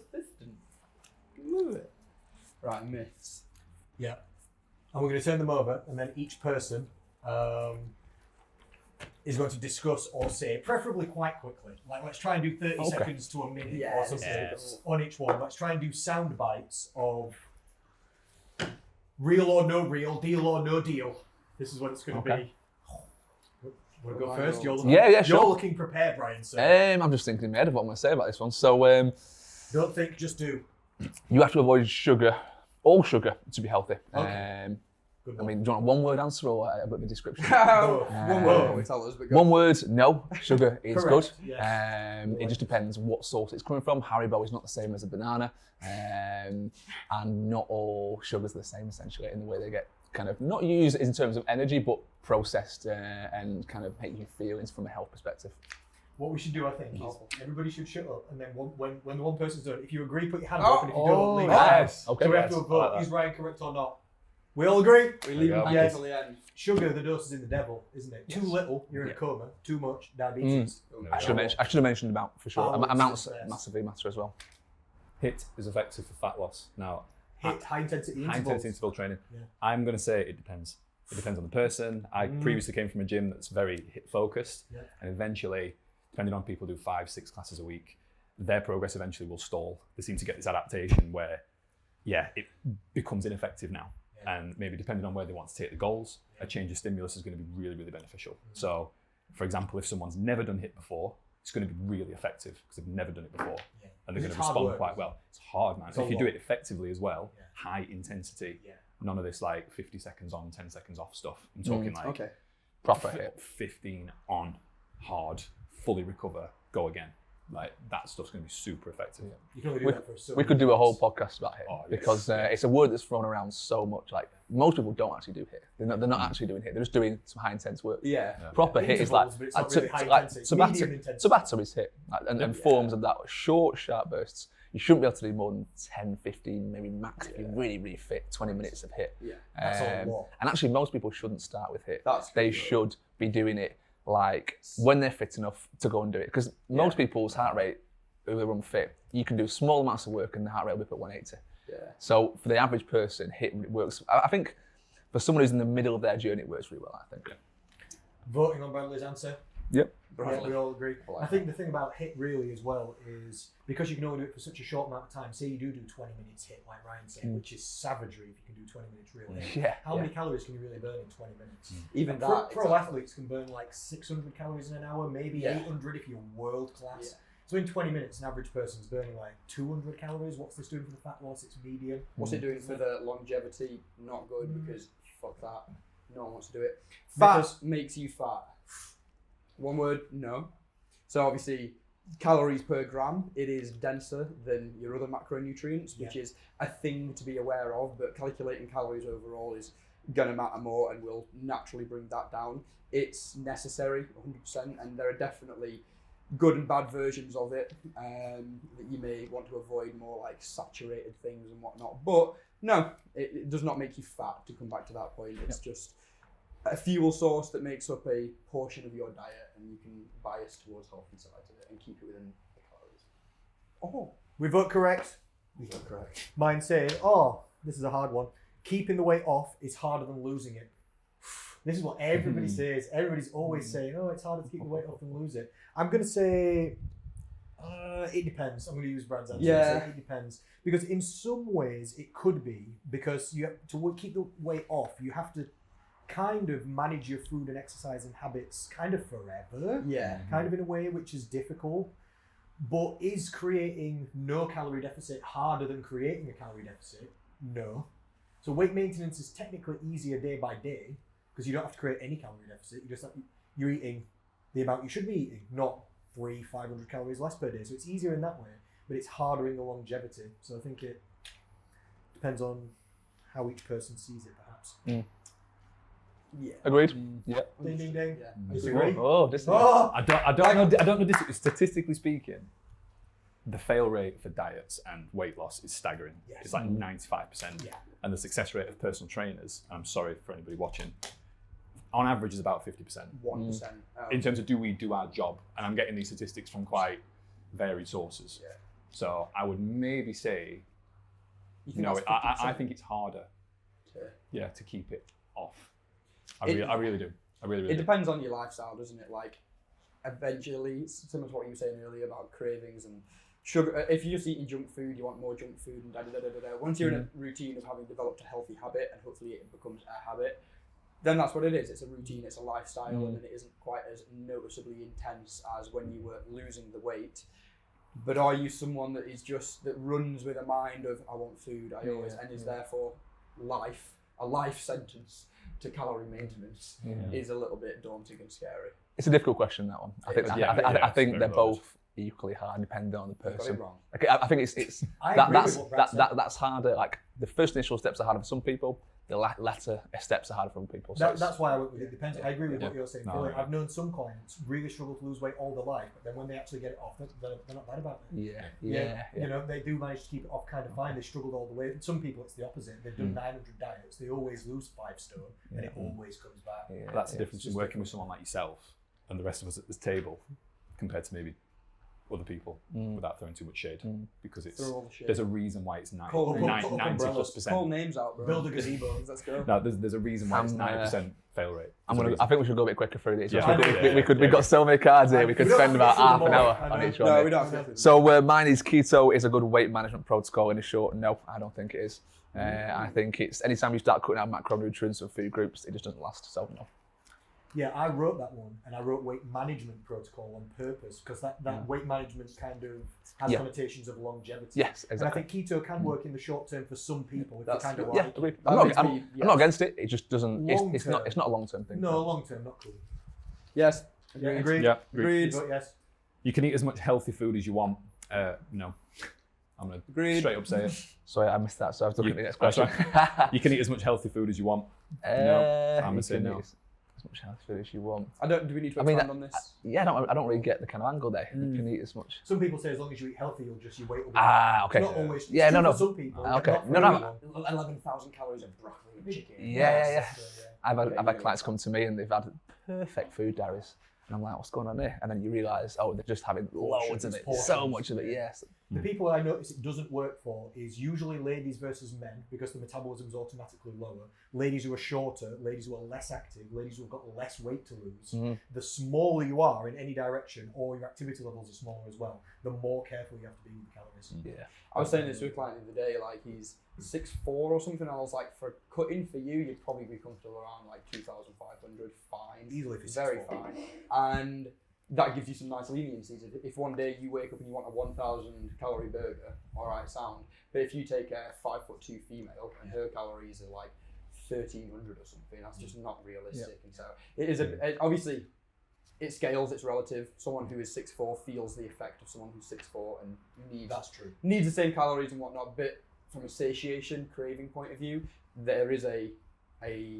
Move it. Right, myths. Yeah. And we're going to turn them over, and then each person is going to discuss or say, preferably quite quickly. Like, let's try and do 30 seconds to a minute or something on each one. Let's try and do sound bites of real or no real, deal or no deal. This is what it's going to be. Want to go first? You're looking prepared, Brian. So. I'm just thinking in my head of what I'm going to say about this one. So, don't think, just do. You have to avoid sugar, all sugar, to be healthy. Okay. I mean, do you want a one-word answer or a bit of a description? One word, tell us. But one word, no. Sugar is good. Yes. It just depends what source it's coming from. Haribo is not the same as a banana, and not all sugars are the same essentially in the way they get kind of not used in terms of energy, but processed and kind of make you feelings from a health perspective. What we should do, I think, is everybody should shut up, and then when the one person's done, if you agree, put your hand up, and if you don't, leave it. Yes. Okay. So we have to vote. Is Ryan correct or not? We all agree? We leave it until the end. Sugar, the dose is in the devil, isn't it? Yes. Too little, you're in a coma. Too much, diabetes. I should have mentioned amount for sure. Amounts massively matter as well. HIIT is effective for fat loss. Now, HIIT, high intensity interval training. Yeah. I'm going to say it depends. It depends on the person. I previously came from a gym that's very HIIT focused, and eventually, depending on people who do 5-6 classes a week, their progress eventually will stall. They seem to get this adaptation where, it becomes ineffective now. And maybe depending on where they want to take the goals, a change of stimulus is going to be really, really beneficial. So, for example, if someone's never done HIIT before, it's going to be really effective because they've never done it before. And they're going to respond quite well. It's hard, man. If you do it effectively as well, high intensity, none of this like 50 seconds on, 10 seconds off stuff. I'm talking proper HIIT. 15 on, hard, fully recover, go again. Like that stuff's going to be super effective. You can only do that for so we could do a whole podcast about HIIT because it's a word that's thrown around so much. Like most people don't actually do HIIT. They're not actually doing HIIT. They're just doing some high intense work. Proper HIIT is like Tabata is HIIT and forms of that short, sharp bursts. You shouldn't be able to do more than 10, 15, maybe max if you're really, really fit. 20 minutes of HIIT. That's a lot. And actually, most people shouldn't start with HIIT. They should be doing it like when they're fit enough to go and do it, because most people's heart rate who are unfit, you can do small amounts of work and the heart rate will be up at 180. So for the average person, HIIT works. I think for someone who's in the middle of their journey, it works really well, I think. Yeah. Voting on Bradley's answer. Yep. Yeah, we all agree. I think the thing about HIIT really as well is because you can only do it for such a short amount of time. Say you do 20 minutes HIIT, like Ryan said, which is savagery if you can do 20 minutes really. Yeah. How many calories can you really burn in 20 minutes? Even Like that. pro athletes can burn like 600 calories in an hour, maybe Yeah. 800 if you're world class. Yeah. So in 20 minutes, an average person's burning like 200 calories. What's this doing for the fat loss? It's medium. What's it doing for the longevity? Not good because fuck that. No one wants to do it. Because- Fat makes you fat. One word, no. So obviously, calories per gram, it is denser than your other macronutrients, which is a thing to be aware of, but calculating calories overall is gonna matter more and will naturally bring that down. It's necessary, 100%, and there are definitely good and bad versions of it that you may want to avoid, more like saturated things and whatnot. But no, it does not make you fat, to come back to that point. It's just a fuel source that makes up a portion of your diet, and you can bias towards healthy sides of it and keep it within the calories. Oh, We vote correct. you got correct. Mine saying, oh, this is a hard one. Keeping the weight off is harder than losing it. This is what everybody says. Everybody's always saying, oh, it's harder to keep the weight off than lose it. I'm going to say, it depends. I'm going to use Brad's answer. Yeah. Say it depends. Because in some ways it could be, because you have to keep the weight off, you have to kind of manage your food and exercising habits kind of forever. Yeah. Kind of in a way which is difficult. But is creating no calorie deficit harder than creating a calorie deficit? No. So weight maintenance is technically easier day by day because you don't have to create any calorie deficit. You just you're eating the amount you should be eating, not 500 calories less per day. So it's easier in that way, but it's harder in the longevity. So I think it depends on how each person sees it, perhaps. Yeah. Agreed? Yeah. Ding, ding, ding. Yeah. Disagree? Oh, this is... Oh! I don't know this, statistically speaking, the fail rate for diets and weight loss is staggering. Yes. It's like 95%. Yeah. And the success rate of personal trainers, I'm sorry for anybody watching, on average is about 50%. 1%. In terms of do we do our job? And I'm getting these statistics from quite varied sources. Yeah. So I would maybe say, You think no, that's I 50%? think it's harder, Yeah. to keep it off. I It- really do. I really It do. depends on your lifestyle, doesn't it? Like, eventually, similar to what you were saying earlier about cravings and sugar. If you're just eating junk food, you want more junk food and da da da da da. Once you're in a routine of having developed a healthy habit, and hopefully it becomes a habit, then that's what it is. It's a routine, it's a lifestyle, and then it isn't quite as noticeably intense as when you were losing the weight. But are you someone that is just, that runs with a mind of, I want food, I always, and is therefore a life sentence to calorie maintenance is a little bit daunting and scary. It's a difficult question, that one. I think, I think they're both equally hard depending on the Got person. it wrong. Like, I think it's I agree with what Brad said. that's harder. Like the first initial steps are harder for some people. The latter steps are harder for other people. So That's why I went with it. Depends. I agree with what you're saying. No, Billy. right. I've known some clients really struggle to lose weight all their life, but then when they actually get it off, they're not bad about it. yeah. You know, they do manage to keep it off kind of fine. They struggled all the way. Some people, it's the opposite. They've done 900 diets. They always lose 5 stone, and it always comes back. Yeah. That's the difference in working with someone like yourself and the rest of us at this table compared to maybe other people, without throwing too much shade, because it's Throw all the shade. there's a reason why it's 90 Call 90+%. Call names out, bro. Build a gazebo. Let's go. No, there's a reason why it's 90% fail rate. I think we should go a bit quicker through these. Yeah. We've got so many cards here. We could spend about half an hour on each one. No, we don't have to. So mine is keto is a good weight management protocol. In a short, no, I don't think it is. I think it's anytime you start cutting out macronutrients and food groups, it just doesn't last. So no. Yeah, I wrote that one, and I wrote weight management protocol on purpose because that weight management kind of has connotations of longevity. Yes, And I exactly. think keto can work in the short term for some people if they That's kind of good. Yeah, like. agreed. That I'm makes not, me- I'm not against it. It just doesn't. It's Long-term. not a long term thing. No, long term, not cool. Yes. Yeah, agreed. Yeah, Agreed. You vote yes. You can eat as much healthy food as you want. No, I'm gonna Agreed. straight up say it. Sorry, I missed that. So I was looking at the next That's question. You can eat as much healthy food as you want. No, I'm gonna say no. As much healthy food as you want. Do we need to I mean, expand on this? Yeah, I don't really get the kind of angle there. You can eat as much. Some people say as long as you eat healthy, your weight will be. Okay. Not always. It's Yeah, true no. For some people. but Okay. not for No. everyone. 11,000 calories of broccoli and chicken. Yeah. So, I've had clients come to me and they've had perfect food diaries. And I'm like, what's going on there? And then you realise, oh, they're just having loads of it. So much of it, yes. The people I notice it doesn't work for is usually ladies versus men, because the metabolism is automatically lower. Ladies who are shorter, ladies who are less active, ladies who have got less weight to lose. The smaller you are in any direction, or your activity levels are smaller as well, the more careful you have to be with the calories. Yeah. I was saying this to a client the other day, like he's 6'4" or something. I was like, for cutting for you, you'd probably be comfortable around like 2,500, fine. Easily for very 6'4". fine. And that gives you some nice leniencies. If one day you wake up and you want a 1,000 calorie burger, all right, sound. But if you take a 5'2" female and her calories are like 1,300 or something, that's just not realistic. And so it is obviously it scales, it's relative. Someone who is 6'4" feels the effect of someone who's 6'4" and needs the same calories and whatnot. But from a satiation, craving point of view, there is a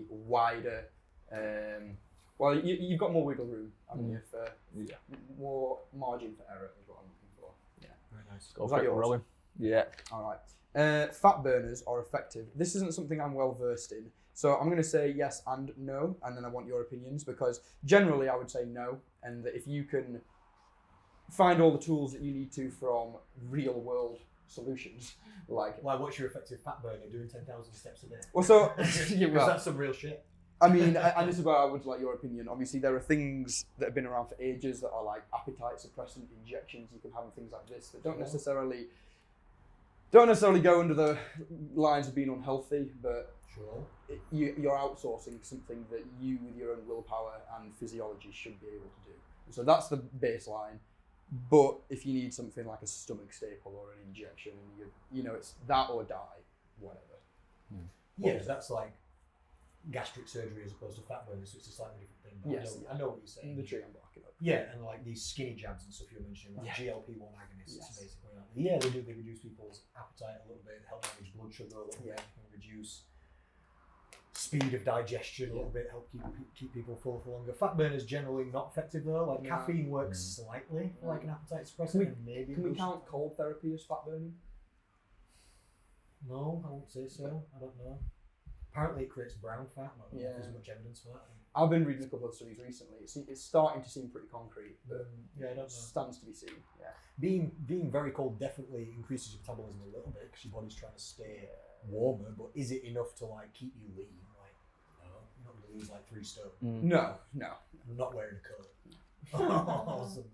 wider well, you've got more wiggle room, haven't you, for more margin for error is what I'm looking for. Yeah. Very nice. Go for it, Rowan. Yeah. All right. Fat burners are effective. This isn't something I'm well versed in. So I'm going to say yes and no, and then I want your opinions, because generally I would say no, and that if you can find all the tools that you need to from real world solutions, like... Why, what's your effective fat burner? Doing 10,000 steps a day? Well, so... Because that's some real shit. I mean, and this is where I would like your opinion. Obviously, there are things that have been around for ages that are like appetite suppressant injections you can have and things like this that don't necessarily go under the lines of being unhealthy, but you're outsourcing something that you, with your own willpower and physiology, should be able to do. So that's the baseline. But if you need something like a stomach staple or an injection, and you know it's that or die, whatever. Yeah, that's like gastric surgery as opposed to fat burners, so it's a slightly different thing. But Yes, I know what you're saying. The tree I'm barking up. Yeah, and like these skinny jabs and stuff you were mentioning, like GLP-1 agonists, basically. Yeah, they reduce people's appetite a little bit, help manage blood sugar a little bit, and reduce speed of digestion a little bit, help keep people full for longer. Fat burners generally not effective though. Like caffeine works slightly like an appetite suppressant. Can we count cold therapy as fat burning? No, I won't say so. I don't know. Apparently it creates brown fat. I don't know if there's much evidence for that. I've been reading a couple of studies recently. It's starting to seem pretty concrete, but I don't know. Stands to be seen. Yeah. Being very cold definitely increases your metabolism a little bit because your body's trying to stay warmer. But is it enough to like keep you lean? Like, no, you're not going to lose like 3 stone. No. I'm not wearing a coat.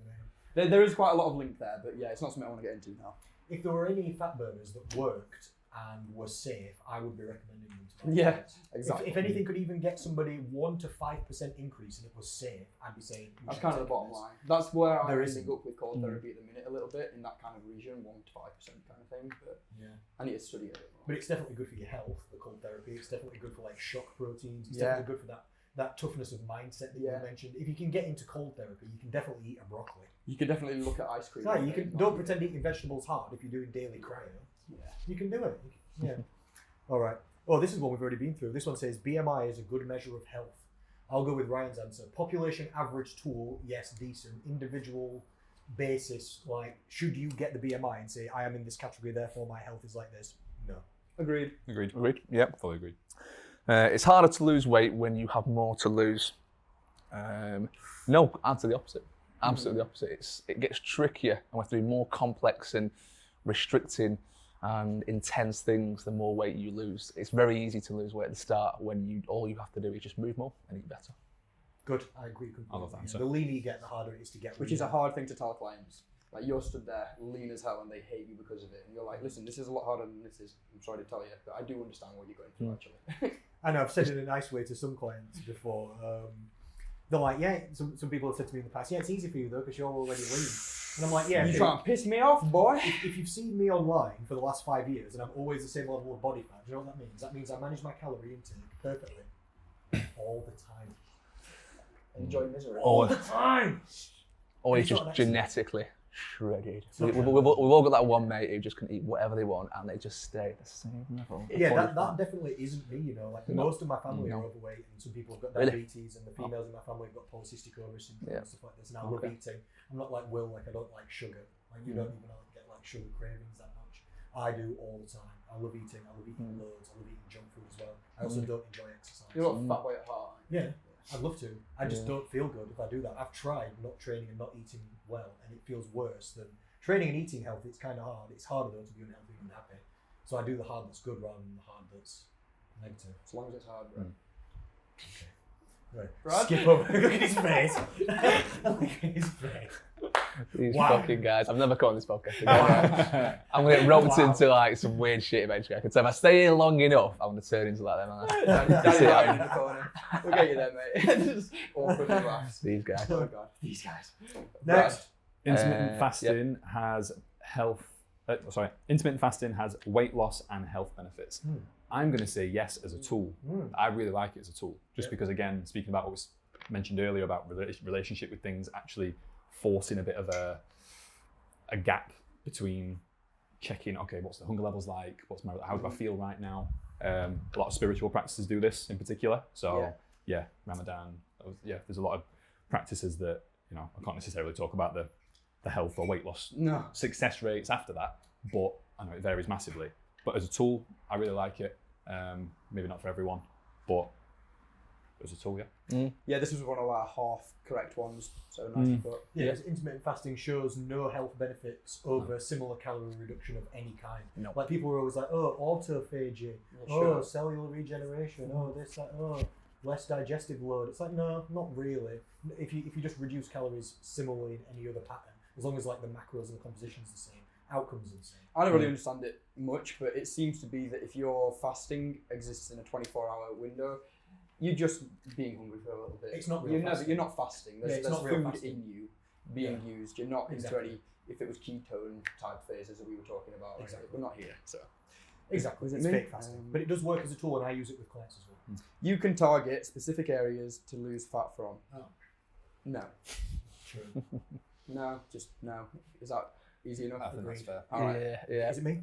There is quite a lot of link there, but yeah, it's not something I want to get into now. If there were any fat burners that worked and were safe, I would be recommending them to my clients. Exactly. If anything could even get somebody 1 to 5% increase and it was safe, I'd be saying that's kind of the bottom line. That's where I'm ending ending up with cold therapy at the minute a little bit, in that kind of region, 1 to 5% kind of thing. But I need to study it a bit more. But it's definitely good for your health, the cold therapy. It's definitely good for like shock proteins. It's definitely good for that toughness of mindset that you mentioned. If you can get into cold therapy, you can definitely eat a broccoli. You can definitely look at ice cream. You can don't pretend eating vegetables hard if you're doing daily cryo. You can do it. Yeah. All right. Oh, this is one we've already been through. This one says BMI is a good measure of health. I'll go with Ryan's answer. Population average tool, yes, decent. Individual basis, like, should you get the BMI and say, I am in this category, therefore my health is like this? No. Agreed. Yep. Fully agreed. It's harder to lose weight when you have more to lose. No, answer the opposite. Absolutely the opposite. It gets trickier and we have to do more complex and restricting and intense things the more weight you lose. It's very easy to lose weight at the start when all you have to do is just move more and eat better. Good, I agree completely. I love that answer. The leaner you get, the harder it is to get. Which is a hard thing to tell clients. Like, you're stood there lean as hell and they hate you because of it. And you're like, listen, this is a lot harder than this is. I'm sorry to tell you, but I do understand what you're going through actually. I know, I've said it in a nice way to some clients before. They're like, some people have said to me in the past, it's easy for you though because you're already lean. And I'm like, you trying to piss me off, boy? If you've seen me online for the last 5 years and I'm always the same level of body fat, do you know what that means? That means I manage my calorie intake perfectly all the time. Enjoy misery. All the time! Or he's just genetically shredded. We've all got that one mate who just can eat whatever they want and they just stay at the same level. Yeah, that definitely isn't me, you know. Like most of my family are overweight and some people have got diabetes and the females in my family have got polycystic ovary syndrome and stuff like this. And I love eating. I'm not like Will, like I don't like sugar. Like you don't even get like sugar cravings that much. I do all the time. I love eating. I love eating loads. I love eating junk food as well. I also don't enjoy exercise. You're not a fat boy at heart. Yeah. I'd love to. I just don't feel good if I do that. I've tried not training and not eating well, and it feels worse than Training and eating healthy, it's kind of hard. It's harder though to be unhealthy and happy. So I do the hard that's good rather than the hard that's negative. As long as it's hard, bro. Okay. Right. Brad? Skip over. Look at his face. Look at his face. These Wow. fucking guys. I've never come on this podcast again. I'm going to get roped into like some weird shit eventually. I can tell if I stay here long enough, I'm going to turn into like them. Danny hiding in the corner. We'll get you there, mate. Just awkward laughs. These guys. Oh god. These guys. Next. Intermittent fasting has intermittent fasting has weight loss and health benefits. I'm going to say yes as a tool. I really like it as a tool, just because, again, speaking about what was mentioned earlier about relationship with things, actually forcing a bit of a gap between checking, okay, what's the hunger levels like? How do I feel right now? A lot of spiritual practices do this in particular. So yeah, Ramadan. There's a lot of practices that, you know, I can't necessarily talk about the health or weight loss success rates after that, but I know it varies massively. But as a tool, I really like it. Maybe not for everyone, but as a tool, Yeah, this was one of our half correct ones, so nice. But Yeah, intermittent fasting shows no health benefits over similar calorie reduction of any kind. No. Like people were always like, oh, autophagy, sure. cellular regeneration, this, that, less digestive load. It's like, no, not really. If you just reduce calories similarly in any other pattern, as long as like the macros and the composition's the same, outcomes are the same. I don't really understand it much, but it seems to be that if your fasting exists in a 24-hour window, you're just being hungry for a little bit. It's not real fasting. You're not fasting. There's, it's there's not real food fasting. in you being used. You're not Exactly. into any, if it was ketone type phases that we were talking about. Exactly. We're not here, so. Exactly, Was it it's me? fake fasting. But it does work as a tool and I use it with clients as well. You can target specific areas to lose fat from. Oh. No. True. No, just no. Is that easy enough? I think that's fair. All right. Yeah. Is it me?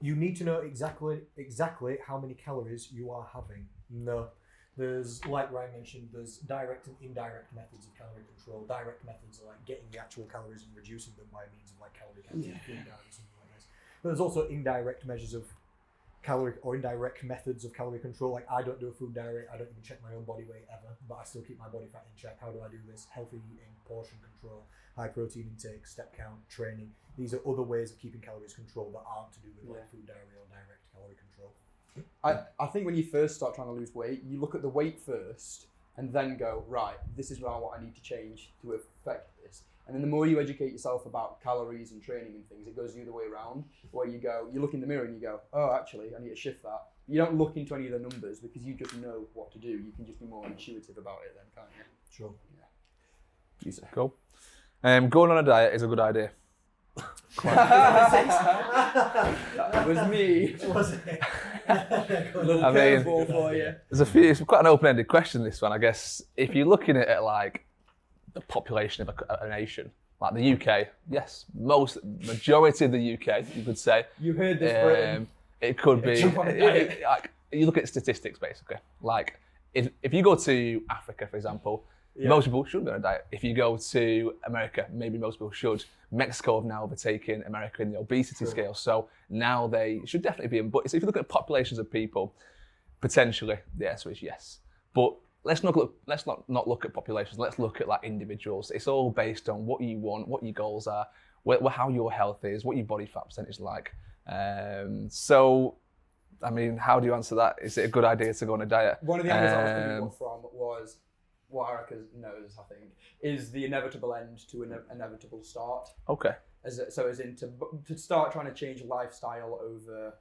You need to know exactly how many calories you are having. No. There's, like Ryan mentioned, there's direct and indirect methods of calorie control. Direct methods are like getting the actual calories and reducing them by means of like calorie counting, food diary, something like this. But there's also indirect measures of calorie or indirect methods of calorie control. Like I don't do a food diary, I don't even check my own body weight ever, but I still keep my body fat in check. How do I do this? Healthy eating, portion control, high protein intake, step count, training. These are other ways of keeping calories controlled that aren't to do with like food diary or direct calorie control. I think when you first start trying to lose weight, you look at the weight first and then go, right, this is what I need to change to affect this. And then the more you educate yourself about calories and training and things, it goes the other way around, where you look in the mirror and you go, oh, actually, I need to shift that. You don't look into any of the numbers because you just know what to do. You can just be more intuitive about it then, can't you? Sure. Yeah. Cool. Going on a diet is a good idea. That was me. Was it? A little I mean- curveball for you. It's quite an open-ended question, this one. I guess if you're looking at it like the population of a nation, like the UK, yes, majority of the UK, you could say. You heard this, Britain. It could be, Jump on a diet. like, you look at statistics basically. Like, if you go to Africa, for example, most people shouldn't be on a diet. If you go to America, maybe most people should. Mexico have now overtaken America in the obesity scale, so now they should definitely be in. But if you look at populations of people, potentially the answer is yes. But let's not look at populations. Let's look at like individuals. It's all based on what you want, what your goals are, how your health is, what your body fat percentage is like. So, I mean, how do you answer that? Is it a good idea to go on a diet? One of the angles I was coming from was what Erica knows, I think, is the inevitable end to an inevitable start. Okay. As in to start trying to change lifestyle over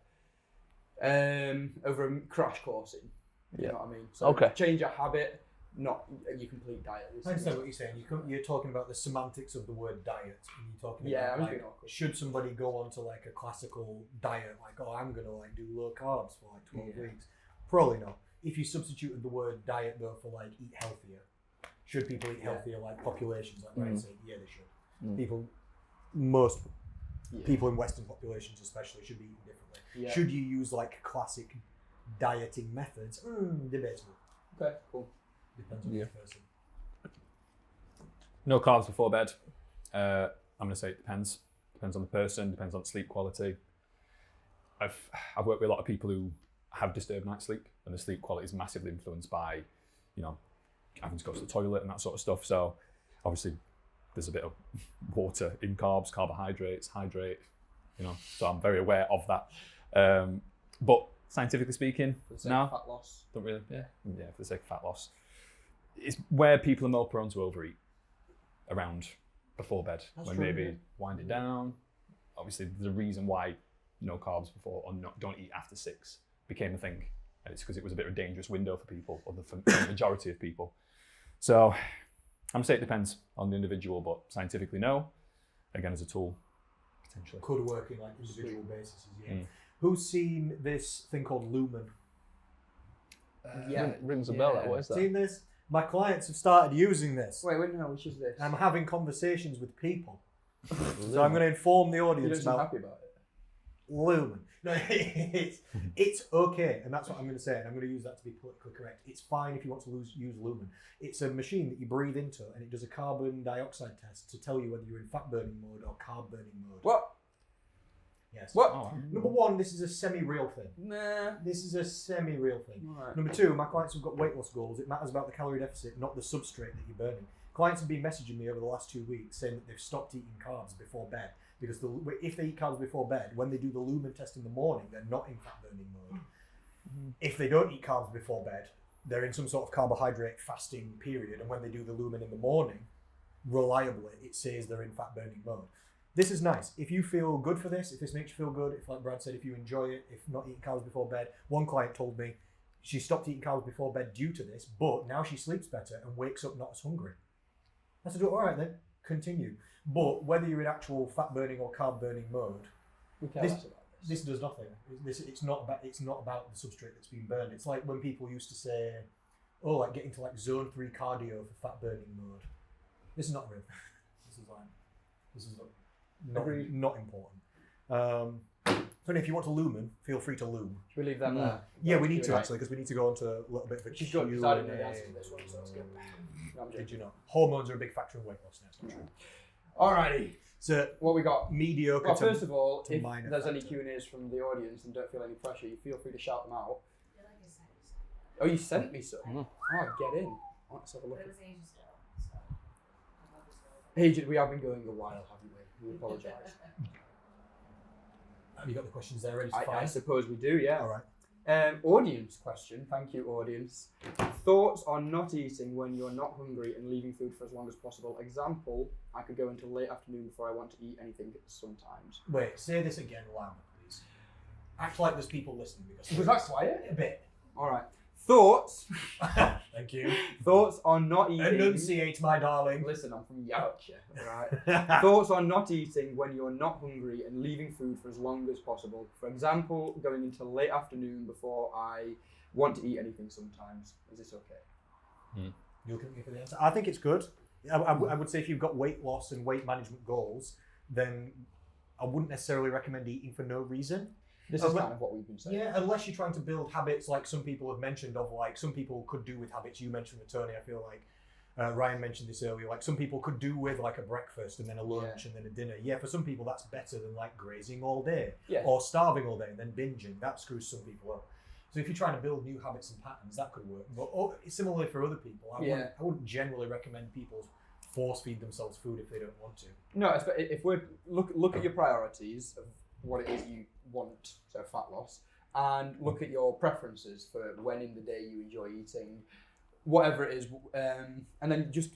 a crash coursing. You know what I mean? So change a habit, not your complete diet. I understand what you're saying. You're talking about the semantics of the word diet. And you're talking Yeah, about I'm like, being awkward. should somebody go on to like a classical diet, like, oh, I'm gonna like do low carbs for like 12 weeks? Probably not. If you substituted the word diet though for like eat healthier, should people eat healthier like populations? Like Ryan said, yeah, they should. Most people in Western populations especially should be eating differently. Yeah. Should you use like classic dieting methods? Debatable. Okay, cool. Depends on each person. No carbs before bed. I'm going to say it depends. Depends on the person, depends on sleep quality. I've worked with a lot of people who have disturbed night sleep, and the sleep quality is massively influenced by, having to go to the toilet and that sort of stuff. So obviously there's a bit of water in carbs, carbohydrates, hydrate, so I'm very aware of that. But scientifically speaking, no, fat loss. Don't really, yeah, for the sake of fat loss. It's where people are more prone to overeat around before bed, when true, maybe wind it down. Obviously, there's a reason why no carbs before or don't eat after 6 became a thing. And it's because it was a bit of a dangerous window for people, or for the majority of people. So I'm saying it depends on the individual, but scientifically, no. Again, as a tool, potentially. Could work in like individual basis, yeah. Who's seen this thing called Lumen? Rings a bell. What is that? Seen this? My clients have started using this. Wait, no, which is this? I'm having conversations with people. So I'm going to inform the You audience don't seem about happy about it. Lumen. No, it's okay, and that's what I'm going to say, and I'm going to use that to be politically correct. It's fine if you want to use Lumen. It's a machine that you breathe into, and it does a carbon dioxide test to tell you whether you're in fat burning mode or carb burning mode. What? Yes. What? Oh, Number one, this is a semi-real thing. Nah. This is a semi-real thing. Right. Number two, my clients have got weight loss goals. It matters about the calorie deficit, not the substrate that you're burning. Clients have been messaging me over the last 2 weeks saying that they've stopped eating carbs before bed because if they eat carbs before bed, when they do the Lumen test in the morning, they're not in fat burning mode. If they don't eat carbs before bed, they're in some sort of carbohydrate fasting period, and when they do the Lumen in the morning, reliably, it says they're in fat burning mode. This is nice. If you feel good for this, if this makes you feel good, if like Brad said, if you enjoy it, if not eating carbs before bed. One client told me she stopped eating carbs before bed due to this, but now she sleeps better and wakes up not as hungry. I said, all right then, continue. But whether you're in actual fat burning or carb burning mode, this does nothing. It's not about the substrate that's being burned. It's like when people used to say, oh, like get into like zone 3 cardio for fat burning mode. This is not real. This is not important. So if you want to lumen, feel free to lume. Should we leave that there? Yeah, we need to actually, because we need to go on to a little bit of a She's good, because I didn't know the answer to this one, so that's good. No, did you know? Hormones are a big factor in weight loss. That's not true. Alrighty. So what we got? Mediocre. Well, first of all, if minor there's any factor. Q&As from the audience and don't feel any pressure, you feel free to shout them out. Oh, you sent me some? Oh, get in. Let's have a look. Agent, we have been going a while, haven't we? We apologise. Have you got the questions there ready to I fire? suppose we do, yeah. All right. Audience question. Thank you, audience. Thoughts on not eating when you're not hungry and leaving food for as long as possible. Example, I could go until late afternoon before I want to eat anything sometimes. Wait, say this again loud, please. Act like there's people listening. Because Was that quiet? a bit. All right. Thoughts. Thank you. Thoughts on not eating. Enunciate, my darling. Listen, I'm from Yorkshire. Right. Thoughts on not eating when you're not hungry and leaving food for as long as possible. For example, going until late afternoon before I want to eat anything sometimes. Is this okay? You're looking at me for the answer. I think it's good. I would say if you've got weight loss and weight management goals, then I wouldn't necessarily recommend eating for no reason. This is kind of what we've been saying. Yeah, unless you're trying to build habits like some people have mentioned of like some people could do with habits. You mentioned with Tony, I feel like Ryan mentioned this earlier, like some people could do with like a breakfast and then a lunch and then a dinner. Yeah, for some people that's better than like grazing all day or starving all day and then binging. That screws some people up. So if you're trying to build new habits and patterns, that could work. But similarly for other people, I wouldn't generally recommend people force feed themselves food if they don't want to. No, if we look at your priorities of what it is you want, so fat loss, and look at your preferences for when in the day you enjoy eating, whatever it is, and then just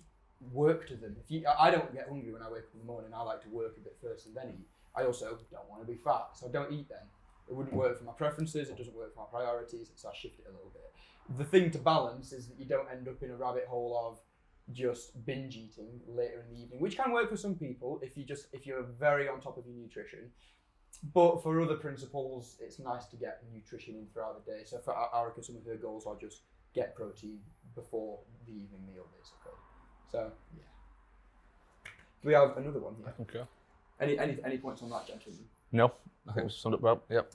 work to them. I don't get hungry when I wake up in the morning. I like to work a bit first and then eat. I also don't want to be fat, so I don't eat then. It wouldn't work for my preferences, it doesn't work for my priorities, so I shift it a little bit. The thing to balance is that you don't end up in a rabbit hole of just binge eating later in the evening, which can work for some people if you're very on top of your nutrition. But for other principles, it's nice to get nutrition in throughout the day. So for Arica, some of her goals are just get protein before the evening meal, basically. So yeah. Do we have another one here? Okay. Any points on that, gentlemen? No, I think we've summed up well. Yep.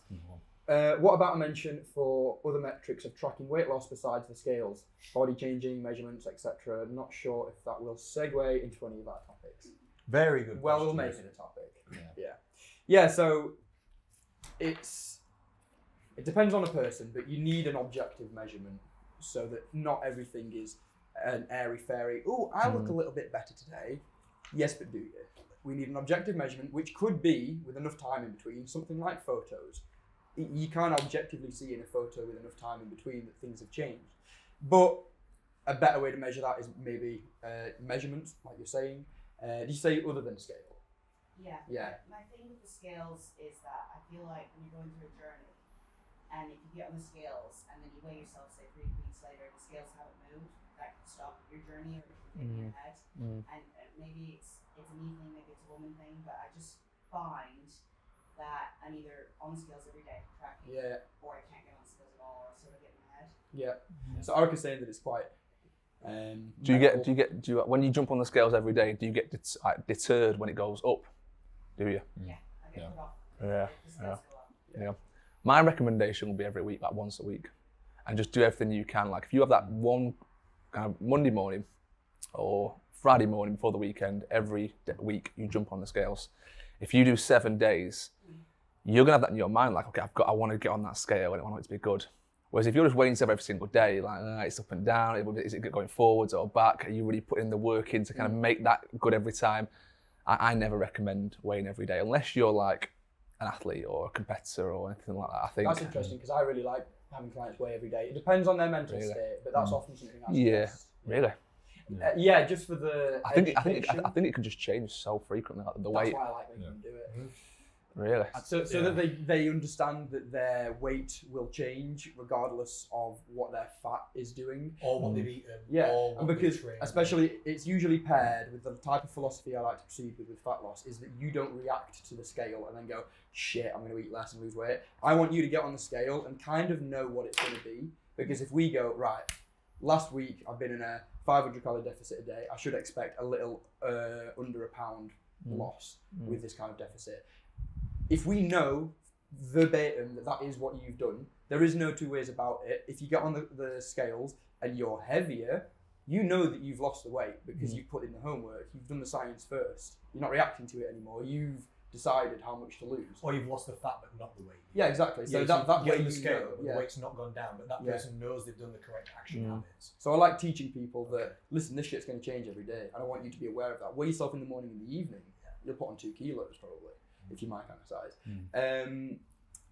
What about a mention for other metrics of tracking weight loss besides the scales, body changing, measurements, etc.? Not sure if that will segue into any of our topics. Very good. Well, we'll make it a topic. Yeah. So it depends on a person, but you need an objective measurement so that not everything is an airy fairy. Oh, I look a little bit better today. Yes, but do you? We need an objective measurement, which could be, with enough time in between, something like photos. You can't objectively see in a photo with enough time in between that things have changed. But a better way to measure that is maybe measurements, like you're saying. Did you say other than scale? Yeah. Yeah. My thing with the scales is that I feel like when you're going through a journey, and if you get on the scales and then you weigh yourself, say 3 weeks later, the scales haven't moved, that could stop your journey or it could get in your head. And maybe it's a me thing, maybe it's a woman thing, but I just find that I'm either on the scales every day tracking, or I can't get on the scales at all, or sort of get in my head. Yeah. So Eric is saying that it's quite. Do you when you jump on the scales every day, do you get deterred when it goes up? Do you? Yeah, I get put off. Yeah. My recommendation will be every week, like once a week, and just do everything you can. Like if you have that one kind of Monday morning or Friday morning before the weekend, every week you jump on the scales. If you do 7 days, you're gonna have that in your mind, like, okay, I want to get on that scale and I want it to be good. Whereas if you're just weighing yourself every single day, like it's up and down, is it going forwards or back? Are you really putting the work in to kind of make that good every time? I never recommend weighing every day unless you're like an athlete or a competitor or anything like that. I think that's interesting because I really like having clients weigh every day. It depends on their mental state, but that's often something I suggest. Really. Yeah, just for the. I think it can just change so frequently. Like the weight. That's why I like making them do it. Really. So that they understand that their weight will change regardless of what their fat is doing or what they've eaten. Yeah, or what and because they've trained. especially it's usually paired with the type of philosophy I like to proceed with fat loss is that you don't react to the scale and then go, shit, I'm going to eat less and lose weight. I want you to get on the scale and kind of know what it's going to be, because if we go, right, last week I've been in a 500 calorie deficit a day, I should expect a little under a pound loss with this kind of deficit. If we know verbatim that is what you've done, there is no two ways about it. If you get on the scales and you're heavier, you know that you've lost the weight because you've put in the homework, you've done the science first. You're not reacting to it anymore. You've decided how much to lose. Or you've lost the fat but not the weight. Yeah, exactly. So that way on you the scale, know, the weight's not gone down, but that person knows they've done the correct action habits. So I like teaching people that, listen, this shit's going to change every day, and I want you to be aware of that. Weigh yourself in the morning and the evening. You'll put on 2 kilos probably, if you're my kind of size.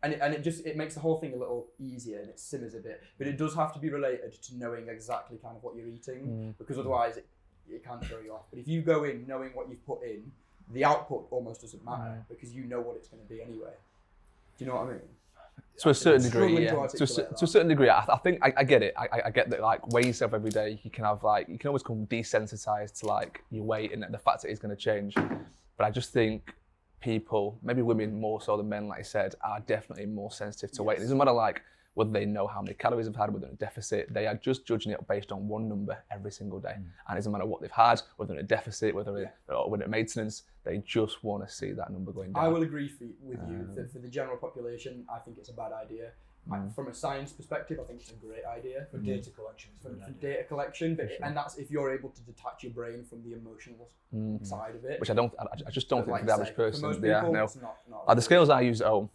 And it makes the whole thing a little easier and it simmers a bit. But it does have to be related to knowing exactly kind of what you're eating, because otherwise it can throw you off. But if you go in knowing what you've put in, the output almost doesn't matter because you know what it's going to be anyway. Do you know what I mean? To a certain degree, yeah. To a certain degree, I think I get it. I get that, like, weighing yourself every day, you can always become desensitized to like your weight and the fact that it's going to change. But I just think people, maybe women more so than men, like I said, are definitely more sensitive to weight. It doesn't matter like whether they know how many calories they've had, whether they're in a deficit. They are just judging it based on one number every single day. And it doesn't matter what they've had, whether they're in a deficit, whether they're at maintenance, they just want to see that number going down. I will agree with you that for the general population, I think it's a bad idea. From a science perspective, I think it's a great idea. For data collection. For data collection, and that's if you're able to detach your brain from the emotional side of it. Which I just don't think like for the average person. For most people, it's not the scales I use at home,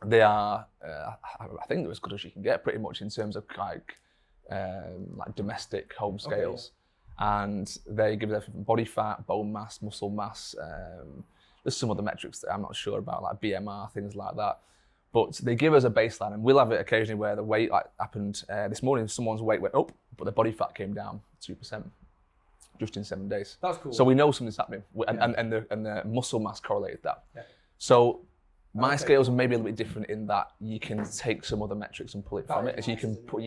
they are, I think they're as good as you can get, pretty much in terms of like domestic home scales. And they give everything from body fat, bone mass, muscle mass. There's some other metrics that I'm not sure about, like BMR, things like that. But they give us a baseline, and we'll have it occasionally where the weight, like happened this morning, someone's weight went up, but the body fat came down 2%, just in 7 days. That's cool. So we know something's happening, and the muscle mass correlated that. Yeah. So my scales are maybe a little bit different in that you can take some other metrics and pull it from it. So you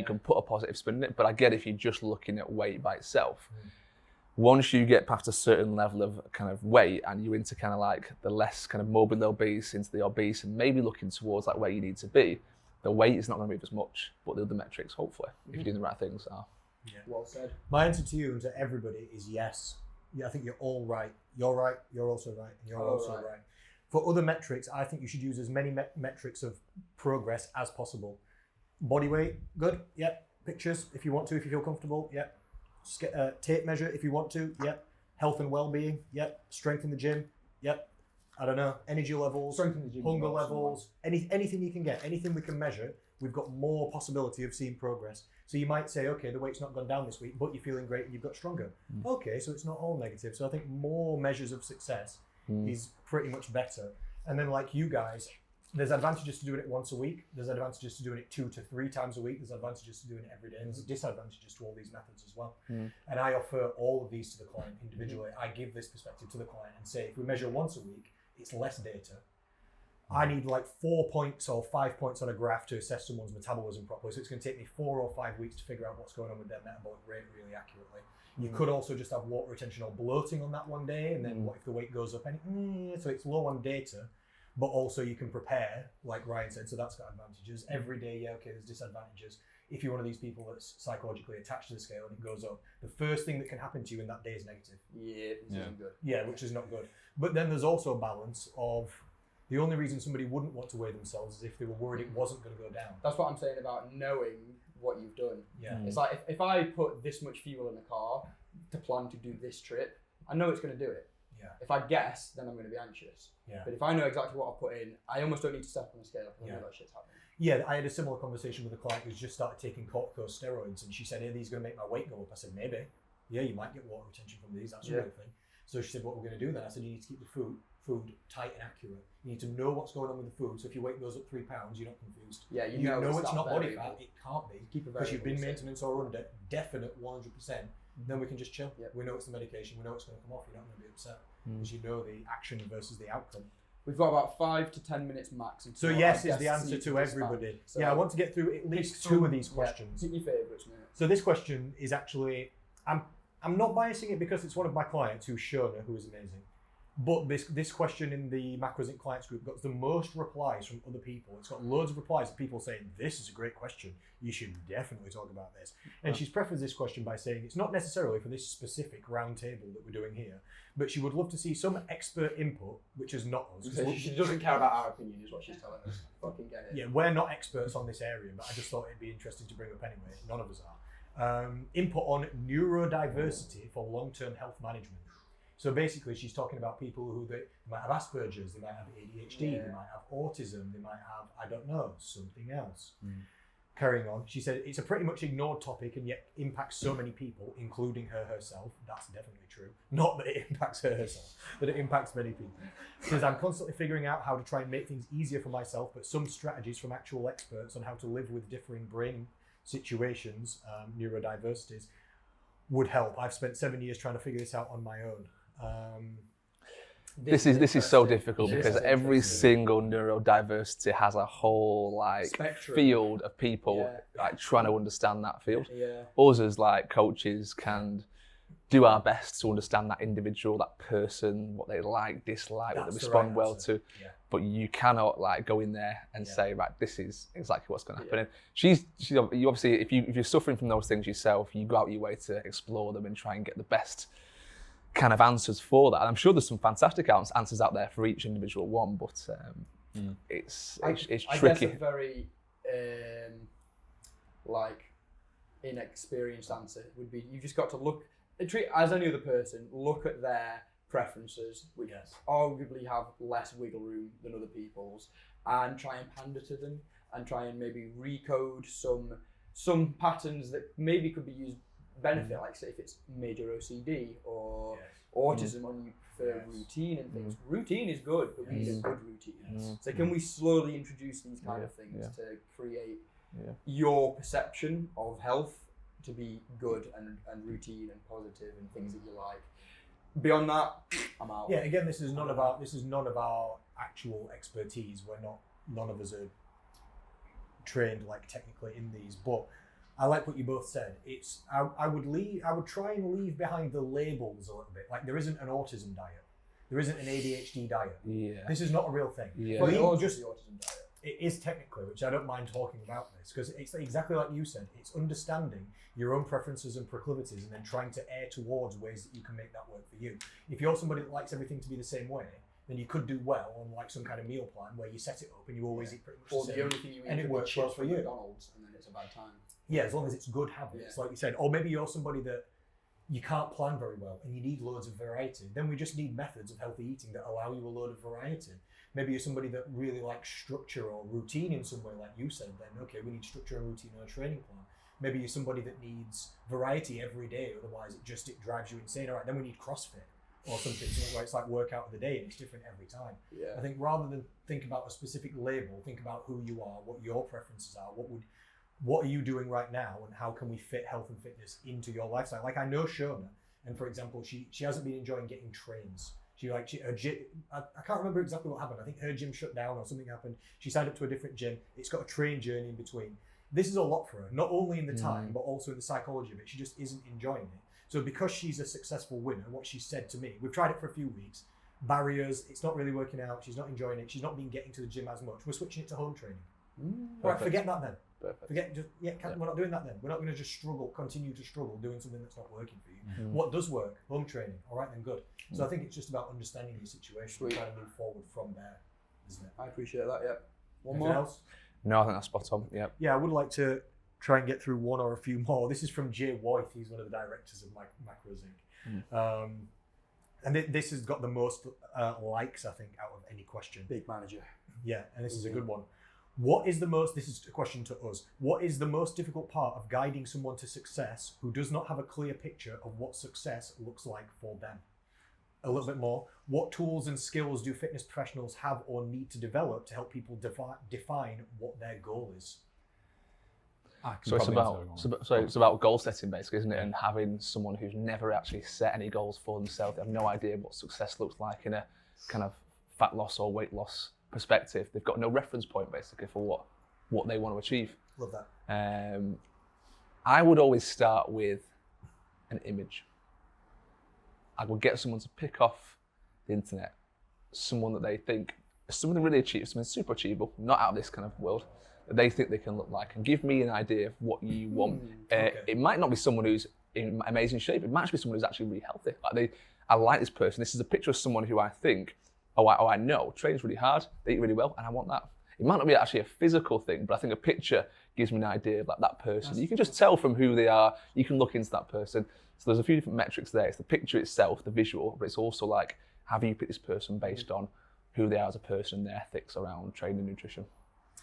can put a positive spin in it. But I get if you're just looking at weight by itself. Once you get past a certain level of kind of weight and you're into kind of like the less kind of morbidly obese into the obese and maybe looking towards like where you need to be, the weight is not going to move as much, but the other metrics, hopefully, if you're doing the right things, are. Yeah. Well said. My answer to you and to everybody is yes. Yeah, I think you're all right. You're right. You're also right. And you're also right. For other metrics, I think you should use as many metrics of progress as possible. Body weight, good. Yep. Pictures, if you want to, if you feel comfortable. Yep. Tape measure if you want to, yep. Health and well-being, yep. Strength in the gym, yep. I don't know, energy levels, Strength in the gym hunger as well, levels, anything you can get, anything we can measure, we've got more possibility of seeing progress. So you might say, okay, the weight's not gone down this week, but you're feeling great and you've got stronger. Okay, so it's not all negative. So I think more measures of success is pretty much better. And then like you guys, there's advantages to doing it once a week. There's advantages to doing it 2 to 3 times a week. There's advantages to doing it every day. And there's disadvantages to all these methods as well. And I offer all of these to the client individually. I give this perspective to the client and say, if we measure once a week, it's less data. I need like 4 points or 5 points on a graph to assess someone's metabolism properly. So it's going to take me 4 or 5 weeks to figure out what's going on with their metabolic rate really accurately. You could also just have water retention or bloating on that one day, and then what if the weight goes up? So it's low on data, but also you can prepare, like Ryan said, so that's got advantages. Every day, yeah, okay, there's disadvantages. If you're one of these people that's psychologically attached to the scale and it goes up, the first thing that can happen to you in that day is negative. Yeah, this isn't good. Yeah, which is not good. But then there's also a balance of the only reason somebody wouldn't want to weigh themselves is if they were worried it wasn't going to go down. That's what I'm saying about knowing what you've done. Yeah. It's like if I put this much fuel in a car to plan to do this trip, I know it's going to do it. Yeah. If I guess, then I'm going to be anxious. Yeah. But if I know exactly what I've put in, I almost don't need to step on the scale. I know that shit's happening. Yeah, I had a similar conversation with a client who's just started taking corticosteroids, and she said, "Are these going to make my weight go up?" I said, "Maybe. Yeah, you might get water retention from these. That's a real thing." So she said, "What we're going to do then?" I said, "You need to keep the food tight and accurate. You need to know what's going on with the food. So if your weight goes up 3 pounds, you're not confused. Yeah, you know it's not body fat. It can't be because you've been variable, maintenance or under definite 100%. Then we can just chill. We know it's the medication. We know it's going to come off. You're not going to be upset because you know the action versus the outcome." We've got about 5 to 10 minutes max. So yes is the answer to everybody. So yeah, I want to get through at least 2 of these questions. Pick your favourites, mate. So this question is actually, I'm not biasing it because it's one of my clients who's Shona, who is amazing. But this question in the Macros Inc. clients group got the most replies from other people. It's got loads of replies of people saying, "This is a great question. You should definitely talk about this." And she's prefaced this question by saying it's not necessarily for this specific round table that we're doing here, but she would love to see some expert input, which is not us. She doesn't care about our opinion, is what she's telling us. Fucking get it. Yeah, we're not experts on this area, but I just thought it'd be interesting to bring up anyway. None of us are. Input on neurodiversity for long-term health management. So basically, she's talking about people who they might have Asperger's, they might have ADHD, they might have autism, they might have, I don't know, something else. Carrying on, she said it's a pretty much ignored topic and yet impacts so many people, including her herself. That's definitely true. Not that it impacts her herself, but it impacts many people. She says, "I'm constantly figuring out how to try and make things easier for myself, but some strategies from actual experts on how to live with differing brain situations, neurodiversities, would help. I've spent 7 years trying to figure this out on my own." This is so difficult because every single neurodiversity has a whole like spectrum. Field of people like trying to understand that field. Yeah. Us as like coaches can do our best to understand that individual, that person, what they like, dislike, what they respond well to. Yeah. But you cannot like go in there and say, right, this is exactly what's going to happen. And she's you obviously if you're suffering from those things yourself, you go out your way to explore them and try and get the best kind of answers for that. And I'm sure there's some fantastic answers out there for each individual one, but it's tricky. I guess a very like inexperienced answer would be you've just got to treat as any other person, look at their preferences, which arguably have less wiggle room than other people's, and try and pander to them and try and maybe recode some patterns that maybe could be used benefit, like say if it's major OCD or autism, or you prefer routine and things. Routine is good, but we need a good routine. So can we slowly introduce these kind of things to create your perception of health to be good and routine and positive and things that you like. Beyond that, I'm out. Yeah, again, this is none of our actual expertise. None of us are trained like technically in these, but I like what you both said. I would try and leave behind the labels a little bit. Like there isn't an autism diet. There isn't an ADHD diet. Yeah. This is not a real thing. Yeah. Well, just the autism diet. It is technically, which I don't mind talking about this, because it's exactly like you said. It's understanding your own preferences and proclivities and then trying to err towards ways that you can make that work for you. If you're somebody that likes everything to be the same way, then you could do well on like some kind of meal plan where you set it up and you always eat pretty much the same. Or the only thing you eat and it works well for you. McDonald's and then it's a bad time. Yeah, as long as it's good habits, like you said. Or maybe you're somebody that you can't plan very well and you need loads of variety. Then we just need methods of healthy eating that allow you a load of variety. Maybe you're somebody that really likes structure or routine in some way, like you said, then okay, we need structure and routine in a training plan. Maybe you're somebody that needs variety every day, otherwise it drives you insane. All right, then we need CrossFit or something where it's like workout of the day and it's different every time. Yeah. I think rather than think about a specific label, think about who you are, what your preferences are, what are you doing right now, and how can we fit health and fitness into your lifestyle? Like I know Shona, and for example, she hasn't been enjoying getting trains. I can't remember exactly what happened. I think her gym shut down or something happened. She signed up to a different gym. It's got a train journey in between. This is a lot for her, not only in the time, but also in the psychology of it. She just isn't enjoying it. So because she's a successful winner, what she said to me, we've tried it for a few weeks, barriers, it's not really working out, she's not enjoying it, she's not been getting to the gym as much, we're switching it to home training. Right, forget that then. Perfect. We're not doing that then. We're not going to just continue to struggle doing something that's not working for you. What does work? Home training. All right, then good. So I think it's just about understanding your situation and trying to move forward from there, isn't it? I appreciate that, yeah. Anything More? else? No, I think that's spot on. Yeah. Yeah, I would like to try and get through one or a few more. This is from Jay White. He's one of the directors of Macros Inc. And this has got the most likes, I think, out of any question. Big manager. Yeah, and this is a good one. This is a question to us. What is the most difficult part of guiding someone to success who does not have a clear picture of what success looks like for them? A little bit more. What tools and skills do fitness professionals have or need to develop to help people define what their goal is? So it's about goal setting basically, isn't it? And having someone who's never actually set any goals for themselves, they have no idea what success looks like in a kind of fat loss or weight loss perspective. They've got no reference point basically for what they want to achieve. Love that. I would always start with an image. I would get someone to pick off the internet someone that they think is something really achievable, something super achievable, not out of this kind of world, that they think they can look like, and give me an idea of what you want. It might not be someone who's in amazing shape. It might just be someone who's actually really healthy. I like this person. This is a picture of someone who I think, I know trains really hard, they eat really well, and I want that. It might not be actually a physical thing, but I think a picture gives me an idea of like that person. You can just tell from who they are. You can look into that person. So there's a few different metrics there. It's the picture itself, the visual, but it's also like, have you pick this person based on who they are as a person, their ethics around training and nutrition?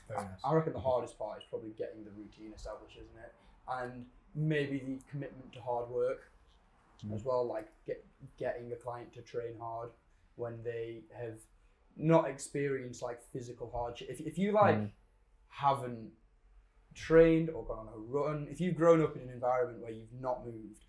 Very nice. I reckon the hardest part is probably getting the routine established, isn't it? And maybe the commitment to hard work as well, like getting a client to train hard when they have not experienced like physical hardship. If you haven't trained or gone on a run, if you've grown up in an environment where you've not moved,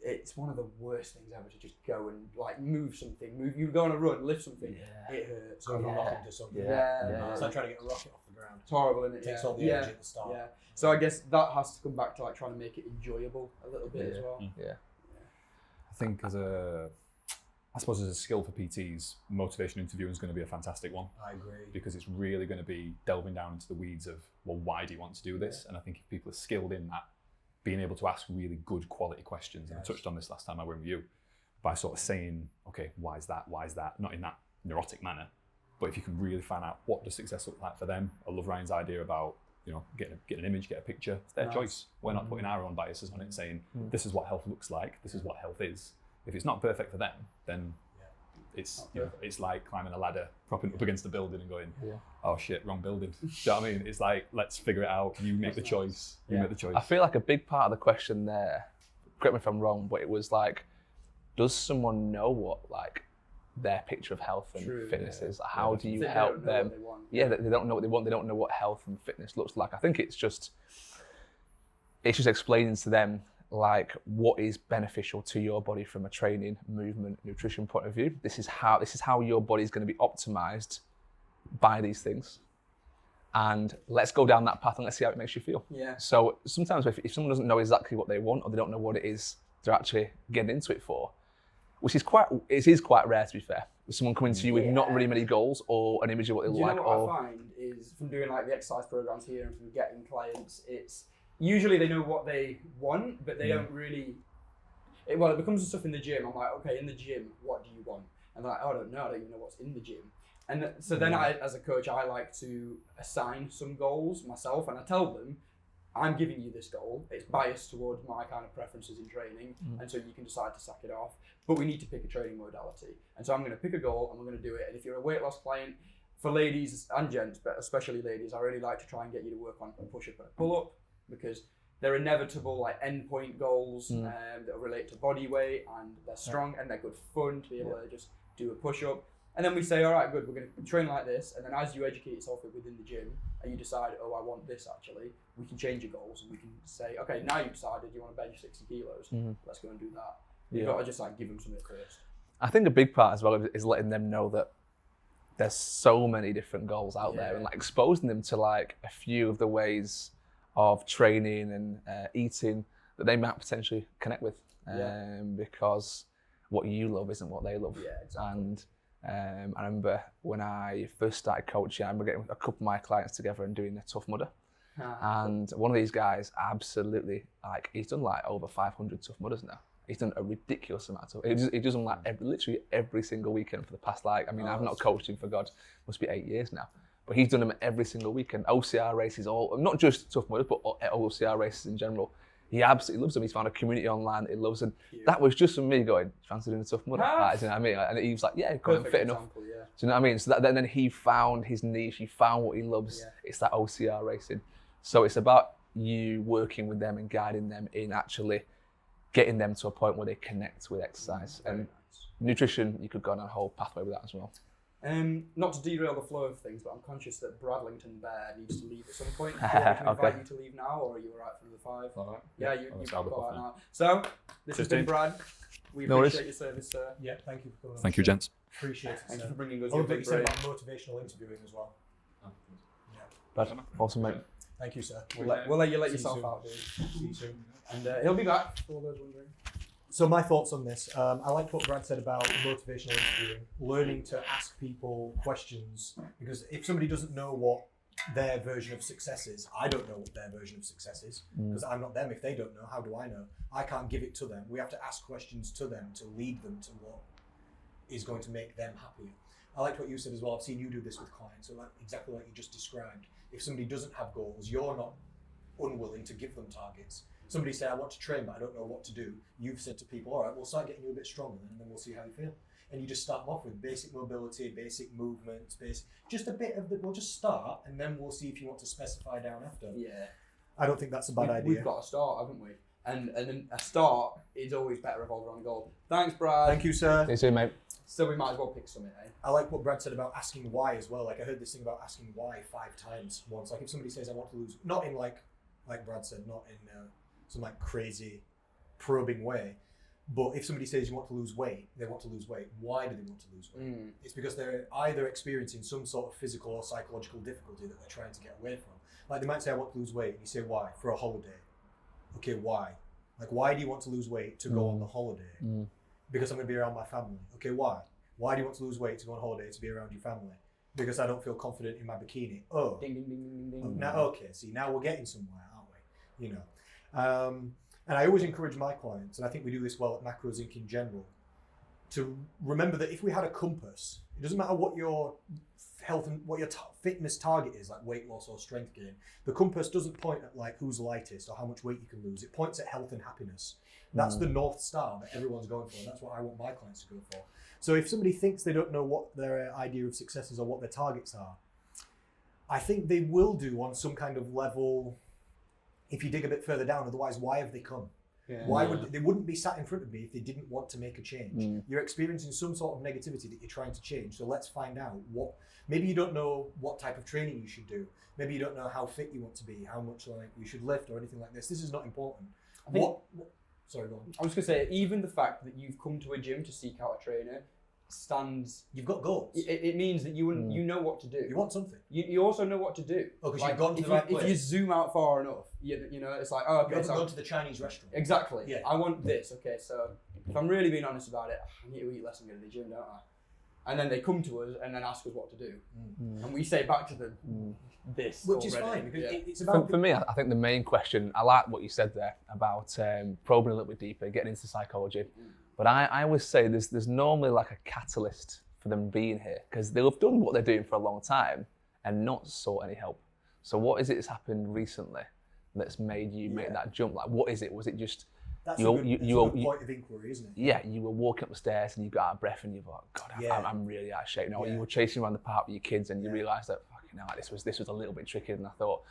it's one of the worst things ever to just go and like move something. You go on a run, lift something, it hurts. Go from rock into something. It's like trying to get a rocket off the ground. It's horrible, isn't it? It takes all the energy at the start. Yeah. So I guess that has to come back to like trying to make it enjoyable a little bit as well. I think as a skill for PTs, motivation interviewing is going to be a fantastic one. I agree. Because it's really going to be delving down into the weeds of, well, why do you want to do this? And I think if people are skilled in that, being able to ask really good quality questions, and I touched on this last time I were in review, by sort of saying, okay, why is that? Not in that neurotic manner, but if you can really find out what does success look like for them. I love Ryan's idea about, get an image, get a picture. It's their choice. We're not putting our own biases on it, saying this is what health looks like, this is what health is. If it's not perfect for them, then it's like climbing a ladder, propping up against a building and going, oh shit, wrong building. Do you know what I mean? It's like, let's figure it out. You make the choice. You make the choice. I feel like a big part of the question there, correct me if I'm wrong, but it was like, does someone know what like their picture of health and fitness is? How do you help them? They don't know what they want. They don't know what health and fitness looks like. I think it's just explaining to them like what is beneficial to your body from a training, movement, nutrition point of view. This is how your body is going to be optimized by these things. And let's go down that path and let's see how it makes you feel. Yeah. So sometimes if someone doesn't know exactly what they want, or they don't know what it is they're actually getting into it for, which is quite rare to be fair. With someone coming to you with not really many goals or an image of what they like. You know what I find is from doing like the exercise programs here and from getting clients, it's usually they know what they want, but they don't really. It becomes the stuff in the gym. I'm like, okay, in the gym, what do you want? And they're like, oh, I don't even know what's in the gym. And so then I, as a coach, I like to assign some goals myself, and I tell them, I'm giving you this goal. It's biased towards my kind of preferences in training, and so you can decide to sack it off. But we need to pick a training modality. And so I'm going to pick a goal, and we're going to do it. And if you're a weight loss client, for ladies and gents, but especially ladies, I really like to try and get you to work on a push-up and a pull-up, because they're inevitable like endpoint goals that relate to body weight, and they're strong and they're good fun to be able to just do a push-up. And then we say, all right, good, we're going to train like this. And then as you educate yourself within the gym and you decide, oh, I want this actually, we can change your goals and we can say, okay, now you've decided you want to bench 60 kilos. Let's go and do that. You've got to just like give them something first. I think a big part as well is letting them know that there's so many different goals out there, and like exposing them to like a few of the ways of training and eating that they might potentially connect with, because what you love isn't what they love. Yeah, exactly. And I remember when I first started coaching, I remember getting a couple of my clients together and doing a Tough Mudder. And one of these guys, absolutely, like, he's done like over 500 Tough Mudders now. He's done a ridiculous amount of it. He does them like literally every single weekend for the past, like, I mean, I've not coached him for God, must be 8 years now. But he's done them every single weekend. OCR races, all, not just Tough Mudders, but OCR races in general. He absolutely loves them. He's found a community online. He loves them. That was just from me going, fancy doing a Tough Mudder? Like, you know what I mean? And he was like, yeah, I'm fit enough. Do you know what I mean? So then he found his niche. He found what he loves. It's that OCR racing. So it's about you working with them and guiding them in actually getting them to a point where they connect with exercise. And nutrition, you could go on a whole pathway with that as well. Not to derail the flow of things, but I'm conscious that Bradlington Bear needs to leave at some point. Do you want me to invite you to leave now, or are you alright for the 5? All right. Yeah, you've got that now. So, this has been Brad. We appreciate your service, sir. Yeah, thank you for coming on. Thank you, gents. Appreciate it. Thank you for bringing us Oh, your but you said victory. about motivational interviewing as well. But awesome, mate. Thank you, sir. We'll let you let See you yourself soon. out, dude. See you soon. And he'll be back, for all those wondering. So my thoughts on this, I liked what Brad said about motivational interviewing, learning to ask people questions, because if somebody doesn't know what their version of success is, I don't know what their version of success is, because I'm not them. If they don't know, how do I know? I can't give it to them. We have to ask questions to them to lead them to what is going to make them happier. I liked what you said as well. I've seen you do this with clients, so like, exactly like you just described. If somebody doesn't have goals, you're not unwilling to give them targets. Somebody say, I want to train, but I don't know what to do. You've said to people, all right, we'll start getting you a bit stronger, and then we'll see how you feel. And you just start them off with basic mobility, basic movements, just a bit of we'll just start, and then we'll see if you want to specify down after. Yeah. I don't think that's a bad idea. We've got a start, haven't we? And then a start is always better if all around the goal. Thanks, Brad. Thank you, sir. See you soon, mate. So we might as well pick something, eh? I like what Brad said about asking why as well. Like I heard this thing about asking why 5 times once. Like if somebody says I want to lose, not in like Brad said, not in some like crazy probing way, but if somebody says you want to lose weight, they want to lose weight. Why do they want to lose weight? It's because they're either experiencing some sort of physical or psychological difficulty that they're trying to get away from. Like they might say I want to lose weight, and you say why? For a holiday. Okay, why? Like why do you want to lose weight to go on the holiday? Because I'm going to be around my family. Okay, why? Why do you want to lose weight to go on holiday to be around your family? Because I don't feel confident in my bikini. Oh, Ding, ding, ding, ding, ding, ding. now okay. See, now we're getting somewhere, aren't we? You know, and I always encourage my clients, and I think we do this well at Macros Inc. in general, to remember that if we had a compass, it doesn't matter what your health and what your fitness target is, like weight loss or strength gain. The compass doesn't point at like who's lightest or how much weight you can lose. It points at health and happiness. That's the North Star that everyone's going for. And that's what I want my clients to go for. So if somebody thinks they don't know what their idea of success is or what their targets are, I think they will do on some kind of level if you dig a bit further down. Otherwise, why have they come? Yeah. Why would they wouldn't be sat in front of me if they didn't want to make a change? You're experiencing some sort of negativity that you're trying to change. So let's find out what. Maybe you don't know what type of training you should do. Maybe you don't know how fit you want to be, how much like you should lift or anything like this. This is not important. I think, Sorry, go on. I was going to say, even the fact that you've come to a gym to seek out a trainer stands. You've got goals. It means that you know what to do. You want something. You also know what to do. Oh, because Like, you've gone to the right place. If you zoom out far enough, you know, it's like, oh, You okay, haven't so gone to the Chinese restaurant. exactly. Yeah. I want this. Okay, so if I'm really being honest about it, I need to eat less and go to the gym, don't I? And then they come to us and then ask us what to do, and we say back to them this, Which is already. fine, because Yeah. it's about... For me, I think the main question, I like what you said there about probing a little bit deeper, getting into psychology. But I always say there's normally like a catalyst for them being here, because they'll have done what they're doing for a long time and not sought any help. So what is it that's happened recently that's made you make that jump? Like, what is it? Was it just that's a good point of inquiry, isn't it? Yeah, you were walking up the stairs and you got out of breath and you thought, God, I'm really out of shape now. You were chasing around the park with your kids and you realised that, fucking hell, this was a little bit trickier than I thought.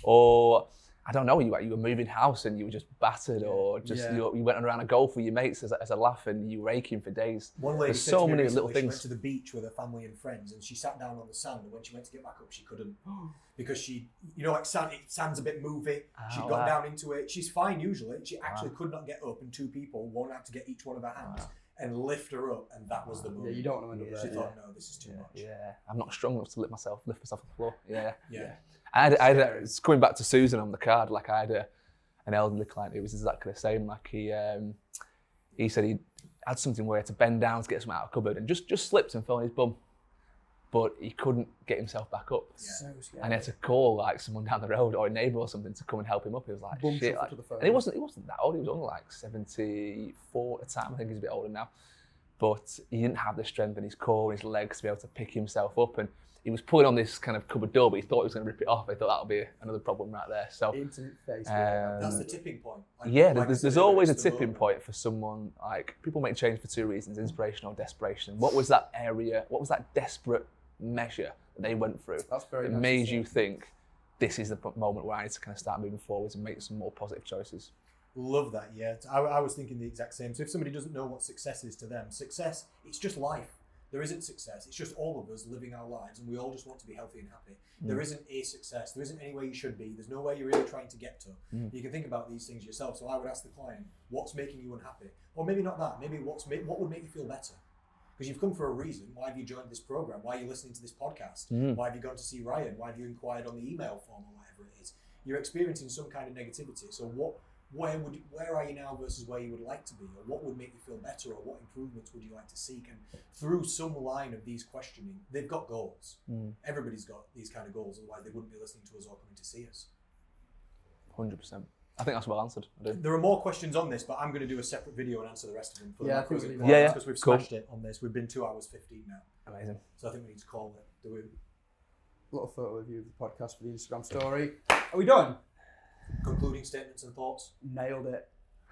Or, I don't know, you were moving house and you were just battered, or just you went around a golf with your mates as a laugh and you were aching for days. One lady There's said so to me many recently, little things. She went to the beach with her family and friends, and she sat down on the sand, and when she went to get back up, she couldn't, because she, like sand's a bit moving. She'd got down into it. She's fine usually. She actually could not get up, and two people, one had to get each one of her hands and lift her up, and that was the moment. Yeah, you don't want to end up there. She thought, no, this is too much. Yeah, I'm not strong enough to lift myself off the floor. Yeah. Yeah. It's going back to Susan on the card. Like, I had an elderly client who was exactly the same. Like, he said he had something where he had to bend down to get something out of the cupboard and just slipped and fell on his bum, but he couldn't get himself back up. So scary. And he had to call like someone down the road or a neighbour or something to come and help him up. He was like, shit. Like, and he wasn't that old. He was only like 74 at the time. I think he's a bit older now. But he didn't have the strength in his core and his legs to be able to pick himself up. And he was pulling on this kind of cupboard door, but he thought he was going to rip it off. I thought that would be another problem right there. So Intimate face. That's the tipping point. There's always a tipping point for someone. Like, people make change for two reasons: inspiration or desperation. What was that area? What was that desperate measure that they went through that made you think, this is the moment where I need to kind of start moving forwards and make some more positive choices? Love that. Yeah, I was thinking the exact same. So if somebody doesn't know what success is to them, success, it's just life. There isn't success. It's just all of us living our lives, and we all just want to be healthy and happy. There isn't a success. There isn't anywhere you should be. There's nowhere you're really trying to get to. You can think about these things yourself. So I would ask the client, what's making you unhappy? Or maybe not that. Maybe what would make you feel better? Because you've come for a reason. Why have you joined this program? Why are you listening to this podcast? Why have you gone to see Ryan? Why have you inquired on the email form or whatever it is? You're experiencing some kind of negativity. So where are you now versus where you would like to be, or what would make you feel better, or what improvements would you like to seek? And through some line of these questioning, they've got goals. Everybody's got these kind of goals, otherwise they wouldn't be listening to us or coming to see us. 100%. I think that's well answered. There are more questions on this, but I'm going to do a separate video and answer the rest of them. Because we've smashed it on this. We've been 2 hours 15 now. Amazing. So I think we need to call it. Do we? Little photo review of the podcast for the Instagram story. Are we done? Concluding statements and thoughts. Nailed it.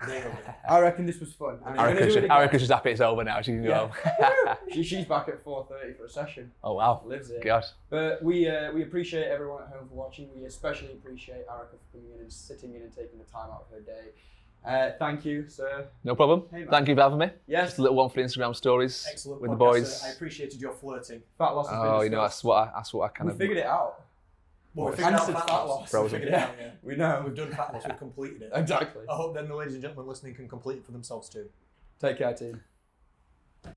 Nailed it. I reckon this was fun. I reckon she's happy it's over now. She can go home. She's back at 4:30 for a session. Oh wow. Lives it. God. But we appreciate everyone at home for watching. We especially appreciate Erica for coming in and sitting in and taking the time out of her day. Thank you, sir. No problem. Hey, thank you for having me. Yes. Just a little one for the Instagram stories. Excellent with podcast, the boys. I appreciated your flirting. Fat loss has been Oh, discussed. that's what I kind We of figured it out. Well, we figured out Answered fat loss. We Frozen. figured it out, yeah. We know. We've done fat loss. We've completed it. Exactly. I hope then the ladies and gentlemen listening can complete it for themselves too. Take care, team.